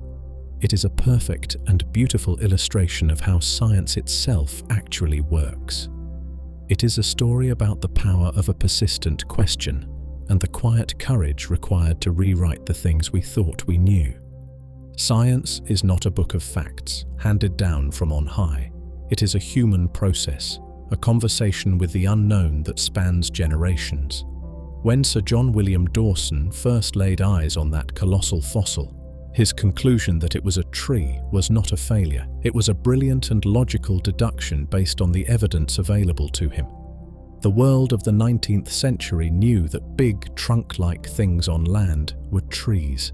It is a perfect and beautiful illustration of how science itself actually works. It is a story about the power of a persistent question, and the quiet courage required to rewrite the things we thought we knew. Science is not a book of facts handed down from on high. It is a human process, a conversation with the unknown that spans generations. When Sir John William Dawson first laid eyes on that colossal fossil, his conclusion that it was a tree was not a failure. It was a brilliant and logical deduction based on the evidence available to him. The world of the 19th century knew that big, trunk-like things on land were trees.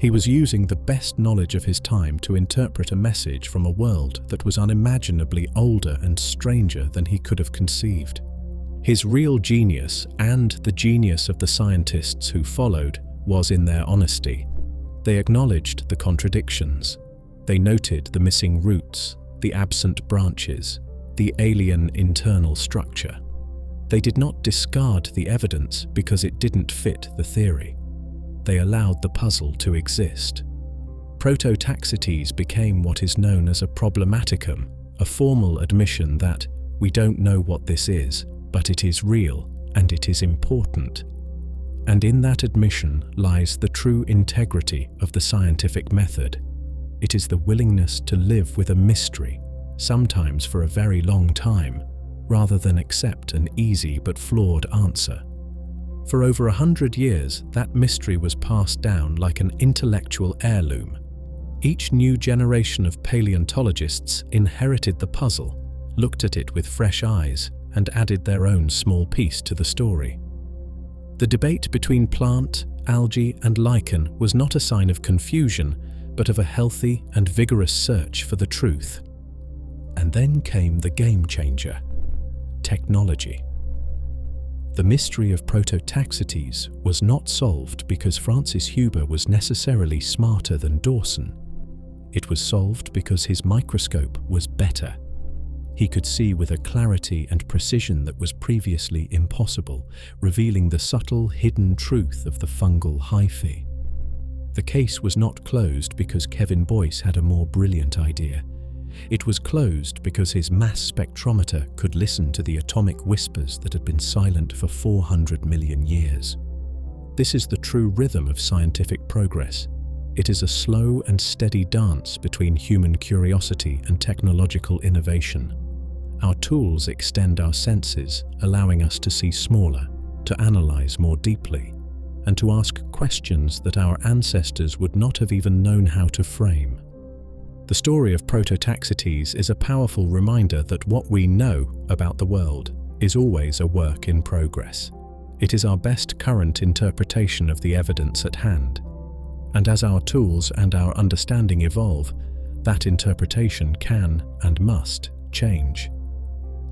He was using the best knowledge of his time to interpret a message from a world that was unimaginably older and stranger than he could have conceived. His real genius, and the genius of the scientists who followed, was in their honesty. They acknowledged the contradictions. They noted the missing roots, the absent branches, the alien internal structure. They did not discard the evidence because it didn't fit the theory. They allowed the puzzle to exist. Prototaxites became what is known as a problematicum, a formal admission that we don't know what this is, but it is real and it is important. And in that admission lies the true integrity of the scientific method. It is the willingness to live with a mystery, sometimes for a very long time, rather than accept an easy but flawed answer. For over 100 years, that mystery was passed down like an intellectual heirloom. Each new generation of paleontologists inherited the puzzle, looked at it with fresh eyes, and added their own small piece to the story. The debate between plant, algae, and lichen was not a sign of confusion, but of a healthy and vigorous search for the truth. And then came the game changer: technology. The mystery of Prototaxites was not solved because Francis Huber was necessarily smarter than Dawson. It was solved because his microscope was better. He could see with a clarity and precision that was previously impossible, revealing the subtle, hidden truth of the fungal hyphae. The case was not closed because Kevin Boyce had a more brilliant idea. It was closed because his mass spectrometer could listen to the atomic whispers that had been silent for 400 million years. This is the true rhythm of scientific progress. It is a slow and steady dance between human curiosity and technological innovation. Our tools extend our senses, allowing us to see smaller, to analyze more deeply, and to ask questions that our ancestors would not have even known how to frame. The story of Prototaxites is a powerful reminder that what we know about the world is always a work in progress. It is our best current interpretation of the evidence at hand. And as our tools and our understanding evolve, that interpretation can and must change.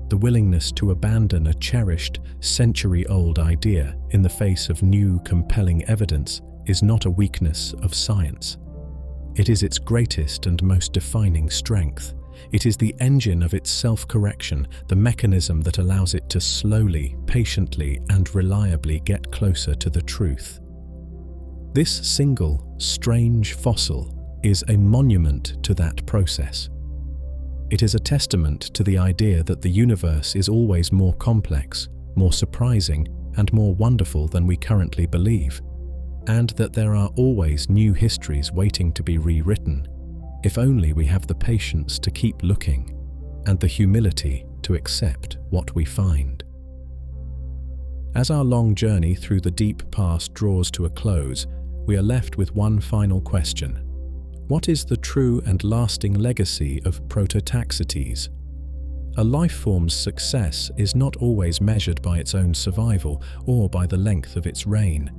The willingness to abandon a cherished, century-old idea in the face of new, compelling evidence is not a weakness of science. It is its greatest and most defining strength. It is the engine of its self-correction, the mechanism that allows it to slowly, patiently, and reliably get closer to the truth. This single, strange fossil is a monument to that process. It is a testament to the idea that the universe is always more complex, more surprising, and more wonderful than we currently believe, and that there are always new histories waiting to be rewritten, if only we have the patience to keep looking and the humility to accept what we find. As our long journey through the deep past draws to a close, we are left with one final question. What is the true and lasting legacy of Prototaxites? A life form's success is not always measured by its own survival or by the length of its reign.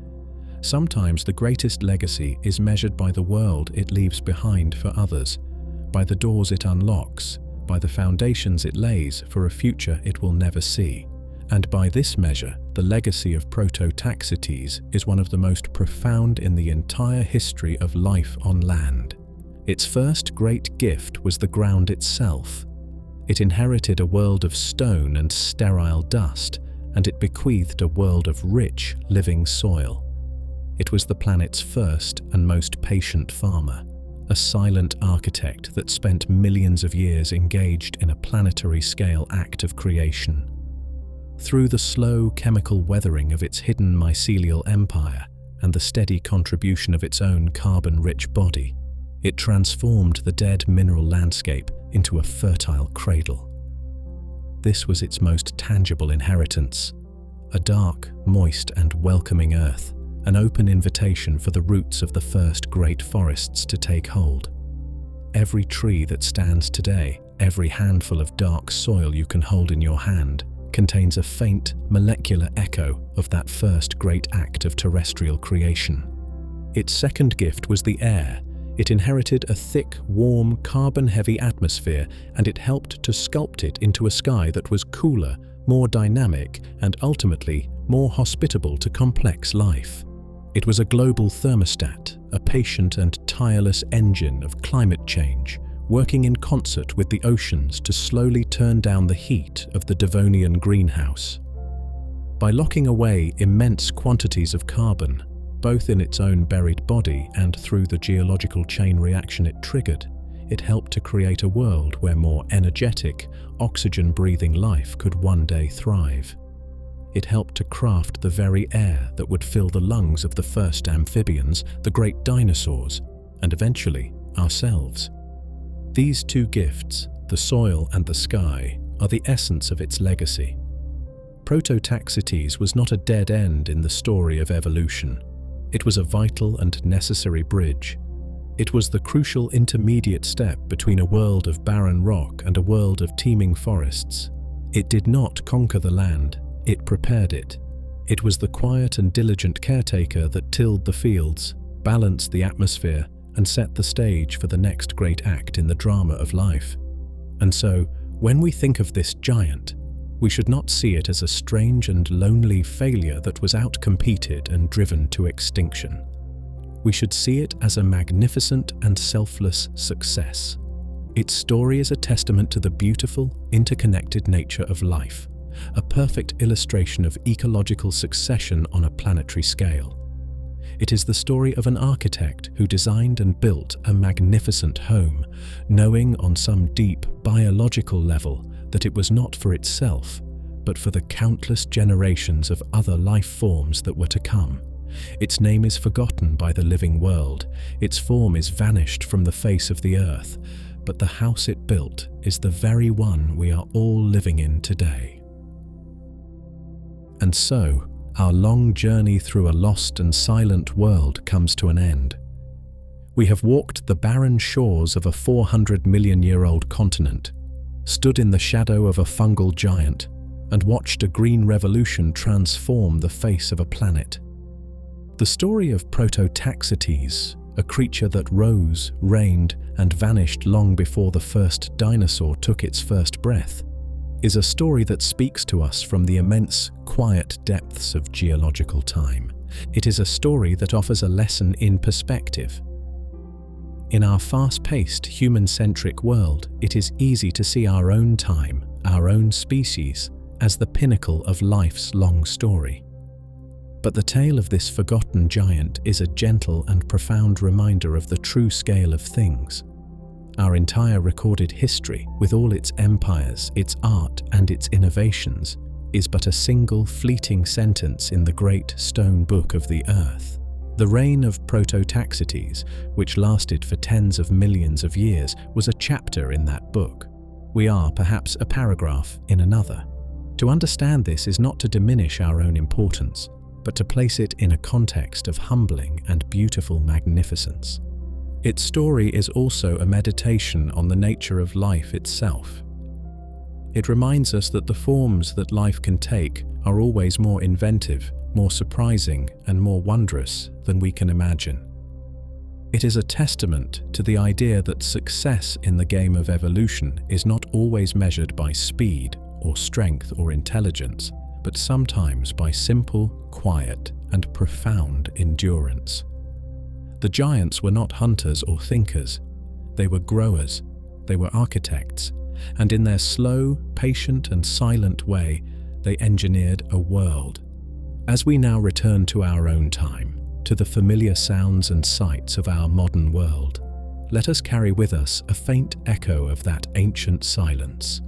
Sometimes the greatest legacy is measured by the world it leaves behind for others, by the doors it unlocks, by the foundations it lays for a future it will never see. And by this measure, the legacy of Prototaxites is one of the most profound in the entire history of life on land. Its first great gift was the ground itself. It inherited a world of stone and sterile dust, and it bequeathed a world of rich, living soil. It was the planet's first and most patient farmer, a silent architect that spent millions of years engaged in a planetary-scale act of creation. Through the slow chemical weathering of its hidden mycelial empire and the steady contribution of its own carbon-rich body, it transformed the dead mineral landscape into a fertile cradle. This was its most tangible inheritance, a dark, moist, and welcoming earth, an open invitation for the roots of the first great forests to take hold. Every tree that stands today, every handful of dark soil you can hold in your hand, contains a faint, molecular echo of that first great act of terrestrial creation. Its second gift was the air. It inherited a thick, warm, carbon-heavy atmosphere, and it helped to sculpt it into a sky that was cooler, more dynamic, and ultimately more hospitable to complex life. It was a global thermostat, a patient and tireless engine of climate change, working in concert with the oceans to slowly turn down the heat of the Devonian greenhouse. By locking away immense quantities of carbon, both in its own buried body and through the geological chain reaction it triggered, it helped to create a world where more energetic, oxygen-breathing life could one day thrive. It helped to craft the very air that would fill the lungs of the first amphibians, the great dinosaurs, and eventually ourselves. These two gifts, the soil and the sky, are the essence of its legacy. Prototaxites was not a dead end in the story of evolution. It was a vital and necessary bridge. It was the crucial intermediate step between a world of barren rock and a world of teeming forests. It did not conquer the land, it prepared it. It was the quiet and diligent caretaker that tilled the fields, balanced the atmosphere, and set the stage for the next great act in the drama of life. And so, when we think of this giant, we should not see it as a strange and lonely failure that was outcompeted and driven to extinction. We should see it as a magnificent and selfless success. Its story is a testament to the beautiful, interconnected nature of life, a perfect illustration of ecological succession on a planetary scale. It is the story of an architect who designed and built a magnificent home, knowing on some deep biological level that it was not for itself, but for the countless generations of other life forms that were to come. Its name is forgotten by the living world, its form is vanished from the face of the earth, but the house it built is the very one we are all living in today. And so, our long journey through a lost and silent world comes to an end. We have walked the barren shores of a 400-million-year-old continent, stood in the shadow of a fungal giant, and watched a green revolution transform the face of a planet. The story of Prototaxites, a creature that rose, reigned, and vanished long before the first dinosaur took its first breath, is a story that speaks to us from the immense, quiet depths of geological time. It is a story that offers a lesson in perspective. In our fast-paced, human-centric world, it is easy to see our own time, our own species, as the pinnacle of life's long story. But the tale of this forgotten giant is a gentle and profound reminder of the true scale of things. Our entire recorded history, with all its empires, its art, and its innovations, is but a single fleeting sentence in the great stone book of the earth. The reign of Prototaxites, which lasted for tens of millions of years, was a chapter in that book. We are perhaps a paragraph in another. To understand this is not to diminish our own importance, but to place it in a context of humbling and beautiful magnificence. Its story is also a meditation on the nature of life itself. It reminds us that the forms that life can take are always more inventive, more surprising, and more wondrous than we can imagine. It is a testament to the idea that success in the game of evolution is not always measured by speed or strength or intelligence, but sometimes by simple, quiet, and profound endurance. The giants were not hunters or thinkers. They were growers, they were architects, and in their slow, patient, and silent way, they engineered a world. As we now return to our own time, to the familiar sounds and sights of our modern world, let us carry with us a faint echo of that ancient silence.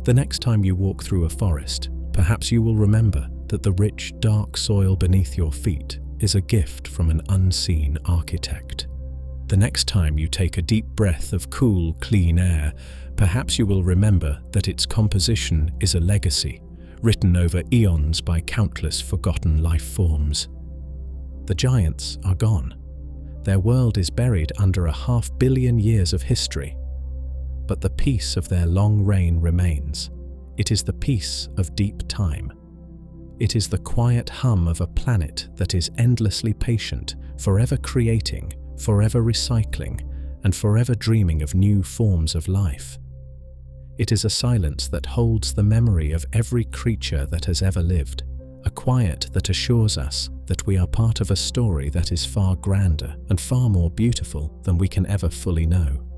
The next time you walk through a forest, perhaps you will remember that the rich, dark soil beneath your feet is a gift from an unseen architect. The next time you take a deep breath of cool, clean air, perhaps you will remember that its composition is a legacy, written over eons by countless forgotten life forms. The giants are gone. Their world is buried under 500 million years of history. But the peace of their long reign remains. It is the peace of deep time. It is the quiet hum of a planet that is endlessly patient, forever creating, forever recycling, and forever dreaming of new forms of life. It is a silence that holds the memory of every creature that has ever lived, a quiet that assures us that we are part of a story that is far grander and far more beautiful than we can ever fully know.